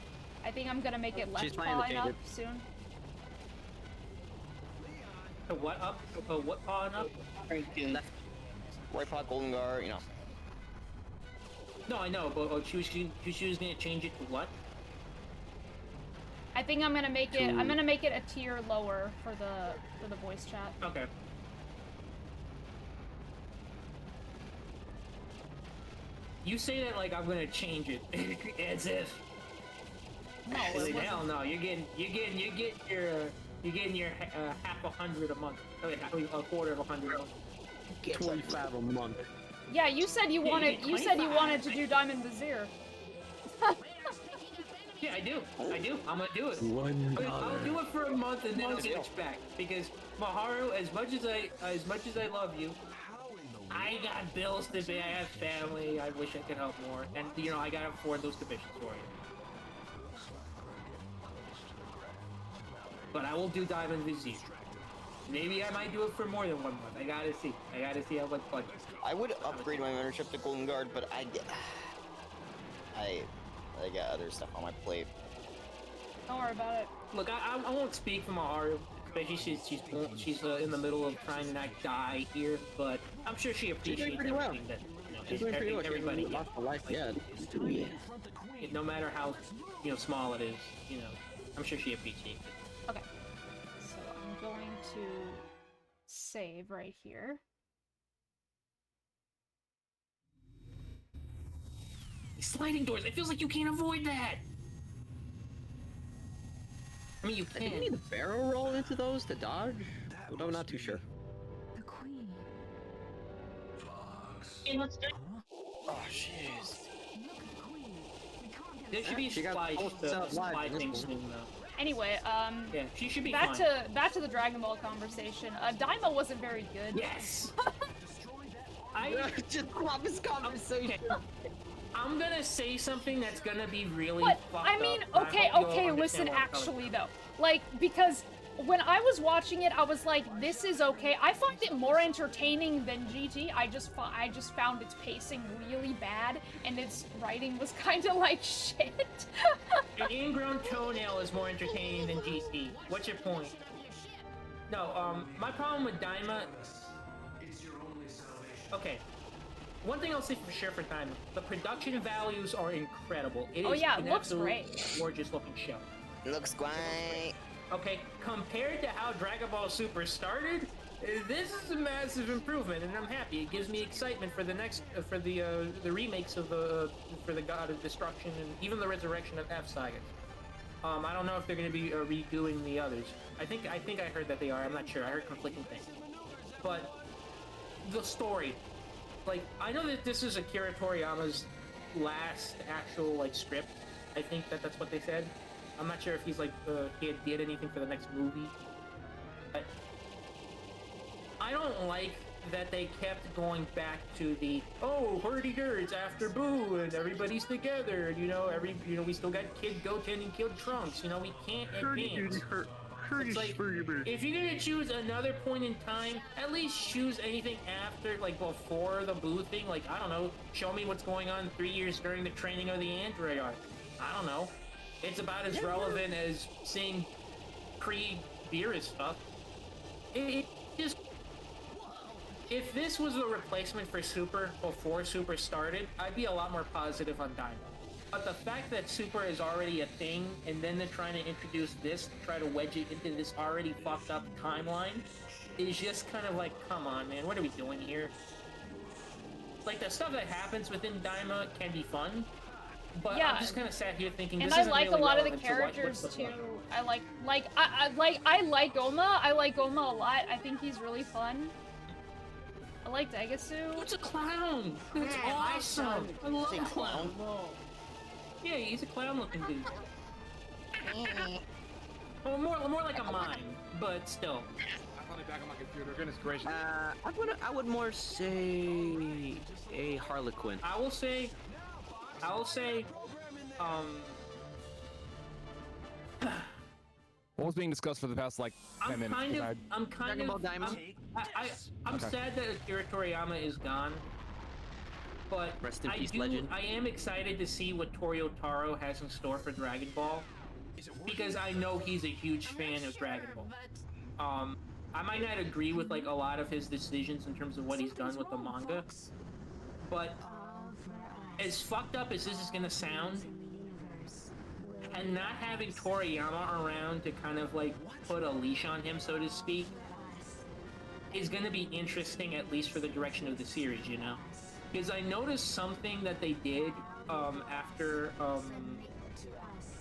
think I'm gonna make it left paw and up soon. What up? What paw and up? Left. Right paw, Golden Guard, you know. No, I know, but she was gonna change it to what? I think I'm gonna make it. I'm gonna make it a tier lower for the voice chat. Okay. You say that like I'm gonna change it, as if. No, Actually, hell no. You're getting your half $100 a month. A quarter of $100 a month. 25 a month. Yeah, you said you wanted. You said you wanted to do Diamond Vizier. Yeah, I do. I'm gonna do it. I'll do it for a month and then I'll switch back because Miharu, as much as I love you, I got bills to pay. I have family. I wish I could help more, and you know I gotta afford those commissions for you. But I will do Diamond Vizier. Maybe I might do it for more than 1 month. I gotta see how much budget. I would upgrade my membership to Golden Guard, but I got other stuff on my plate. Don't worry about it. Look, I won't speak for Miharu, especially she's in the middle of trying to not die here. But I'm sure she appreciates everything that She's doing pretty well. everybody She lost her life. Yeah. no matter how small it is, I'm sure she appreciates it. Okay. So I'm going to save right here. Sliding doors. It feels like you can't avoid that. I mean, you can. Do you need a barrel roll into those to dodge? I'm not too sure. The Queen. Hey, let's do. Oh, jeez. There should be supply things soon, though. Anyway, Yeah, she should be back fine. to the Dragon Ball conversation. Daima wasn't very good. Yes. Just stop this conversation. Okay. I'm gonna say something that's gonna be really But fucked I mean, up. okay, listen, actually though, like, because when I was watching it, I was like, this is okay. I find it more entertaining than GT. I just found its pacing really bad, and its writing was kind of like shit. An ingrown toenail is more entertaining than GT. What's your point? No, my problem with Daima. Okay. One thing I'll say for sure for Daima, the production values are incredible. It is yeah, an it looks absolute great. gorgeous looking show. Looks great. Okay, compared to how Dragon Ball Super started, this is a massive improvement, and I'm happy. It gives me excitement for the next, for the remakes of for the God of Destruction and even the Resurrection of F Sagas. I don't know if they're going to be redoing the others. I think I heard that they are. I'm not sure. I heard conflicting things. But the story, like, I know that this is Akira Toriyama's last actual script. I think that's what they said. I'm not sure if he's he did anything for the next movie. But I don't like that they kept going back to the hurdy-gurds after Boo and everybody's together and we still got Kid Goten and Kid Trunks. We can't advance. It's like, if you're gonna choose another point in time, at least choose anything after, before the Boo thing. I don't know, show me what's going on 3 years during the training of the android arc. I don't know. It's about as relevant as seeing pre-Beerus stuff. It just... If this was a replacement for Super before Super started, I'd be a lot more positive on Daima. But the fact that Super is already a thing, and then they're trying to introduce this, try to wedge it into this already fucked up timeline, is just kind of like, come on, man, what are we doing here? Like, the stuff that happens within Daima can be fun, but Yeah. I'm just kind of sat here thinking, And this I isn't like really a lot of the relevant to what's characters the too. point. I like Goma. I like Goma a lot. I think he's really fun. I like Degasu. It's a clown! That's Yeah, my awesome! son I love is a clown. Yeah, he's a clown-looking dude. Well, more like a mime, but still. I'm finally back on my computer. Goodness gracious. I would more say a Harlequin. I will say, What was being discussed for the past like 10 minutes? I'm kind of, I'm Okay. sad that Akira Toriyama is gone, but Rest in peace, legend. I am excited to see what Torio Taro has in store for Dragon Ball, because I know he's a huge fan of Dragon Ball. I might not agree with like a lot of his decisions in terms of what he's done with the manga, but as fucked up as this is gonna sound, and not having Toriyama around to kind of like put a leash on him, so to speak, is gonna be interesting, at least for the direction of the series, you know? Because I noticed something that they did after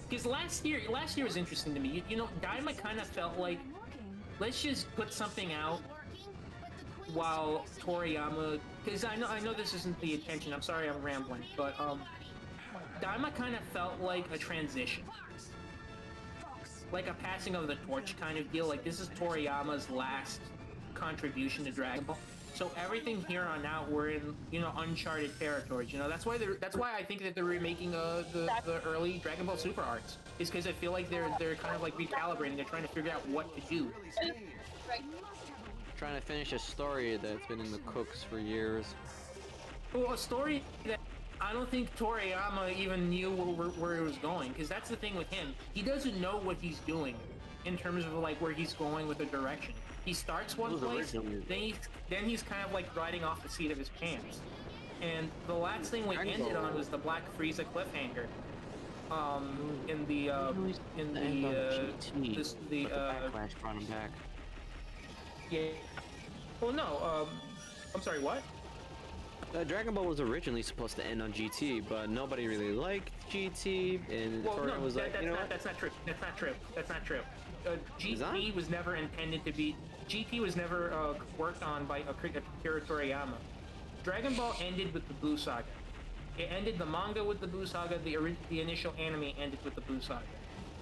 because last year was interesting to me. You know, Daima kind of felt like, let's just put something out while Toriyama, because I know this isn't the intention. I'm sorry I'm rambling, but Daima kind of felt like a transition, like a passing of the torch kind of deal. Like, this is Toriyama's last contribution to Dragon Ball. So everything here on out, we're in, you know, uncharted territories. You know, that's why I think that they're remaking the early Dragon Ball Super arcs, is because I feel like they're kind of like recalibrating. They're trying to figure out what to do. Trying to finish a story that's been in the cooks for years. Well, a story that I don't think Toriyama even knew where it was going, because that's the thing with him. He doesn't know what he's doing in terms of like where he's going with the direction. He starts one place, then he's kind of like riding off the seat of his pants. And the last thing we ended on was the Black Frieza cliffhanger. In the Backlash brought him back. Yeah. Well, no. I'm sorry. What? Dragon Ball was originally supposed to end on GT, but nobody really liked GT, and Toriyama was like, you know what? That's not true. That's not true. GT was never intended to be. GT was never worked on by Akira Toriyama. Dragon Ball ended with the Buu Saga. It ended the manga with the Buu Saga. The initial anime ended with the Buu Saga.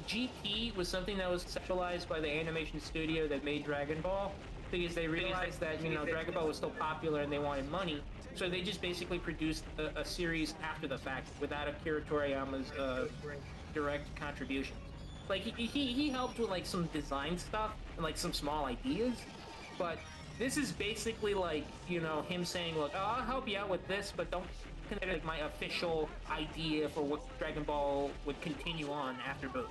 GT was something that was conceptualized by the animation studio that made Dragon Ball, because they realized that, you know, Dragon Ball was still popular and they wanted money, so they just basically produced a series after the fact without Akira Toriyama's direct contributions. Like, he helped with like some design stuff and like some small ideas, but this is basically like, you know, him saying, look, I'll help you out with this, but don't consider like my official idea for what Dragon Ball would continue on after Buu.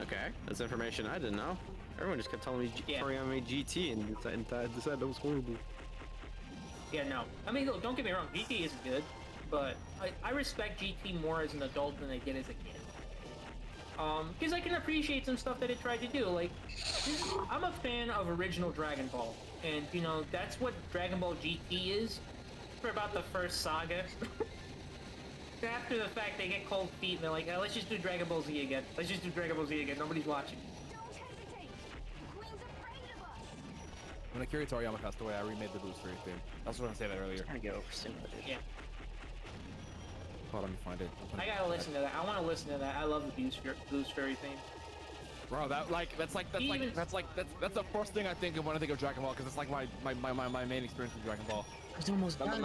Okay, that's information I didn't know. Everyone just kept telling me Toriyama made GT and decided that was horrible. Yeah, no. I mean, look, don't get me wrong, GT is good, but I respect GT more as an adult than I did as a kid. Because I can appreciate some stuff that it tried to do. Like, I'm a fan of original Dragon Ball, and, you know, that's what Dragon Ball GT is for about the first saga. After the fact, they get cold feet and they're like, let's just do Dragon Ball Z again. Let's just do Dragon Ball Z again. Nobody's watching. When Akira Toriyama passed away, I remade the Blues Fairy theme. I was going to say that earlier. I get over soon with it. Yeah. Hold on, let me find it. I gotta listen to that. I want to listen to that. I love the Blues Fairy theme. Bro, that's the first thing I think of when I think of Dragon Ball, because it's like my main experience with Dragon Ball. It's almost done.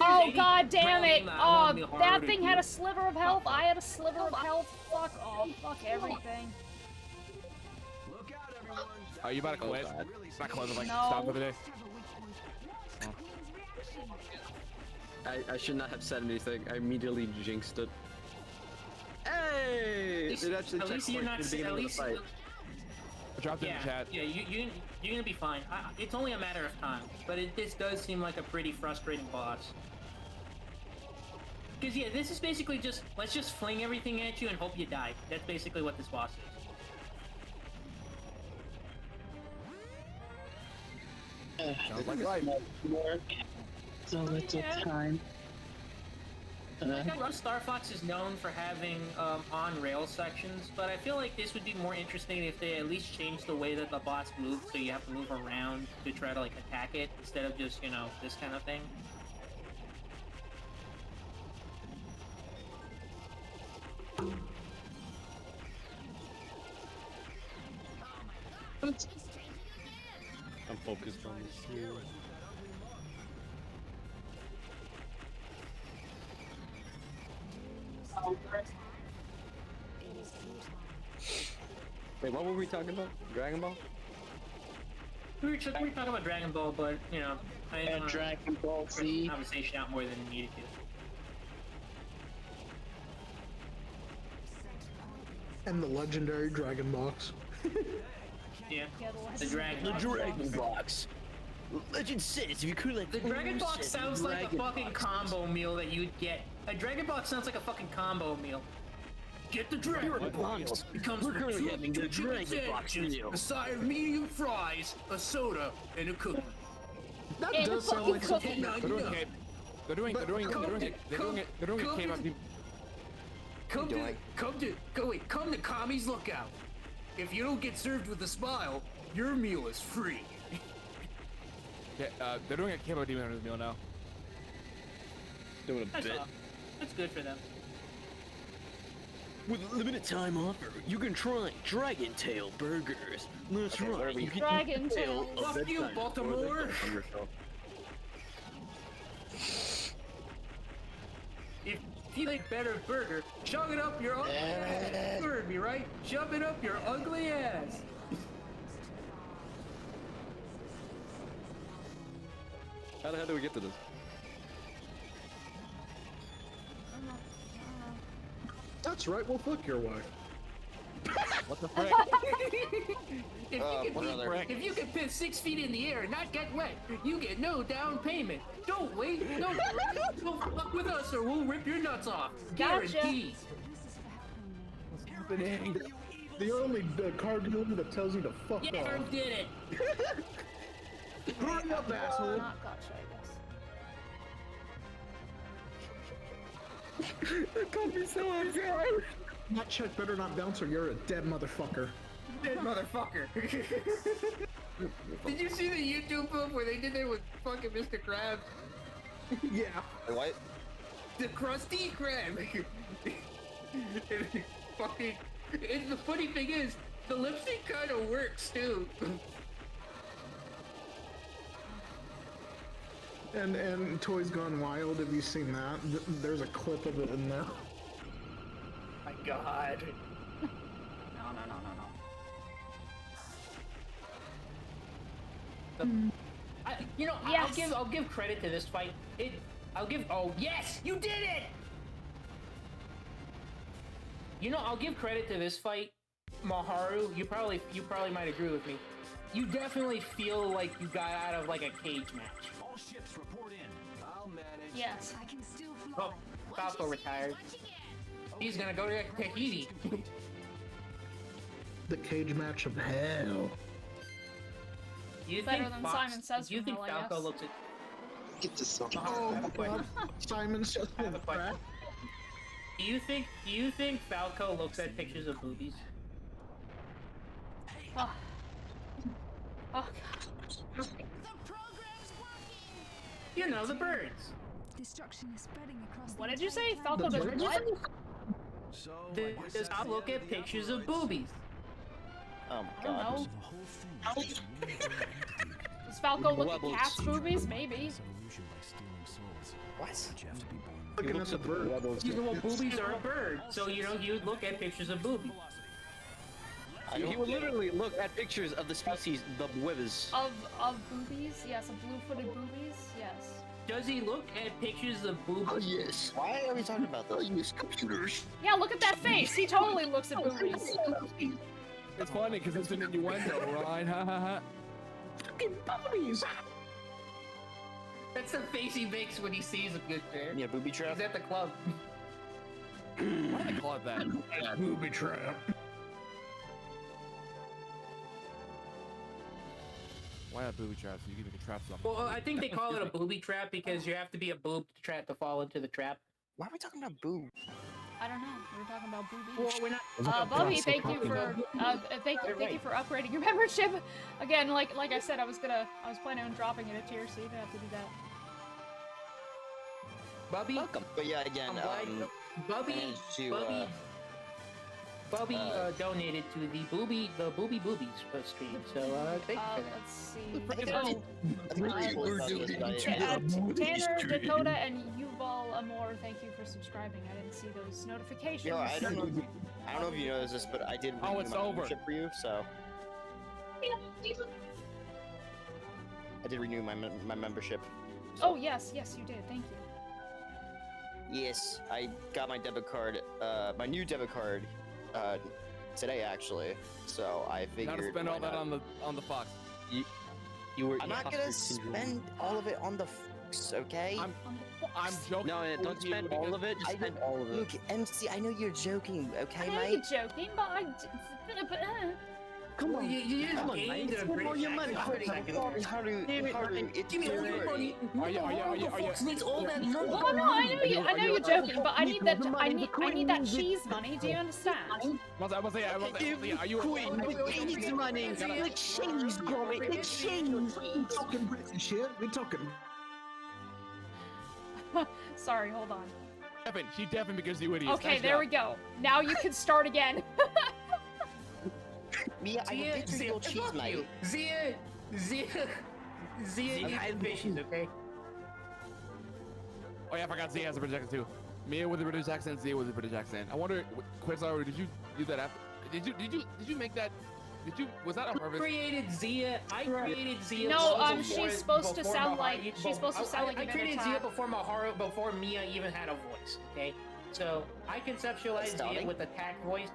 Oh god damn it! Oh, that thing had a sliver of health. I had a sliver of health. Fuck off. Fuck everything. Are you about to quit? Not close, like, No. stop for the day. I should not have said anything. I immediately jinxed it. Hey! It actually at least you're not. At least. dropped it in the chat. Yeah, you're gonna be fine. It's only a matter of time, but this does seem like a pretty frustrating boss. Because yeah, this is basically just, let's just fling everything at you and hope you die. That's basically what this boss is. Sounds like life. So little time. Like I know Starfox is known for having on-rail sections, but I feel like this would be more interesting if they at least changed the way that the boss moves, so you have to move around to try to like attack it, instead of just, you know, this kind of thing. I'm focused on this too. Wait, what were we talking about? Dragon Ball? We were talking about Dragon Ball, but, you know, I didn't want to Dragon Ball push the Z. conversation out more than it needed to. And the legendary Dragon Box. Yeah, the Dragon Box. Legend says if you could like the Dragon Box sounds like a fucking combo meal that you'd get. A Dragon Box sounds like a fucking combo meal. Get the Dragon Box. It comes We're currently having the chicken Dragon Box sandwiches, meal. a side of medium fries, a soda, and a cookie. That And does a sound like fucking something. cookie. They're doing it came up. Come to Kami's Lookout. If you don't get served with a smile, your meal is free. Yeah, they're doing a Camo Demon Hunter's meal now. Doing a bit. That's good for them. With a limited time offer, you can try Dragon Tail Burgers. That's right. You can Dragon Tail. Fuck you, Baltimore! If you like better burger, shove it up your ugly ass. You heard me, right? Shove it up your ugly ass. How the hell do we get to this? That's right, well fuck your wife. What the frick? If you can piss 6 feet in the air and not get wet, you get no down payment. Don't wait, don't fuck with us or we'll rip your nuts off. Gotcha. Guaranteed. What's happening? The only card movie that tells you to fuck Yeah, off. I did it. Hurry up, asshole. Not gotcha, I guess. It told me so unfair. That check better not bounce or you're a dead motherfucker. Dead motherfucker. Did you see the YouTube clip where they did it with fucking Mr. Krabs? Yeah. What? The Krusty Krab. Fucking. And the funny thing is, the lip sync kind of works too. And Toys Gone Wild, have you seen that? There's a clip of it in there. My God. No. Yes. I'll give credit to this fight. Oh yes, you did it. I'll give credit to this fight, Miharu. You probably might agree with me. You definitely feel like you got out of like a cage match. All ships report in. I'll manage. Yes. Oh, Falco retired. He's gonna go to Tahiti. The cage match of hell. You Better think than Fox, Simon Says do you from think hell, I Falco guess. looks at? Get to some. Oh god. Simon's just I have a question. Do you think Falco looks at pictures of boobies? Oh god. You know, the birds. Destruction is spreading across. What did you say? Falco does what? So Does not look at pictures of boobies. Oh my I don't god. know. the whole thing is one big entity. Does Falco look at Wobbles. cats' movies? Maybe. Evolution by stealing souls. What? But you have to be born with Looking at the bird. You know, boobies are a bird, so you'd look at pictures of boobies. He would literally look at pictures of the species, the withers. Of boobies? Yes, of blue-footed boobies? Yes. Does he look at pictures of boobies? Oh yes. Why are we talking about this? Oh yes, computers. Yeah, look at that face. He totally looks at boobies. It's funny because it's an innuendo, right? Ha ha ha. Fucking boobies! That's the face he makes when he sees a good pair. Yeah, booby trap. He's at the club. Why do they call it that? Booby trap. Why not booby traps? You can trap something. Well, I think they call it a booby trap because you have to be a boob to fall into the trap. Why are we talking about boob? I don't know. We're talking about boobies. Well, we're not. Bobby, thank you for thank you for upgrading your membership. Again, like I said, I was planning on dropping it a tier, so you didn't have to do that. Bubby, Welcome. But yeah, again, Bubby donated to the boobies stream, so thank you for that. Let's see. Tanner, Dakota, and Yuval Amor, thank you for subscribing. I didn't see those notifications. Yo, I don't know if you noticed this, but I did renew it's my over. membership for you, so I did renew my membership. Oh yes, you did. Thank you. Yes, I got my debit card, my new debit card, today actually. So I figured. Not to spend all that on the Fox. You were. I'm not gonna spend all of it on the Fox, okay? I'm joking. No, don't spend all of it. Just spend all of it. Look, MC, I know you're joking, okay, I know mate? you're joking, but Come on, you come on, mate. Spend all your money. Haru, Give me all your money. Are you? Fox needs all that money. Oh no, I know you're joking, but I need that cheese money. Do you understand? Are you? Queen needs money. The cheese, Gromit. The cheese. We're talking British here. We're talking. Sorry, hold on. She deafened because you idiots. Okay, there we go. Now you can start again. Mia, I will get you your cheese, mate. Zia eats fishes, okay? Oh yeah, I forgot Zia has a British accent too. Mia with a British accent, Zia with a British accent. I wonder, Quizar, did you do that after? Did you make that? Was that on purpose? I created Zia. No, she's supposed to sound like I created Zia before Miharu, before Mia even had a voice. Okay, so I conceptualized Zia with a tack voice.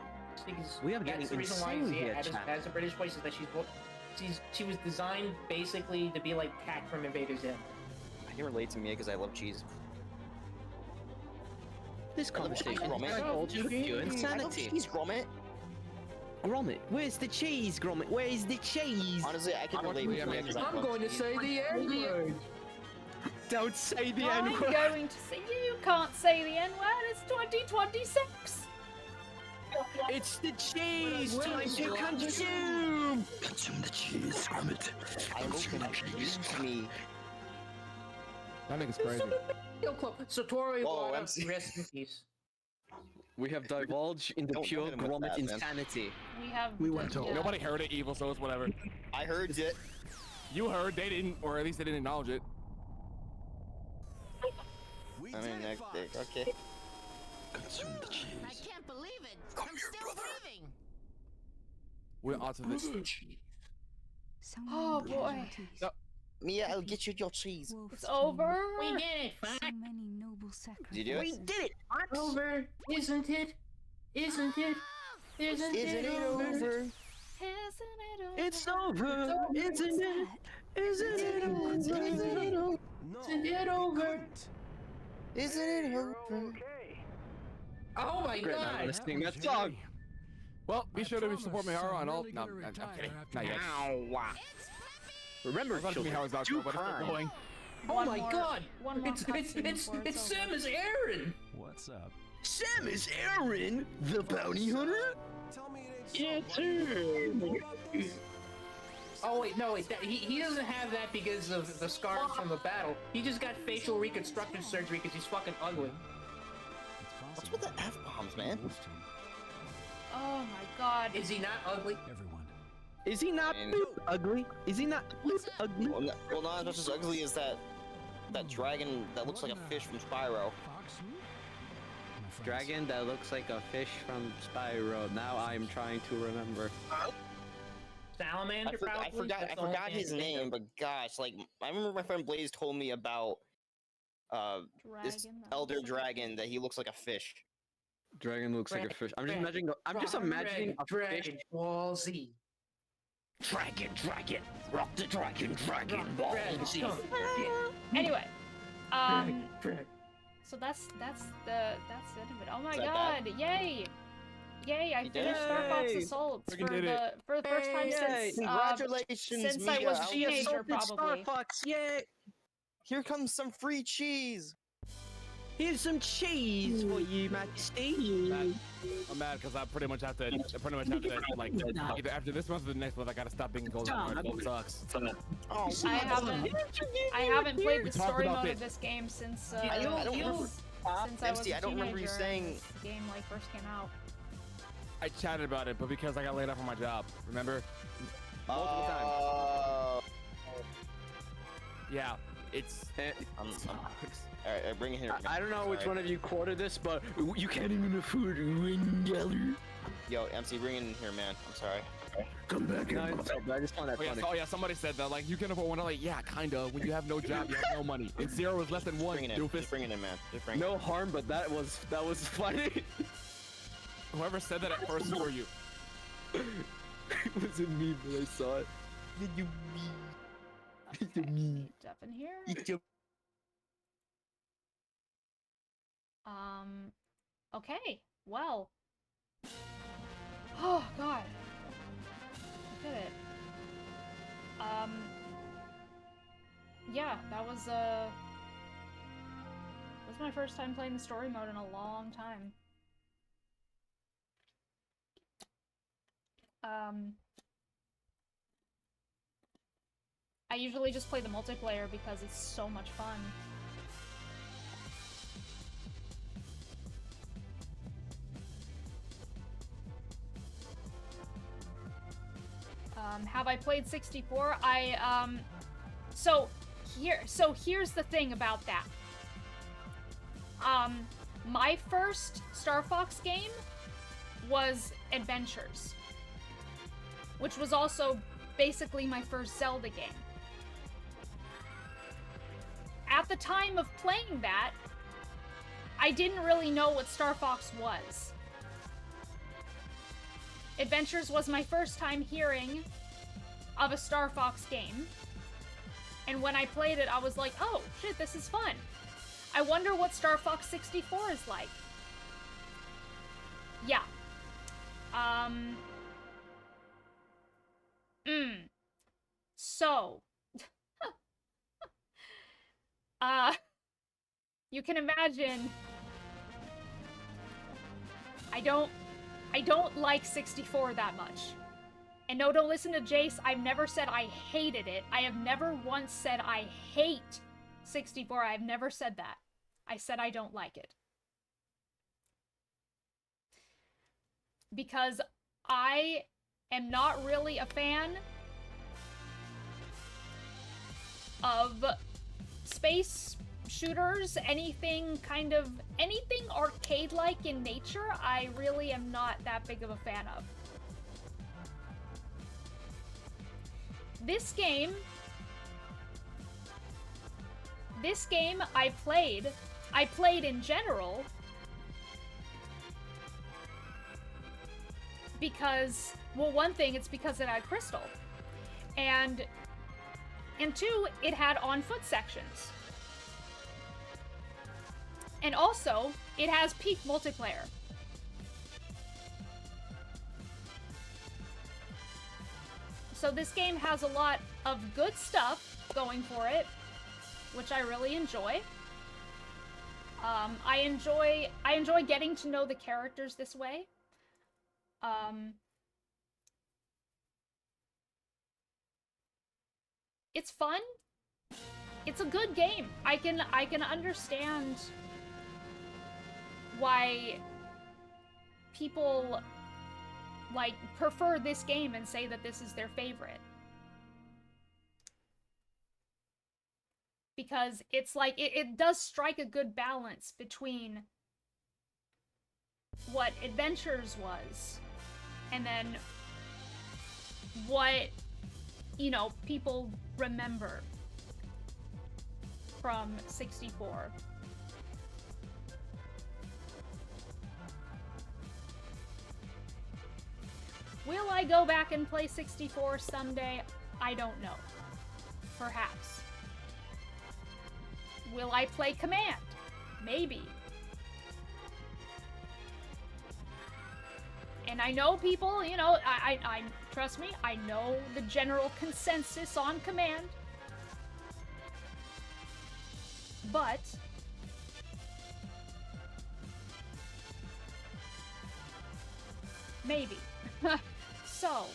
We are That's the reason why Zia has a British voice, is that she was designed basically to be like Tack from Invader Zim. I can relate to Mia because I love cheese. This conversation is pure insanity. Cheese, Gromit. Gromit, where's the cheese, Gromit? Where's the cheese? Honestly, I can relate with Mia because I'm going to say the N-word. Don't say the I'm N-word. going to say you can't say the N-word. It's 2026. It's the cheese time to consume! Consume the cheese, Gromit. I will confuse me. That nigga's crazy. Satori Iwata, rest in peace. We have divulged into Don't pure hit him with Gromit that, man. insanity. We went to. Nobody heard it, evil, so it's whatever. I heard it. You heard, they didn't, or at least they didn't acknowledge it. I mean, okay. Consume the cheese. I can't believe it. Come I'm here, still brother. breathing. We're onto this. Oh boy. Mia, I'll get you your cheese. It's over. We did it, fuck. So many noble sacrifices. Did you do it? We did it! What? Over, isn't it? Isn't it? Isn't it over? Isn't it over? It's over! Isn't it? Isn't it over? Isn't it over? Isn't it over? Oh my Great, I'm god! gonna sing that song. Well, be sure to support Miharu on all. No, I'm kidding. Not yet. Remember, I was children, Miharu's outro, do but it's crime. still going. Oh my more- god! one more It's cutscene before it's Samus Aran! What's up? Samus Aran, the bounty hunter? Tell me it Yeah, ain't too. Oh wait, no wait, he doesn't have that because of the scars from the battle. He just got facial reconstructive surgery because he's fucking ugly. What's with the F-bombs, man? Oh my god. Is he not ugly? Everyone. Is he not ugly? Is he not ugly? Well, not as much as ugly as that dragon that looks like a fish from Spyro. Fox? Dragon that looks like a fish from Spyro. Now I'm trying to remember. Salamander, I probably? forgot That's the only thing his I can think name, of. but gosh, like I remember my friend Blaze told me about this Dragon, that elder looks like a- dragon that he looks like a fish. Dragon looks like a fish. I'm just imagining. I'm just imagining a Dragon fish. Ball Z. Dragon, rock the dragon, ball. Anyway, so that's the end of it. Oh my Is that god! Yay! Yay! I You did finished it? Starfox Yay! Assaults Freaking did for the first time Yay! since Congratulations, since I Mia. was a teenager, probably. Starfox, yay! Here comes some free cheese. Here's some cheese for you, Majesty. I'm mad because I pretty much have to like either after this month or the next month I gotta stop being golden. Gold sucks. Oh, I haven't played the We talked story about mode it. of this game since I don't remember. since I was MC, a I don't remember you teenager saying. and this game like first came out. I chatted about it, but because I got laid off from my job, remember? Multiple times. Yeah, it's. All right, bring it here. I don't know which one of you quoted this, but you can't even afford $1. Yo, MC, bring it in here, man. I'm sorry. Come back here. No, I just found that Oh yeah, funny. so, yeah, somebody said that like you can afford $1. Like, yeah, kinda. When you have no job, you have no money. And 0 is less than 1. Bring it in. Doofus. Just bring it in, man. Just bring it. No harm, but that was funny. Whoever said that at first for you. It wasn't me, but I saw it. Okay, up in here. Okay, well. Oh, God. Look at it. Yeah, that was my first time playing the story mode in a long time. I usually just play the multiplayer because it's so much fun. Have I played 64? So here's the thing about that. My first Star Fox game was Adventures, which was also basically my first Zelda game. At the time of playing that, I didn't really know what Star Fox was. Adventures was my first time hearing of a Star Fox game. And when I played it, I was like, oh, shit, this is fun. I wonder what Star Fox 64 is like. Yeah. So. You can imagine. I don't like 64 that much. And no, don't listen to Jace. I've never said I hated it. I have never once said I hate 64. I've never said that. I said I don't like it. Because I am not really a fan of space shooters, anything arcade-like in nature. I really am not that big of a fan of. This game I played in general because, well, one thing, it's because it had Crystal. And two, it had on-foot sections. And also, it has peak multiplayer. So this game has a lot of good stuff going for it, which I really enjoy. I enjoy getting to know the characters this way. It's fun. It's a good game. I can understand why people like prefer this game and say that this is their favorite. Because it's like it does strike a good balance between what Adventures was and then what, you know, people remember from 64. Will I go back and play 64 someday? I don't know. Perhaps. Will I play Command? Maybe. And I know people, you know, I trust me, I know the general consensus on Command. But maybe. So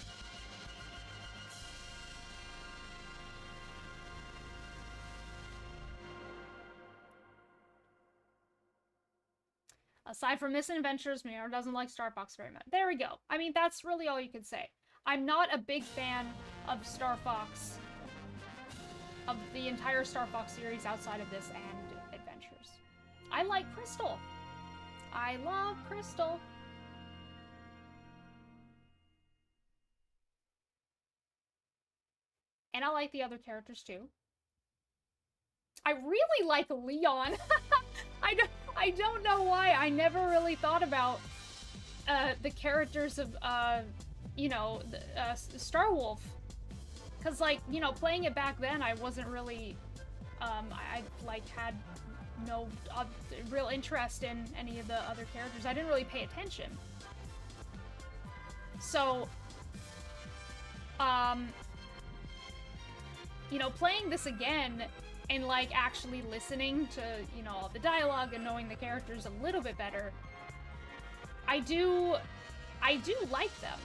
aside from misadventures, Miharu doesn't like Starfox very much. There we go. I mean, that's really all you can say. I'm not a big fan of Starfox, of the entire Starfox series outside of this and Adventures. I like Crystal. I love Crystal. And I like the other characters too. I really like Leon. I don't know why. I never really thought about the characters of you know, Starwolf. Cause like, you know, playing it back then, I wasn't really I like had no real interest in any of the other characters. I didn't really pay attention. So you know, playing this again and like actually listening to, you know, all the dialogue and knowing the characters a little bit better, I do like them.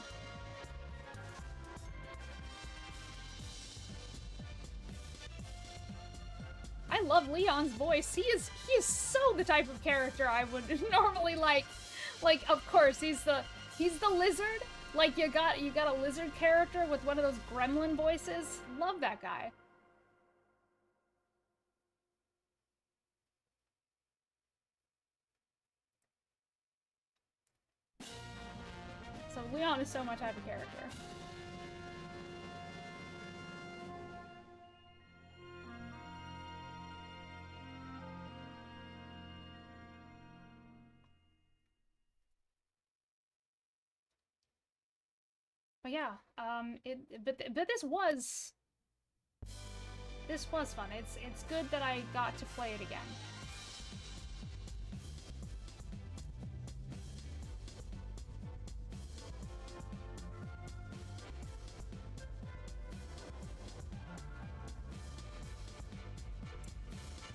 I love Leon's voice. He is so the type of character I would normally like. Like, of course, he's the lizard. Like, you got a lizard character with one of those gremlin voices. Love that guy. So Leon is so my type of character. But yeah, but this was fun. It's good that I got to play it again.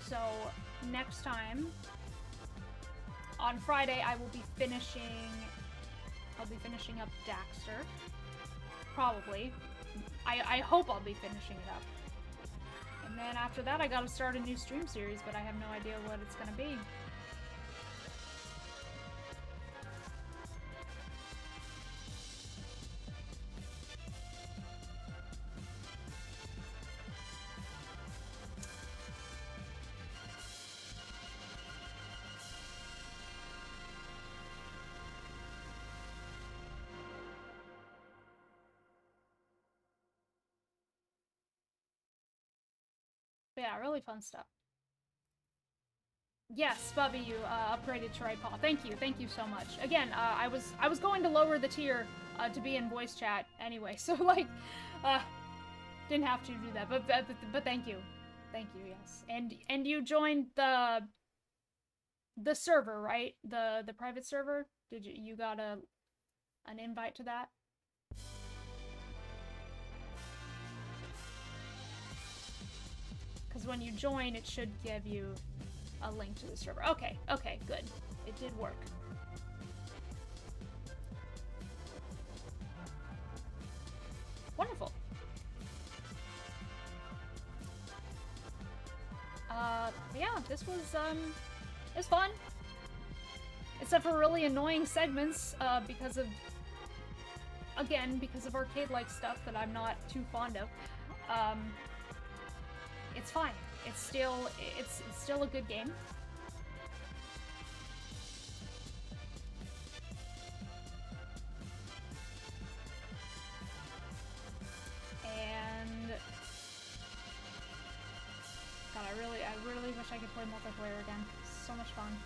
So next time on Friday I will be finishing. I'll be finishing up Daxter. Probably. I hope I'll be finishing it up. And then after that I gotta start a new stream series, but I have no idea what it's gonna be. But yeah, really fun stuff. Yes, Bubby, you upgraded to right paw. Thank you so much. Again, I was going to lower the tier to be in voice chat anyway, so like, didn't have to do that. But thank you, yes. And you joined the server, right? The private server. Did you got an invite to that? Because when you join, it should give you a link to the server. Okay, good. It did work. Wonderful. Yeah, this was fun. Except for really annoying segments, because of arcade-like stuff that I'm not too fond of. It's fine. It's still a good game. And God, I really wish I could play multiplayer again. It's so much fun.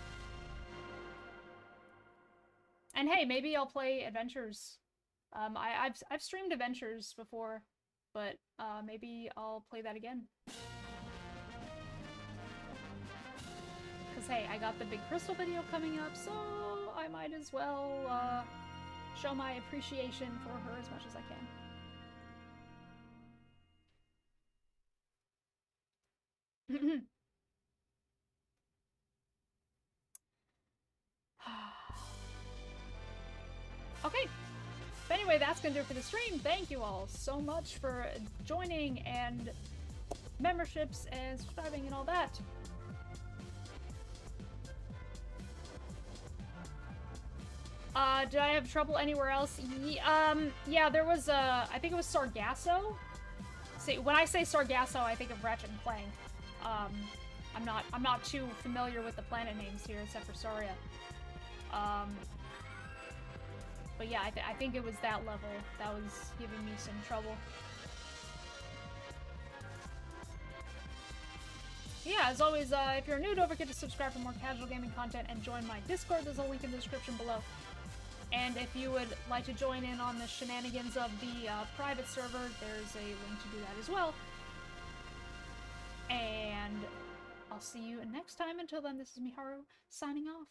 And hey, maybe I'll play Adventures I've streamed adventures before, but maybe I'll play that again. Cause hey, I got the Big Crystal video coming up, so I might as well show my appreciation for her as much as I can. Okay. But anyway, that's gonna do it for the stream. Thank you all so much for joining and memberships and subscribing and all that. Did I have trouble anywhere else? Yeah, there was I think it was Sargasso. See, when I say Sargasso, I think of Ratchet and Clank. I'm not too familiar with the planet names here, except for Saria. But yeah, I think it was that level that was giving me some trouble. Yeah, as always, if you're new, don't forget to subscribe for more casual gaming content and join my Discord. There's a link in the description below. And if you would like to join in on the shenanigans of the private server, there's a link to do that as well. And I'll see you next time. Until then, this is Miharu, signing off.